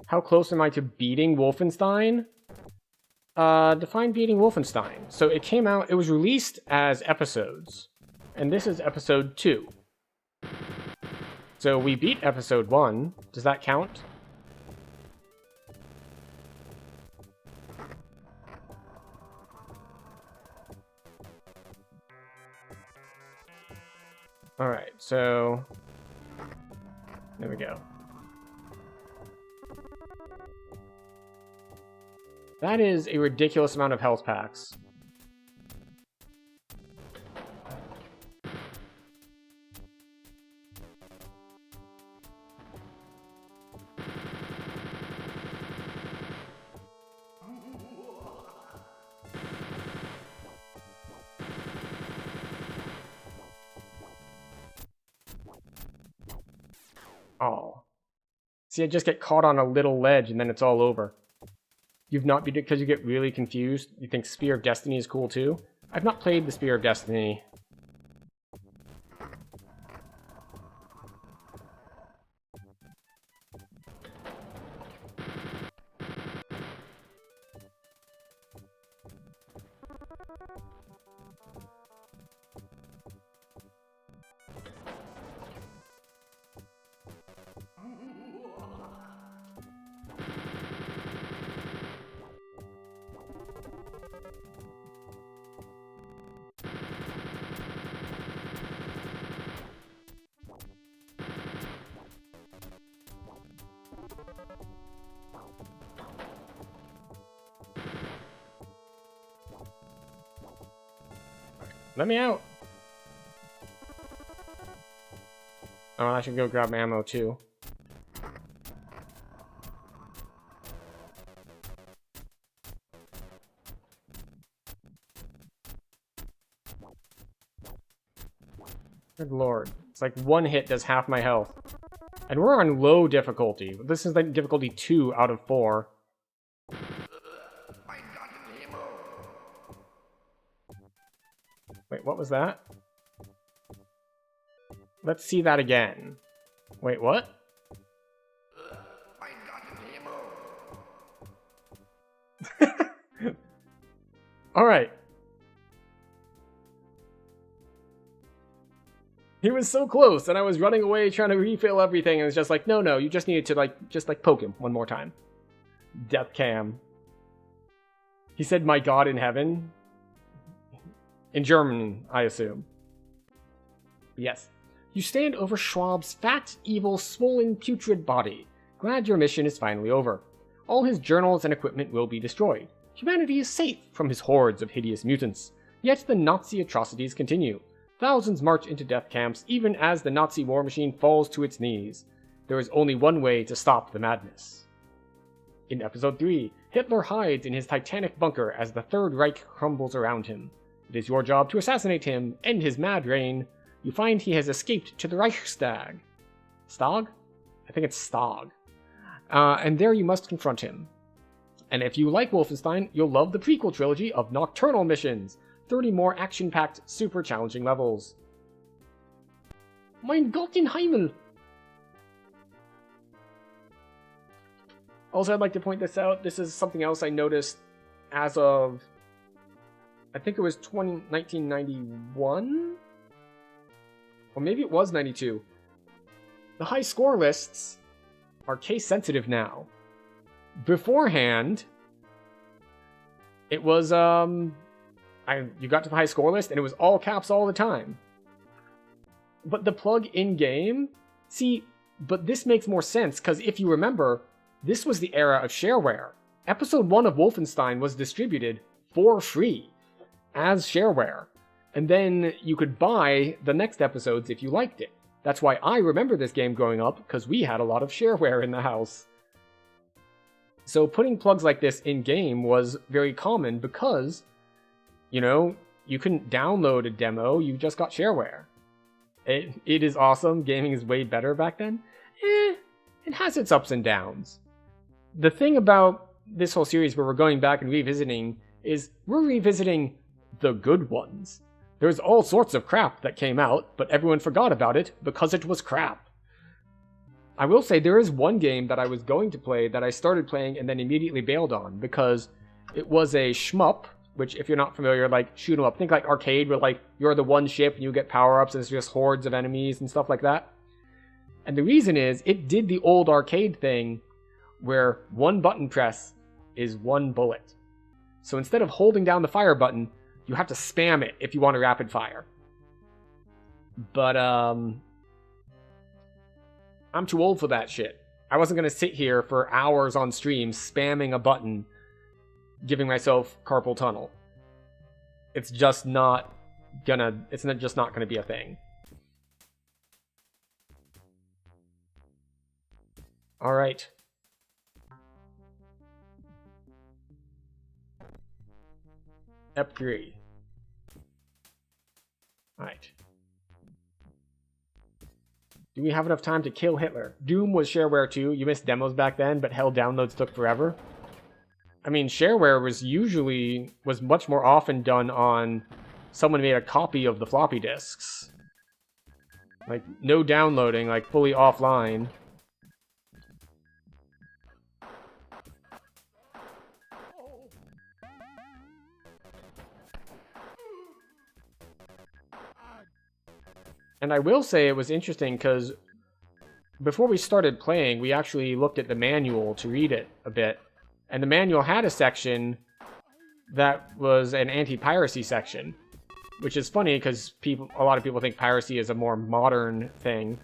How close am I to beating Wolfenstein? Define beating Wolfenstein. So it came out, it was released as episodes, and this is episode 2. So we beat episode 1. Does that count? Alright, so... there we go. That is a ridiculous amount of health packs. Oh. See, I just get caught on a little ledge and then it's all over. You've not beat it because you get really confused? You think Spear of Destiny is cool too? I've not played the Spear of Destiny. Let me out. Oh, I should go grab ammo too. Good lord. It's like one hit does half my health. And we're on low difficulty. This is like difficulty 2 out of 4. Wait, what was that? Let's see that again. Wait, what? Alright. He was so close, and I was running away trying to refill everything, and it's just like, no, you just needed to, just poke him one more time. Death cam. He said, my God in heaven. In German, I assume. Yes. You stand over Schwab's fat, evil, swollen, putrid body. Glad your mission is finally over. All his journals and equipment will be destroyed. Humanity is safe from his hordes of hideous mutants. Yet the Nazi atrocities continue. Thousands march into death camps even as the Nazi war machine falls to its knees. There is only one way to stop the madness. In Episode 3, Hitler hides in his titanic bunker as the Third Reich crumbles around him. It is your job to assassinate him, end his mad reign. You find he has escaped to the Reichstag. Stag? I think it's Stag. And there you must confront him. And if you like Wolfenstein, you'll love the prequel trilogy of Nocturnal missions. 30 more action-packed, super challenging levels. Mein Gott in Himmel! Also, I'd like to point this out. This is something else I noticed as of, I think it was 1991? Or maybe it was 92. The high score lists are case sensitive now. Beforehand, it was, you got to the high score list and it was all caps all the time. But the plug in-game, see, but this makes more sense because if you remember, this was the era of shareware. Episode 1 of Wolfenstein was distributed for free as shareware. And then you could buy the next episodes if you liked it. That's why I remember this game growing up, because we had a lot of shareware in the house. So putting plugs like this in-game was very common because, you know, you couldn't download a demo, you just got shareware. It is awesome, gaming is way better back then. It has its ups and downs. The thing about this whole series where we're going back and revisiting is we're revisiting the good ones. There's all sorts of crap that came out, but everyone forgot about it because it was crap. I will say there is one game that I was going to play that I started playing and then immediately bailed on because it was a shmup, which if you're not familiar, like shoot 'em up. Think like arcade where like you're the one ship and you get power-ups and it's just hordes of enemies and stuff like that. And the reason is it did the old arcade thing where one button press is one bullet. So instead of holding down the fire button, you have to spam it if you want to rapid fire. But, I'm too old for that shit. I wasn't going to sit here for hours on stream spamming a button, giving myself carpal tunnel. It's just not gonna be a thing. Alright. F3. Alright. Do we have enough time to kill Hitler? Doom was shareware too. You missed demos back then, but hell, downloads took forever. I mean, shareware was much more often done on someone made a copy of the floppy disks. Like, no downloading, like fully offline. And I will say it was interesting because before we started playing, we actually looked at the manual to read it a bit. And the manual had a section that was an anti-piracy section, which is funny because a lot of people think piracy is a more modern thing.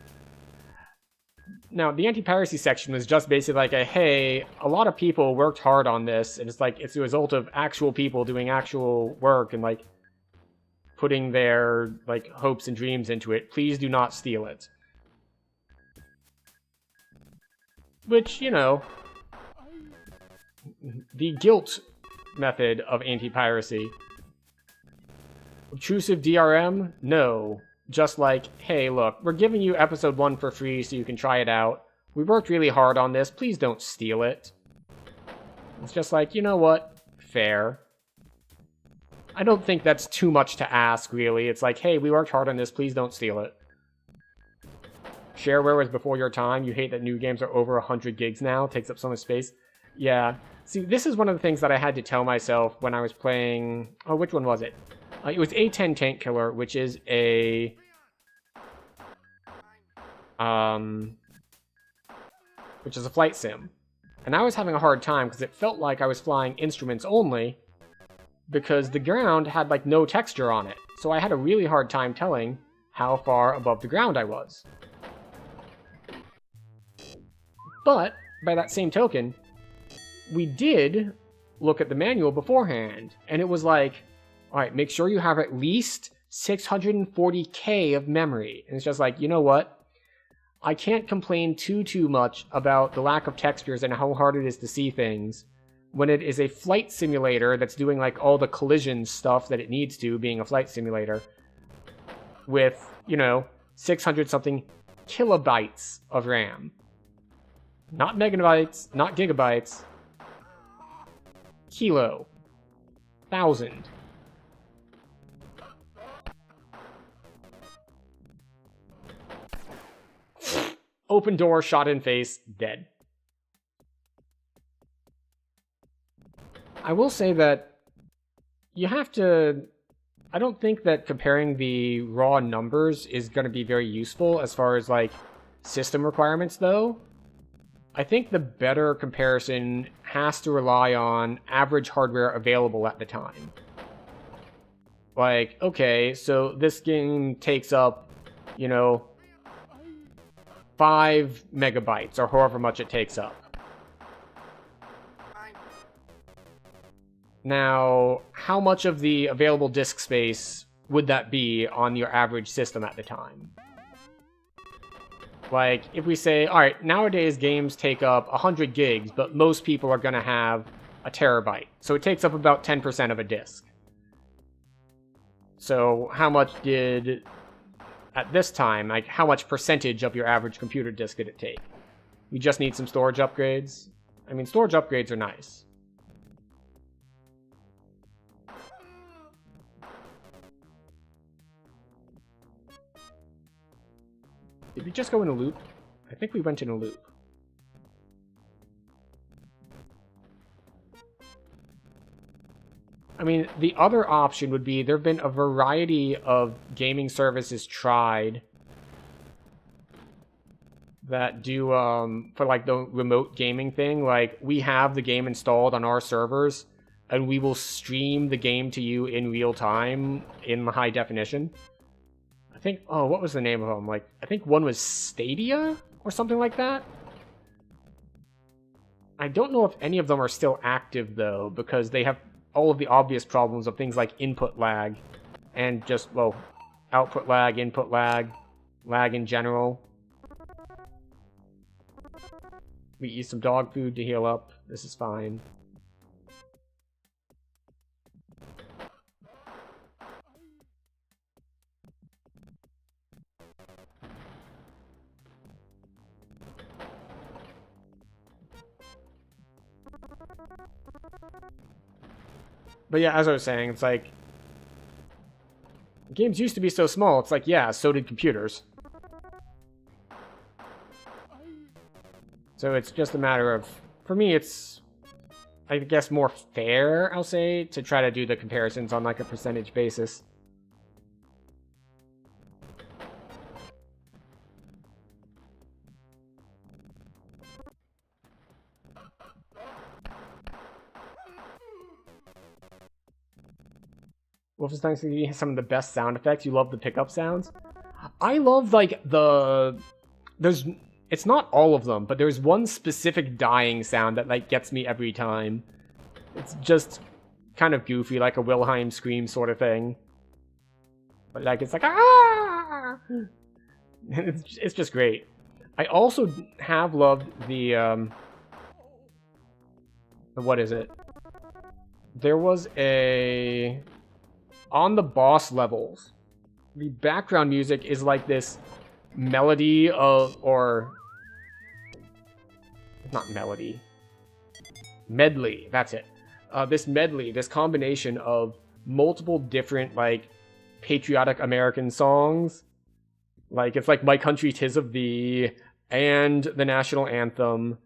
Now, the anti-piracy section was just basically like hey, a lot of people worked hard on this, and it's like it's the result of actual people doing actual work and like putting their like hopes and dreams into it. Please do not steal it. Which, you know, the guilt method of anti-piracy. Obtrusive DRM? No. Just like, hey, look, we're giving you episode 1 for free so you can try it out. We worked really hard on this. Please don't steal it. It's just like, you know what? Fair. I don't think that's too much to ask, really. It's like, hey, we worked hard on this. Please don't steal it. Shareware was before your time. You hate that new games are over 100 gigs now. Takes up so much space. Yeah. See, this is one of the things that I had to tell myself when I was playing... Oh, which one was it? It was A10 Tank Killer, which is a... which is a flight sim. And I was having a hard time because it felt like I was flying instruments only because the ground had like no texture on it. So I had a really hard time telling how far above the ground I was. But, by that same token, we did look at the manual beforehand, and it was like, alright, make sure you have at least 640k of memory. And it's just like, you know what? I can't complain too much about the lack of textures and how hard it is to see things when it is a flight simulator that's doing like all the collision stuff that it needs to, being a flight simulator, with, you know, 600 something kilobytes of RAM. Not megabytes, not gigabytes. Kilo. 1,000. Open door, shot in face, dead. I will say that you have to... I don't think that comparing the raw numbers is going to be very useful as far as, like, system requirements, though. I think the better comparison has to rely on average hardware available at the time. Like, okay, so this game takes up, you know, 5 megabytes, or however much it takes up. Now, how much of the available disk space would that be on your average system at the time? Like, if we say, alright, nowadays games take up 100 gigs, but most people are going to have a terabyte. So it takes up about 10% of a disk. So how much did, at this time, like, how much percentage of your average computer disk did it take? We just need some storage upgrades. I mean, storage upgrades are nice. Did we just go in a loop? I think we went in a loop. I mean, the other option would be there have been a variety of gaming services tried that do, for like the remote gaming thing. Like, we have the game installed on our servers, and we will stream the game to you in real time in high definition. I think, oh, what was the name of them? Like, I think one was Stadia or something like that. I don't know if any of them are still active, though, because they have all of the obvious problems of things like input lag and just, well, output lag, input lag, lag in general. We eat some dog food to heal up. This is fine. But yeah, as I was saying, it's like, games used to be so small. It's like, yeah, so did computers. So it's just a matter of, for me, it's, I guess, more fair, I'll say, to try to do the comparisons on like a percentage basis. Wolfenstein has some of the best sound effects. You love the pickup sounds. I love, like, it's not all of them, but there's one specific dying sound that, like, gets me every time. It's just kind of goofy, like a Wilhelm scream sort of thing. But like it's like ah, it's just great. I also have loved the what is it? There was a on the boss levels. The background music is like this melody of or not melody. Medley, that's it. This medley, this combination of multiple different like patriotic American songs. Like it's like My Country 'Tis of Thee and the national anthem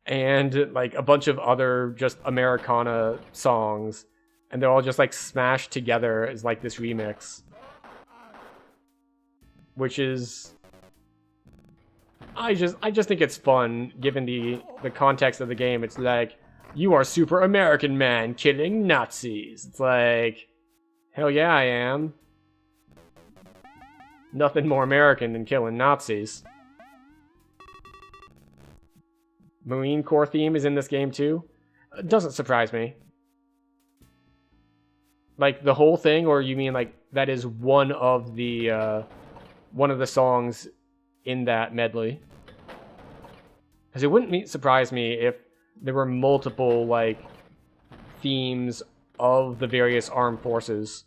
and like a bunch of other just Americana songs, and they're all just like smashed together as like this remix, which is I just think it's fun given the context of the game. It's like, you are super American man killing Nazis. It's like, hell yeah, I am. Nothing more American than killing Nazis. Marine Corps theme is in this game too. It doesn't surprise me. Like the whole thing, or you mean like that is one of the songs in that medley? Because it wouldn't surprise me if there were multiple like themes of the various armed forces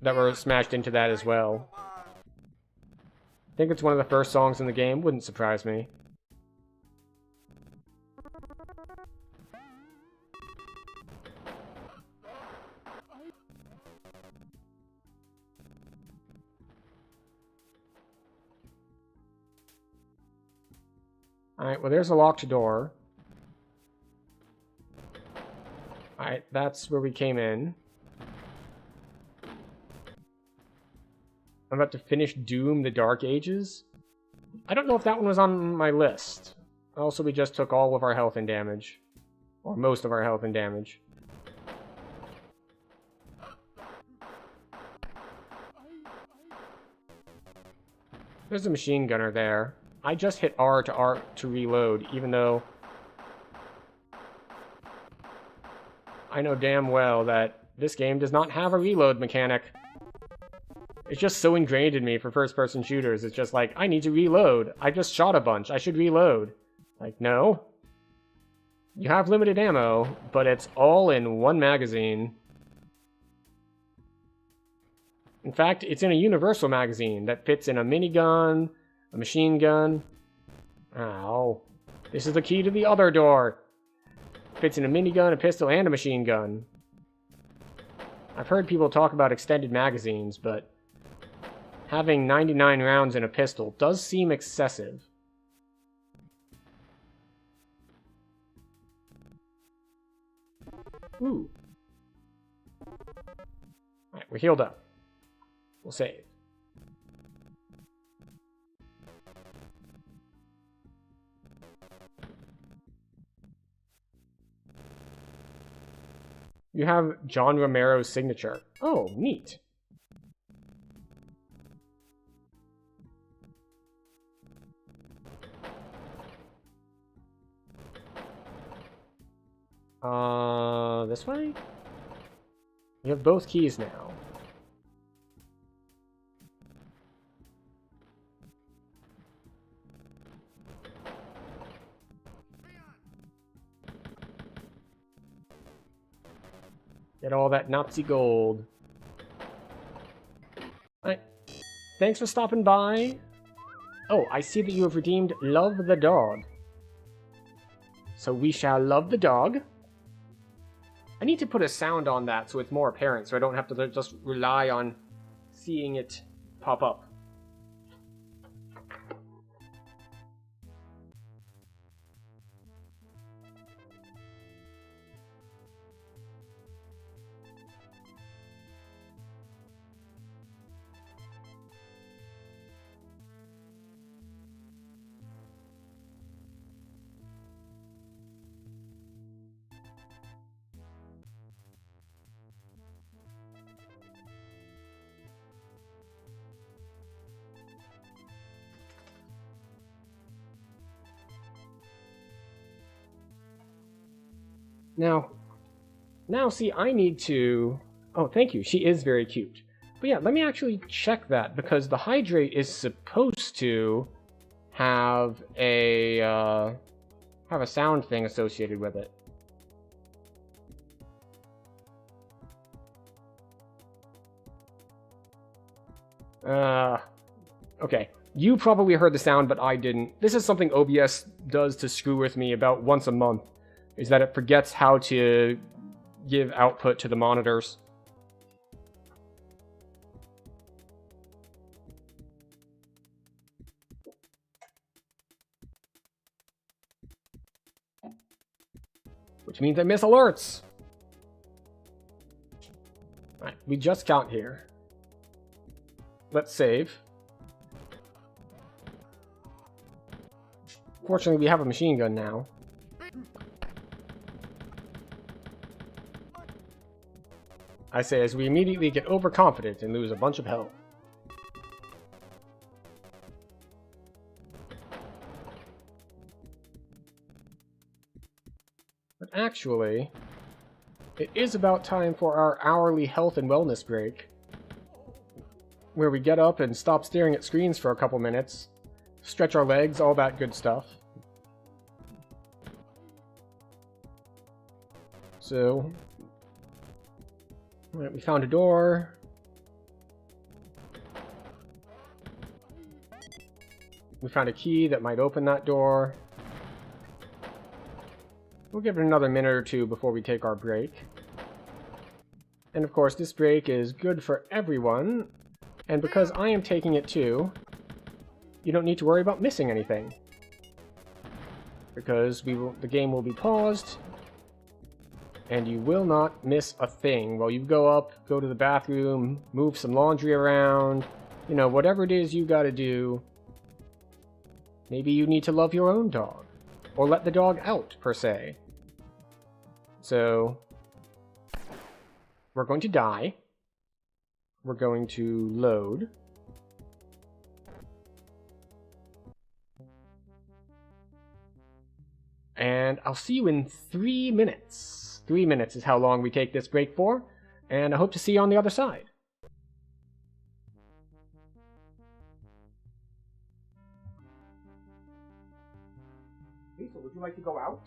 that were smashed into that as well. I think it's one of the first songs in the game. Wouldn't surprise me. Alright, well there's a locked door. Alright, that's where we came in. I'm about to finish Doom: The Dark Ages. I don't know if that one was on my list. Also, we just took all of our health and damage. Or most of our health and damage. There's a machine gunner there. I just hit R to reload, even though I know damn well that this game does not have a reload mechanic. It's just so ingrained in me for first-person shooters. It's just like, I need to reload. I just shot a bunch. I should reload. Like, no. You have limited ammo, but it's all in one magazine. In fact, it's in a universal magazine that fits in a minigun, a machine gun. Ow. This is the key to the other door. Fits in a minigun, a pistol, and a machine gun. I've heard people talk about extended magazines, but having 99 rounds in a pistol does seem excessive. Ooh. Alright, we're healed up. We'll save. You have John Romero's signature. Oh, neat. This way? You have both keys now. Get all that Nazi gold. Alright. Thanks for stopping by. Oh, I see that you have redeemed Love the Dog. So we shall love the dog. I need to put a sound on that so it's more apparent, so I don't have to just rely on seeing it pop up. Now, see, I need to... Oh, thank you. She is very cute. But yeah, let me actually check that, because the hydrate is supposed to have a sound thing associated with it. Okay. You probably heard the sound, but I didn't. This is something OBS does to screw with me about once a month, is that it forgets how to give output to the monitors. Which means I miss alerts. Alright, we just got here. Let's save. Fortunately, we have a machine gun now. I say as we immediately get overconfident and lose a bunch of health. But actually, it is about time for our hourly health and wellness break, where we get up and stop staring at screens for a couple minutes, stretch our legs, all that good stuff. So, right, we found a door. We found a key that might open that door. We'll give it another minute or two before we take our break. And of course, this break is good for everyone. And because I am taking it too, you don't need to worry about missing anything. Because the game will be paused, and you will not miss a thing while you go up, go to the bathroom, move some laundry around, you know, whatever it is you gotta do. Maybe you need to love your own dog, or let the dog out, per se. So, we're going to die. We're going to load. And I'll see you in 3 minutes. 3 minutes is how long we take this break for, and I hope to see you on the other side. Lisa, would you like to go out?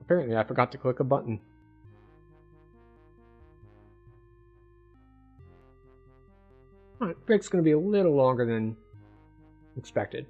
Apparently I forgot to click a button. Alright, break's going to be a little longer than expected.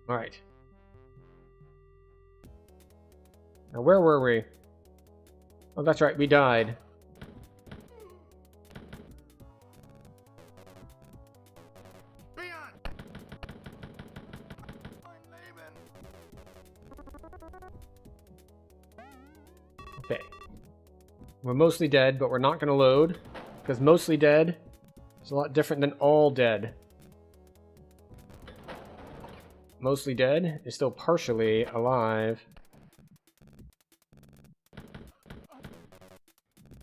Alright. Now where were we? Oh, that's right, we died. Okay. We're mostly dead, but we're not going to load, because mostly dead is a lot different than all dead. Mostly dead is still partially alive.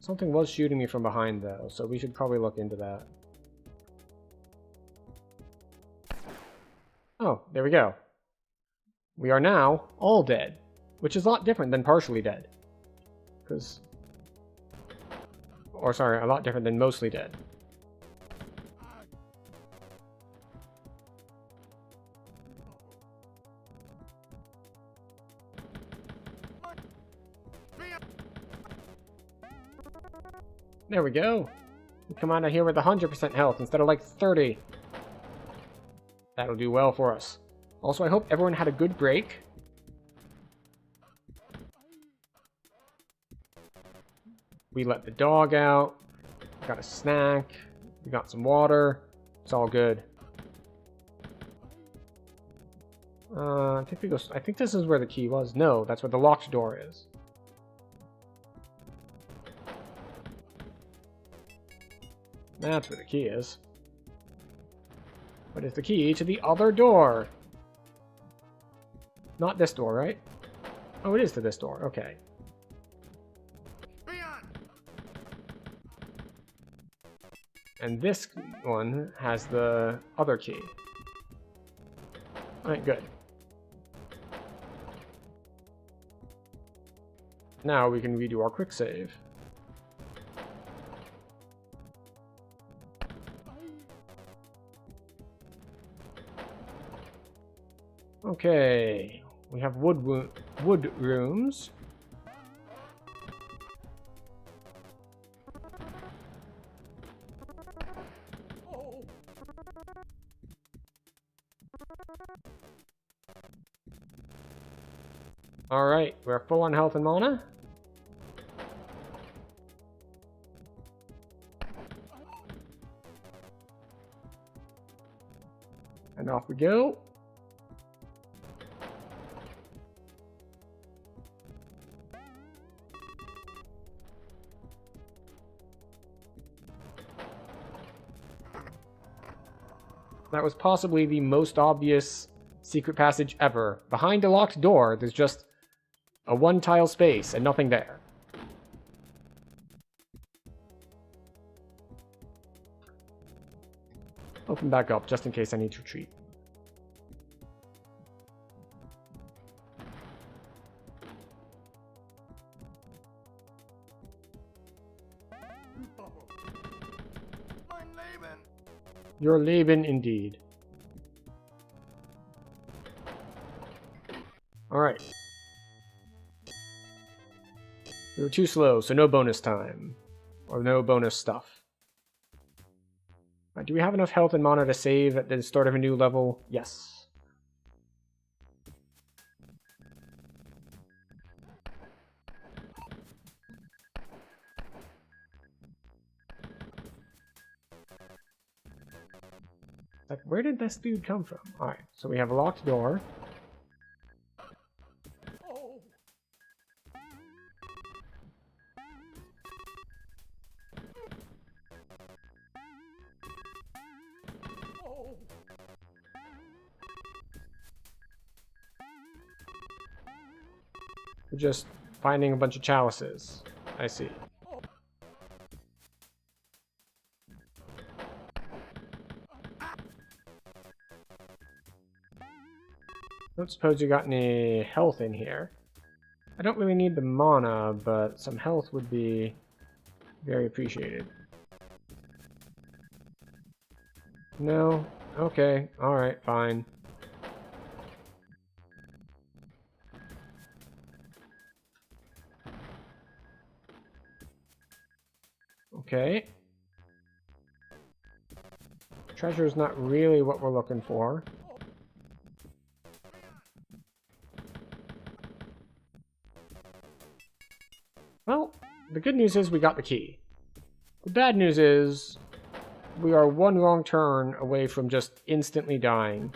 Something was shooting me from behind, though, so we should probably look into that. Oh, there we go. We are now all dead, which is a lot different than partially dead. Because... Or, sorry, a lot different than mostly dead. There we go. We come out of here with 100% health instead of like 30. That'll do well for us. Also, I hope everyone had a good break. We let the dog out. Got a snack. We got some water. It's all good. I think we go. I think this is where the key was. No, that's where the locked door is. That's where the key is. What is the key to the other door? Not this door, right? Oh, it is to this door. Okay. And this one has the other key. Alright, good. Now we can redo our quick save. Okay, we have wood rooms. Alright, we're full on health and mana. And off we go. That was possibly the most obvious secret passage ever. Behind a locked door, there's just a one-tile space and nothing there. Open back up, just in case I need to retreat. Your Leben, indeed. Alright. We were too slow, so no bonus time. Or no bonus stuff. Right, do we have enough health and mana to save at the start of a new level? Yes. Like, where did this dude come from? Alright, so we have a locked door. We're just finding a bunch of chalices. I see. Don't suppose you got any health in here. I don't really need the mana, but some health would be very appreciated. No? Okay. Alright, fine. Okay. Treasure is not really what we're looking for. Well, the good news is we got the key. The bad news is we are one wrong turn away from just instantly dying.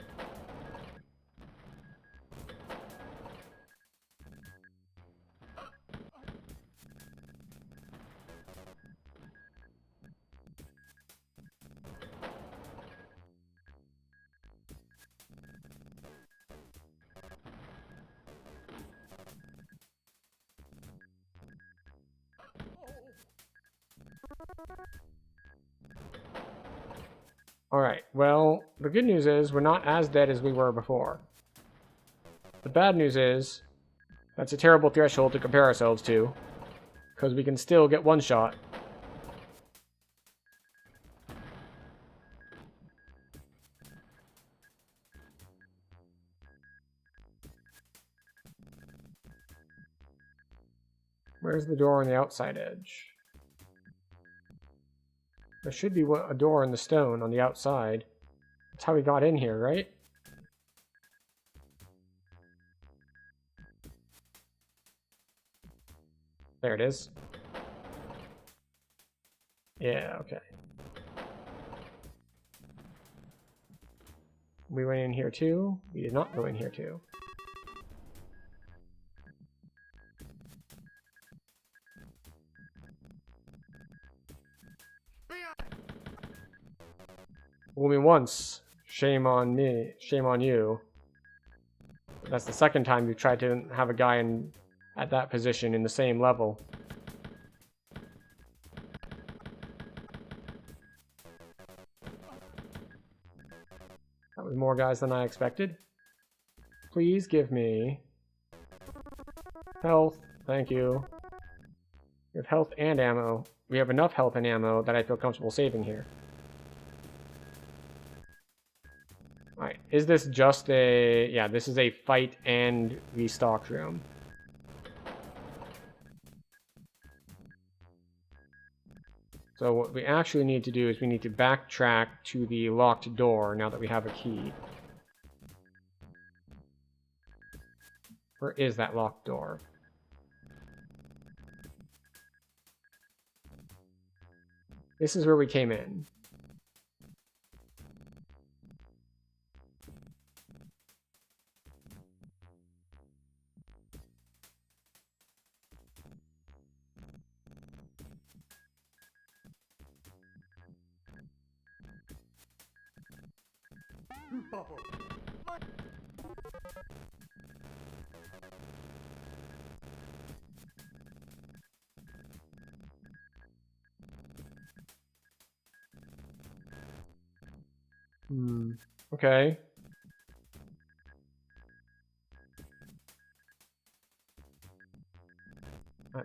Alright, well, the good news is we're not as dead as we were before. The bad news is that's a terrible threshold to compare ourselves to, because we can still get one shot. Where's the door on the outside edge? There should be a door in the stone on the outside. That's how we got in here, right? There it is. Yeah, okay. We went in here too. We did not go in here too. Fool me once, shame on me, shame on you. That's the second time you've tried to have a guy at that position in the same level. That was more guys than I expected. Please give me health. Thank you. We have health and ammo. We have enough health and ammo that I feel comfortable saving here. Alright, is this just a... Yeah, this is a fight and restock room. So what we actually need to do is we need to backtrack to the locked door now that we have a key. Where is that locked door? This is where we came in. Okay.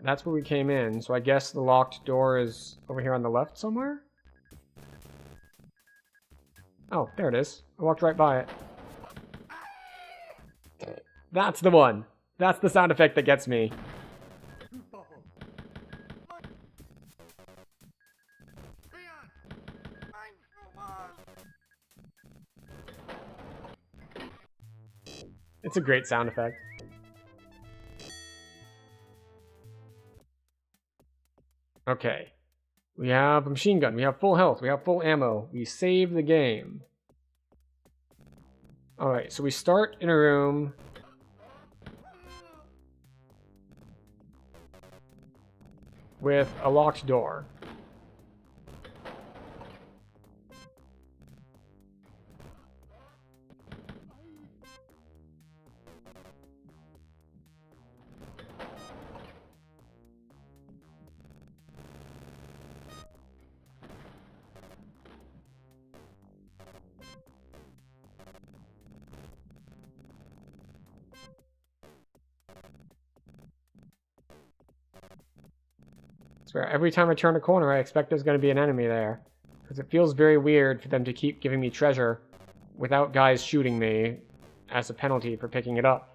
That's where we came in, so I guess the locked door is over here on the left somewhere? Oh, there it is. I walked right by it. That's the one. That's the sound effect that gets me. It's a great sound effect. Okay. We have a machine gun. We have full health. We have full ammo. We save the game. Alright, so we start in a room. With a locked door. I swear, every time I turn a corner, I expect there's going to be an enemy there. Because it feels very weird for them to keep giving me treasure without guys shooting me as a penalty for picking it up.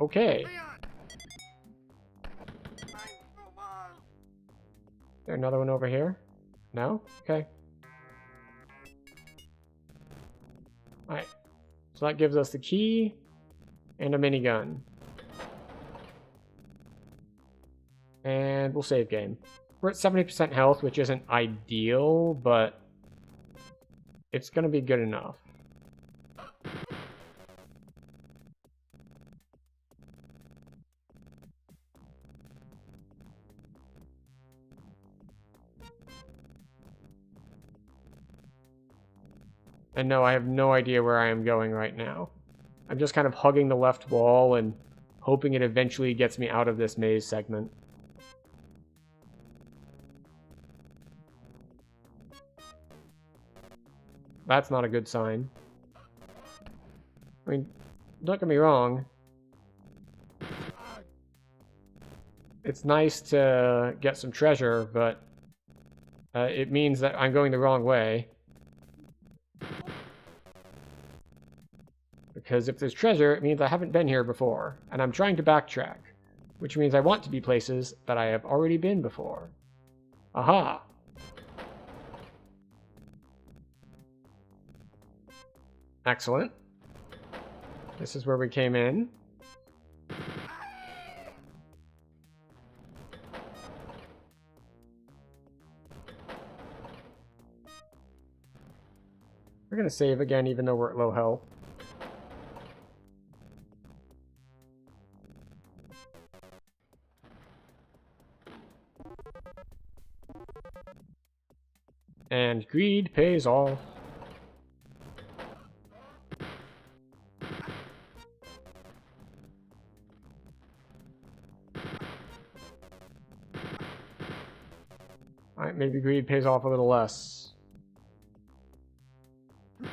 Okay. Is there another one over here? No? Okay. Alright. So that gives us the key and a minigun. And we'll save game. We're at 70% health, which isn't ideal, but it's going to be good enough. And no, I have no idea where I am going right now. I'm just kind of hugging the left wall and hoping it eventually gets me out of this maze segment. That's not a good sign. I mean, don't get me wrong. It's nice to get some treasure, but it means that I'm going the wrong way. Because if there's treasure, it means I haven't been here before, and I'm trying to backtrack, which means I want to be places that I have already been before. Aha! Excellent. This is where we came in. We're going to save again, even though we're at low health. And greed pays off. Alright, maybe greed pays off a little less. The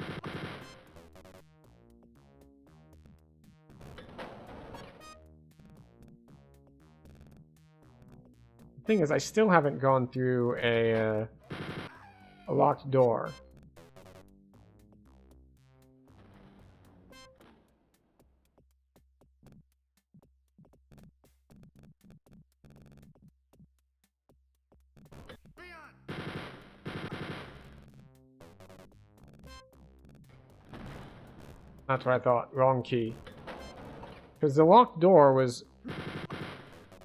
thing is, I still haven't gone through a locked door. That's what I thought. Wrong key. Because the locked door was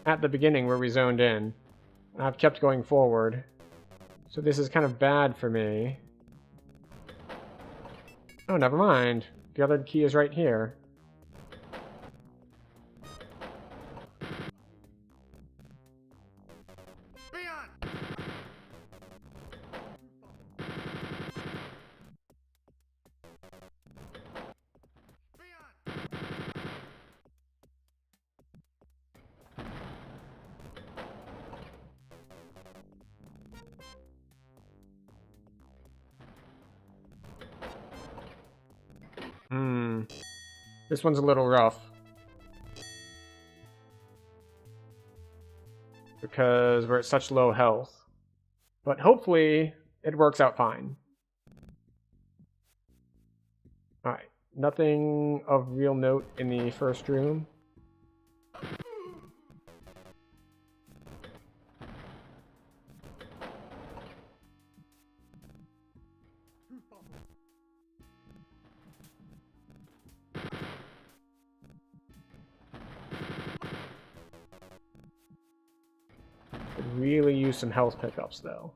at the beginning where we zoned in. And I've kept going forward. So this is kind of bad for me. Oh, never mind. The other key is right here. This one's a little rough. Because we're at such low health. But hopefully, it works out fine. Alright, nothing of real note in the first room. Could really use some health pickups, though.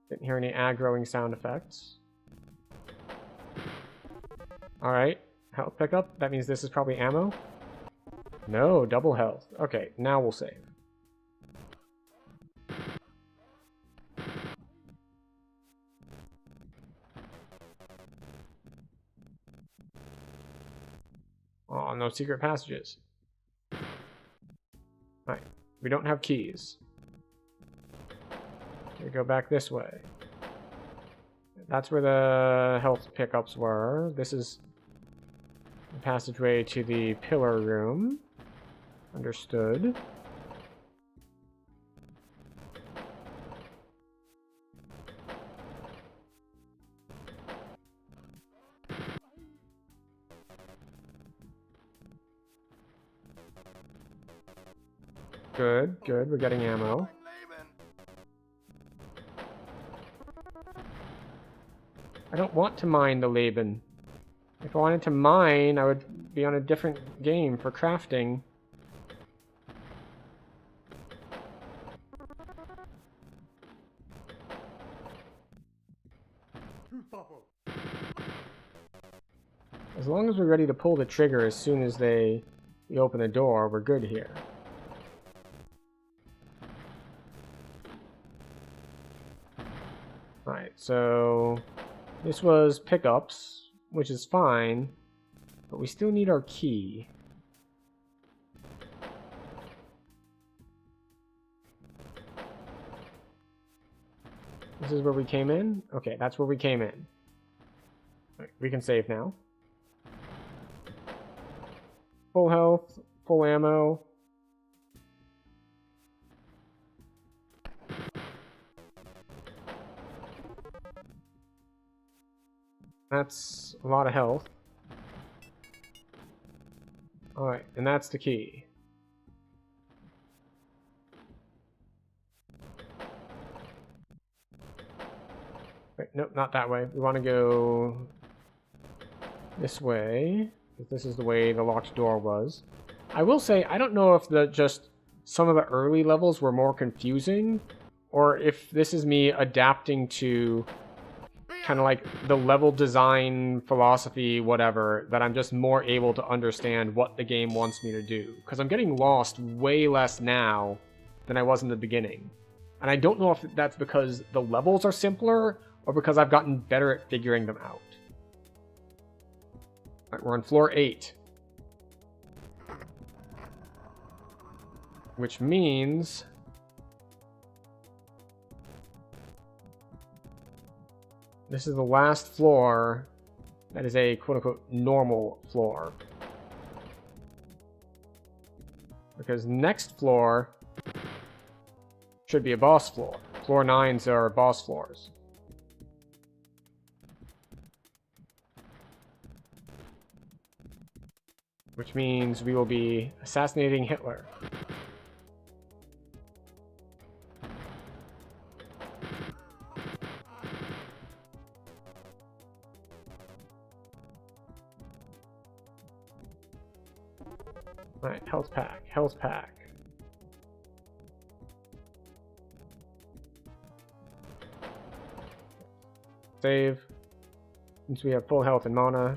Didn't hear any aggroing sound effects. Alright, health pickup. That means this is probably ammo? No, double health. Okay, now we'll save. Oh, no secret passages. Alright, we don't have keys. We go back this way. That's where the health pickups were. This is the passageway to the pillar room. Understood. Good, good. We're getting ammo. I don't want to mine the Laban. If I wanted to mine, I would be on a different game for crafting. As long as we're ready to pull the trigger as soon as we open the door, we're good here. Alright, so this was pickups, which is fine, but we still need our key. This is where we came in? Okay, that's where we came in. Right, we can save now. Full health, full ammo. That's a lot of health. Alright, and that's the key. Wait, nope, not that way. We want to go this way, because this is the way the locked door was. I will say, I don't know if just some of the early levels were more confusing, or if this is me adapting to kind of like the level design philosophy, whatever, that I'm just more able to understand what the game wants me to do. Because I'm getting lost way less now than I was in the beginning. And I don't know if that's because the levels are simpler, or because I've gotten better at figuring them out. Right, we're on floor 8. Which means this is the last floor that is a quote-unquote normal floor. Because next floor should be a boss floor. Floor 9s are boss floors. Which means we will be assassinating Hitler. Alright, health pack, health pack. Save. Since we have full health and mana.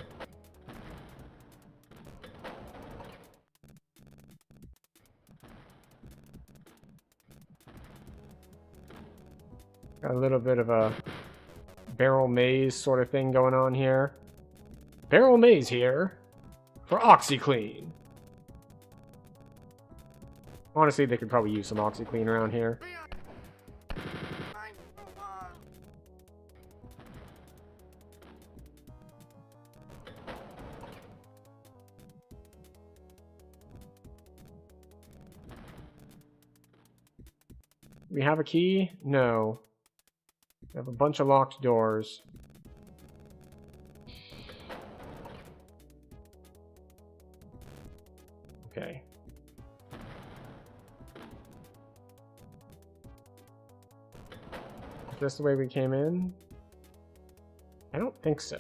Got a little bit of a barrel maze sort of thing going on here. Barrel maze here for OxyClean. Honestly, they could probably use some OxyClean around here. We have a key? No. We have a bunch of locked doors. Okay. Is this the way we came in? I don't think so.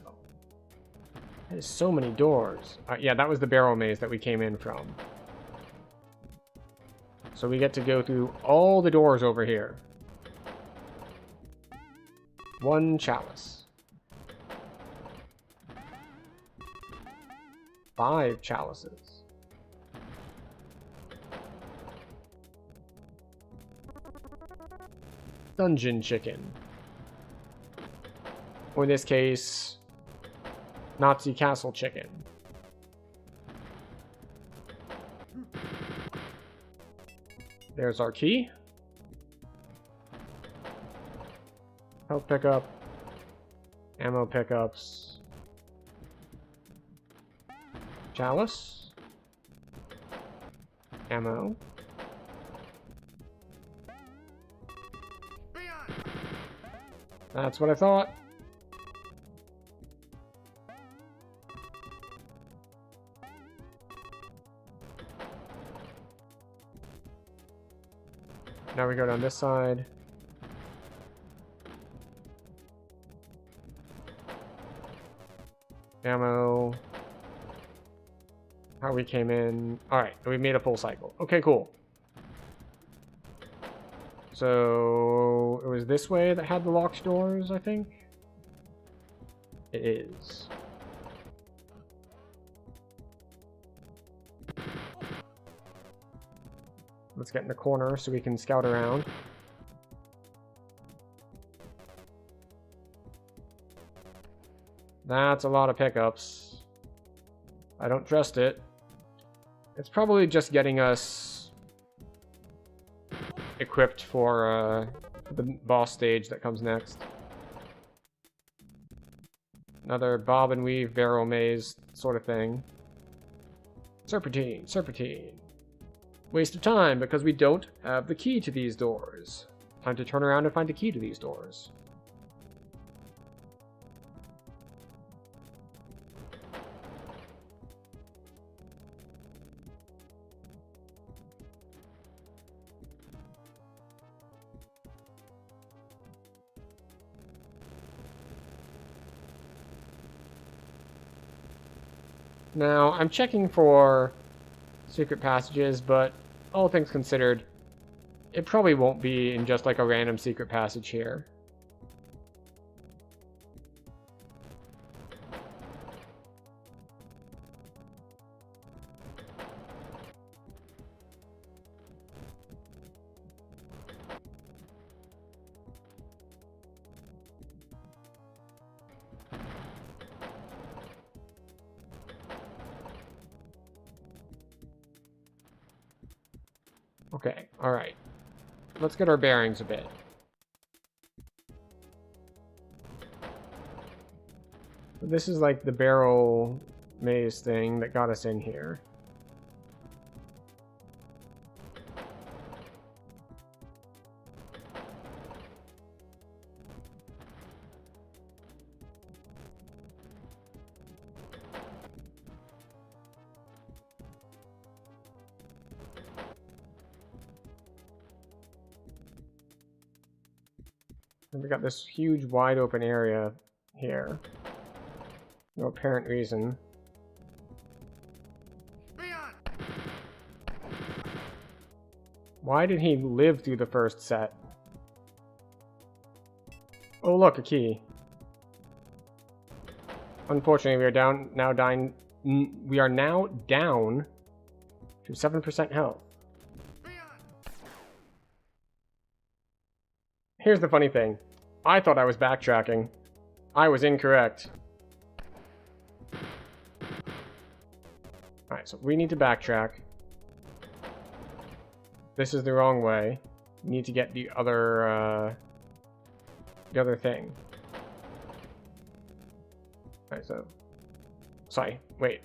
There's so many doors. Yeah, that was the barrel maze that we came in from. So we get to go through all the doors over here. 1 chalice. 5 chalices. Dungeon chicken. Or in this case, Nazi castle chicken. There's our key. Health pickup. Ammo pickups. Chalice. Ammo. That's what I thought. Now we go down this side. Ammo. How we came in. Alright, we made a full cycle. Okay, cool. So it was this way that had the locked doors, I think? It is. Let's get in the corner so we can scout around. That's a lot of pickups. I don't trust it. It's probably just getting us equipped for the boss stage that comes next. Another bob and weave barrel maze sort of thing. Serpentine, serpentine. Waste of time because we don't have the key to these doors. Time to turn around and find a key to these doors. Now, I'm checking for secret passages, but all things considered, it probably won't be in just like a random secret passage here. Okay, alright. Let's get our bearings a bit. This is like the barrel maze thing that got us in here. And we got this huge wide open area here. No apparent reason. Why did he live through the first set? Oh look, a key. Unfortunately, we are now down to 7% health. Here's the funny thing. I thought I was backtracking. I was incorrect. Alright, so we need to backtrack. This is the wrong way. We need to get the other thing. Alright, so... Sorry, wait.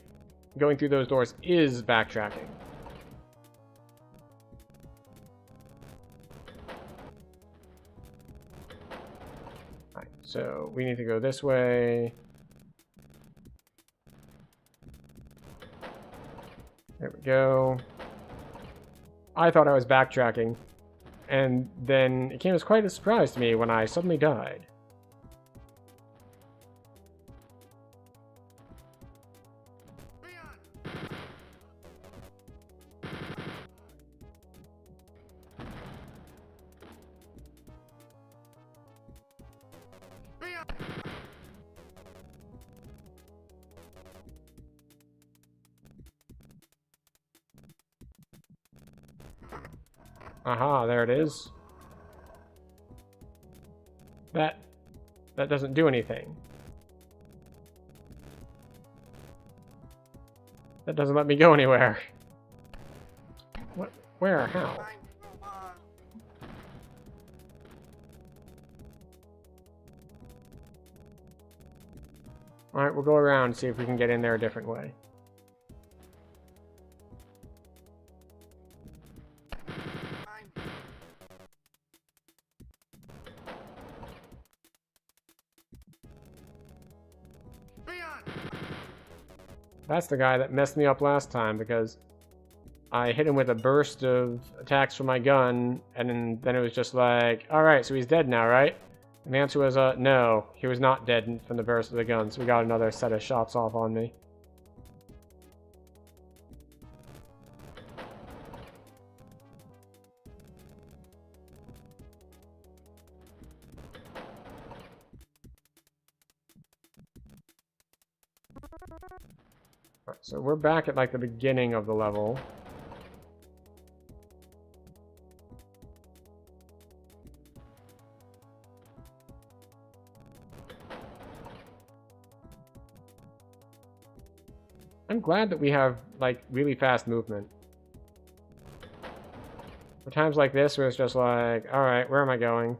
Going through those doors is backtracking. Alright, so we need to go this way. There we go. I thought I was backtracking, and then it came as quite a surprise to me when I suddenly died. Aha, there it is. That doesn't do anything. That doesn't let me go anywhere. What? Where? How? Alright, we'll go around and see if we can get in there a different way. That's the guy that messed me up last time, because I hit him with a burst of attacks from my gun, and then it was just like, alright, so he's dead now, right? And the answer was, no, he was not dead from the burst of the gun, so we got another set of shots off on me. Alright, so we're back at like the beginning of the level. I'm glad that we have like really fast movement. For times like this where it's just like, alright, where am I going?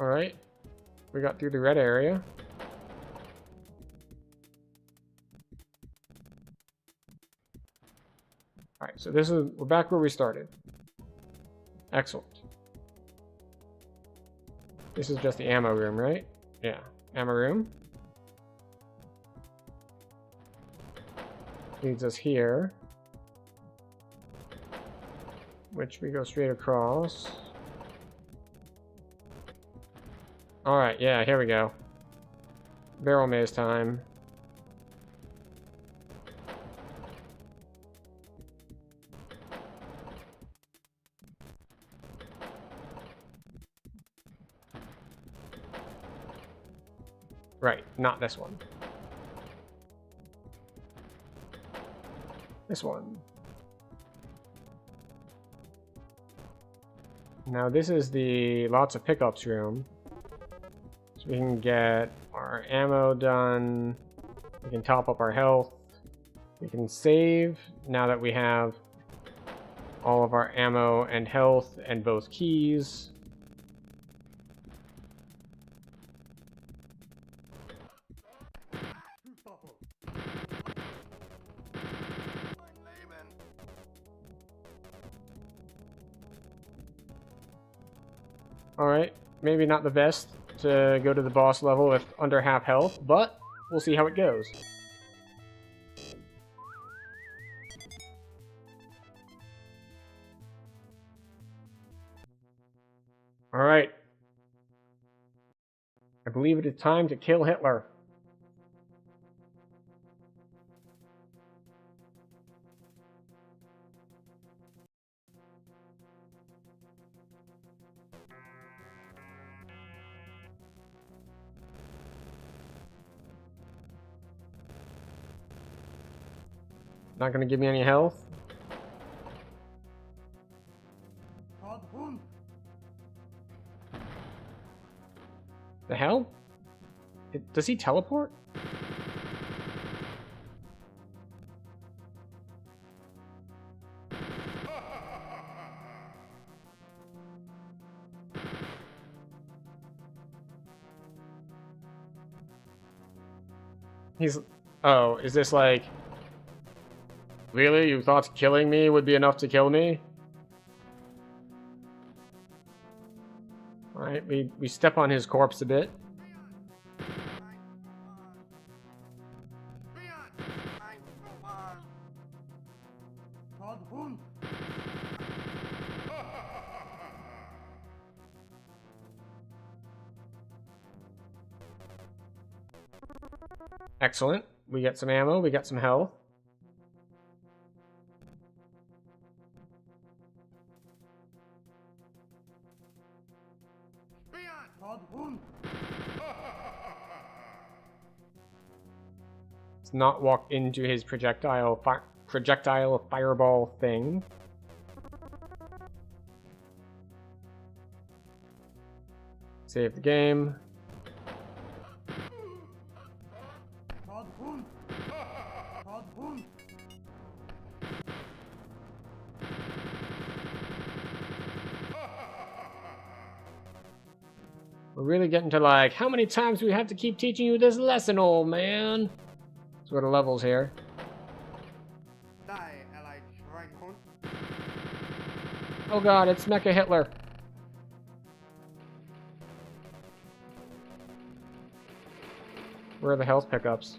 Alright, we got through the red area. Alright, so we're back where we started. Excellent. This is just the ammo room, right? Yeah, ammo room. Leads us here. Which we go straight across. Alright, yeah, here we go. Barrel maze time. Right, not this one. This one. Now this is the lots of pickups room. So we can get our ammo done. We can top up our health. We can save now that we have all of our ammo and health and both keys. Alright, maybe not the best to go to the boss level with under half health, but we'll see how it goes. Alright. I believe it is time to kill Hitler. Not gonna give me any health. The hell? Does he teleport? He's... Oh, is this like... Really? You thought killing me would be enough to kill me? Alright, we step on his corpse a bit. Excellent. We get some ammo, we get some health. Let's not walk into his projectile fireball thing. Save the game. We're really getting to like, how many times do we have to keep teaching you this lesson, old man? Sort of levels here. Oh god, it's Mecha Hitler. Where are the health pickups?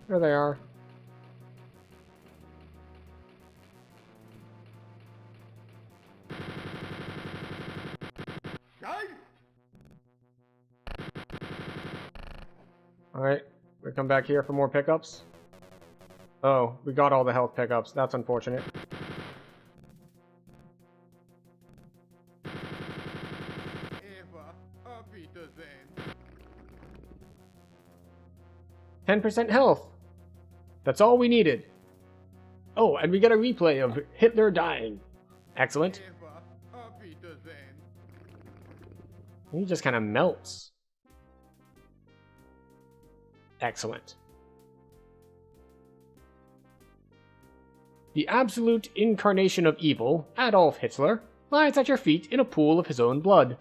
There they are. Alright, we come back here for more pickups. Oh, we got all the health pickups. That's unfortunate. "10% health. That's all we needed. Oh, and we get a replay of Hitler dying. Excellent. He just kind of melts. Excellent. The absolute incarnation of evil, Adolf Hitler, lies at your feet in a pool of his own blood.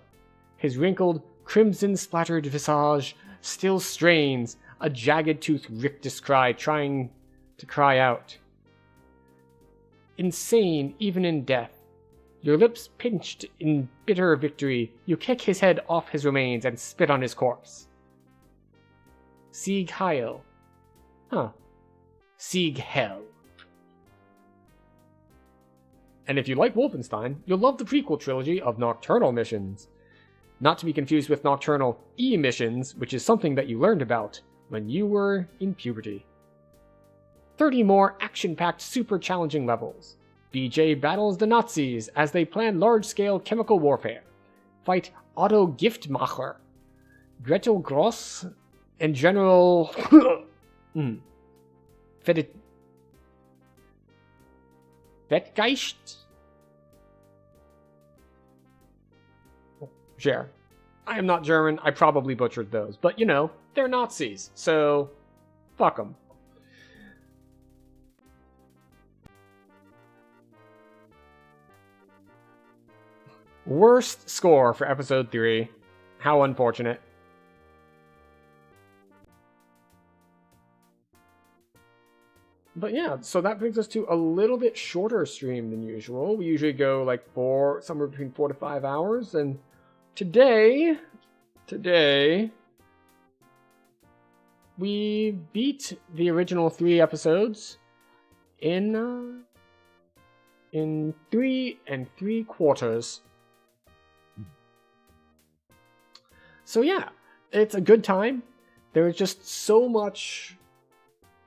His wrinkled, crimson-splattered visage still strains, a jagged-toothed rictus cry trying to cry out. Insane even in death, your lips pinched in bitter victory, you kick his head off his remains and spit on his corpse. Sieg Heil. Huh. Sieg Hell. And if you like Wolfenstein, you'll love the prequel trilogy of Nocturnal missions. Not to be confused with Nocturnal E-missions, which is something that you learned about when you were in puberty. 30 more action-packed super challenging levels. BJ battles the Nazis as they plan large-scale chemical warfare. Fight Otto Giftmacher, Gretel Gross, and General Fettgeist? Sure. I am not German, I probably butchered those, but you know, they're Nazis, so fuck them. Worst score for episode 3. How unfortunate. But yeah, so that brings us to a little bit shorter stream than usual. We usually go like somewhere between 4 to 5 hours, and today, we beat the original 3 episodes in 3 3/4. So yeah, it's a good time. There was just so much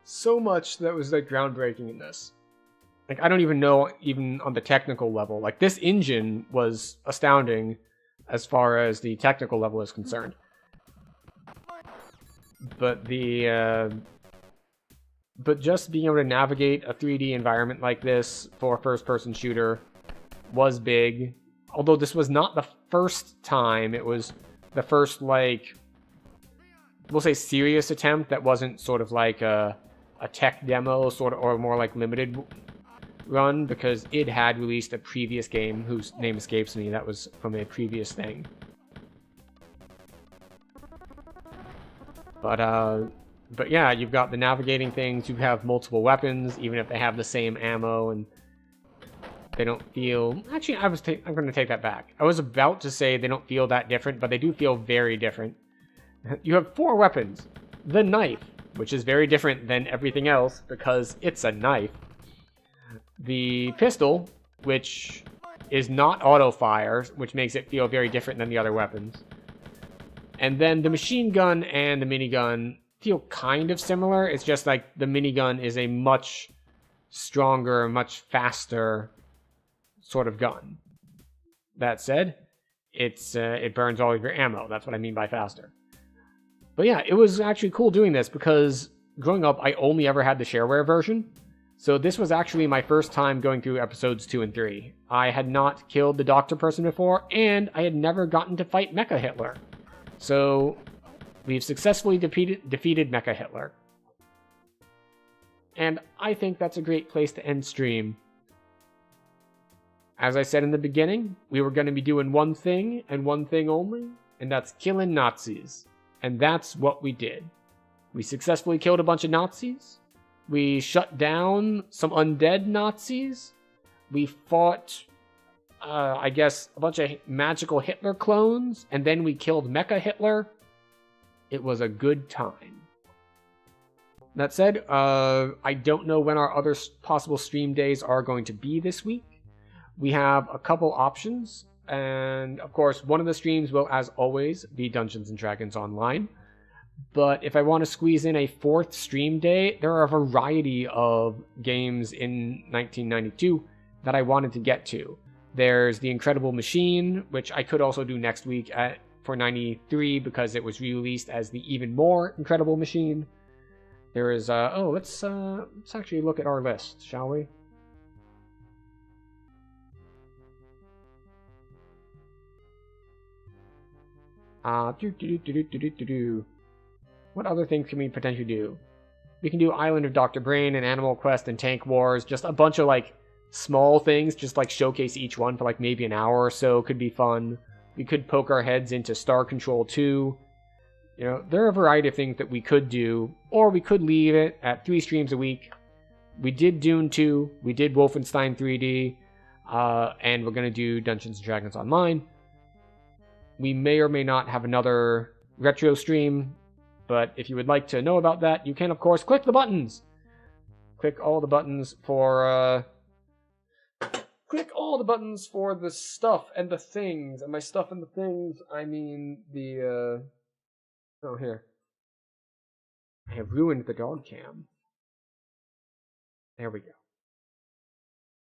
that was like groundbreaking in this. Like, I don't even know, even on the technical level, like this engine was astounding as far as the technical level is concerned. But but just being able to navigate a 3D environment like this for a first-person shooter was big. Although this was not the first time, it was the first, like, we'll say serious attempt that wasn't sort of like a tech demo, sort of, or more like limited run, because id had released a previous game whose name escapes me that was from a previous thing. But yeah, you've got the navigating things, you have multiple weapons, even if they have the same ammo, and they don't feel... Actually, I'm going to take that back. I was about to say they don't feel that different, but they do feel very different. You have 4 weapons. The knife, which is very different than everything else because it's a knife. The pistol, which is not auto-fire, which makes it feel very different than the other weapons. And then the machine gun and the minigun feel kind of similar. It's just like the minigun is a much stronger, much faster sort of gun. That said, it burns all of your ammo. That's what I mean by faster. But yeah, it was actually cool doing this because growing up, I only ever had the shareware version. So this was actually my first time going through episodes 2 and 3. I had not killed the doctor person before, and I had never gotten to fight Mecha Hitler. So we've successfully defeated Mecha Hitler. And I think that's a great place to end stream. As I said in the beginning, we were going to be doing one thing and one thing only, and that's killing Nazis. And that's what we did. We successfully killed a bunch of Nazis. We shut down some undead Nazis. We fought, I guess, a bunch of magical Hitler clones, and then we killed Mecha Hitler. It was a good time. That said, I don't know when our other possible stream days are going to be this week. We have a couple options, and of course, one of the streams will, as always, be Dungeons & Dragons Online. But if I want to squeeze in a 4th stream day, there are a variety of games in 1992 that I wanted to get to. There's The Incredible Machine, which I could also do next week for 93 because it was released as the even more Incredible Machine. There is, let's actually look at our list, shall we? What other things can we potentially do? We can do Island of Dr. Brain and Animal Quest and Tank Wars. Just a bunch of, like, small things. Just, like, showcase each one for, like, maybe an hour or so. Could be fun. We could poke our heads into Star Control 2. You know, there are a variety of things that we could do. Or we could leave it at 3 streams a week. We did Dune 2. We did Wolfenstein 3D. And we're going to do Dungeons & Dragons Online. We may or may not have another retro stream, but if you would like to know about that, you can, of course, click the buttons. Click all the buttons for, click all the buttons for the stuff and the things. And by stuff and the things, I mean the, oh, here. I have ruined the dog cam. There we go.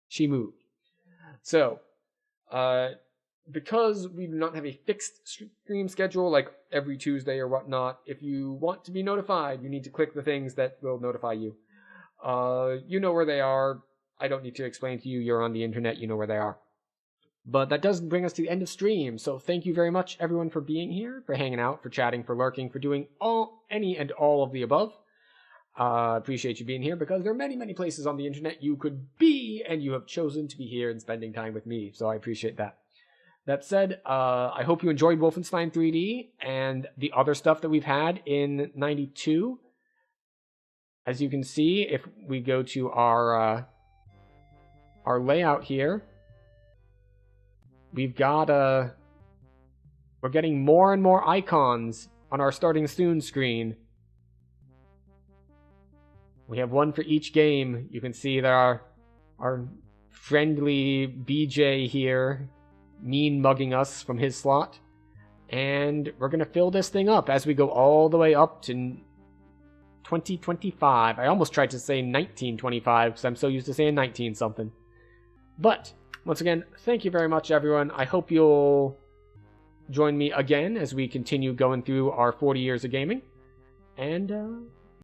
She moved. So, because we do not have a fixed stream schedule like every Tuesday or whatnot, if you want to be notified, you need to click the things that will notify you. You know where they are. I don't need to explain to you. You're on the internet. You know where they are. But that does bring us to the end of stream. So thank you very much, everyone, for being here, for hanging out, for chatting, for lurking, for doing any and all of the above. Appreciate you being here because there are many, many places on the internet you could be, and you have chosen to be here and spending time with me. So I appreciate that. That said, I hope you enjoyed Wolfenstein 3D and the other stuff that we've had in 92. As you can see, if we go to our layout here, we've got we're getting more and more icons on our starting soon screen. We have one for each game. You can see there our friendly BJ here, mean mugging us from his slot. And we're going to fill this thing up as we go all the way up to 2025. I almost tried to say 1925 because I'm so used to saying 19 something. But once again, thank you very much, everyone. I hope you'll join me again as we continue going through our 40 years of gaming. And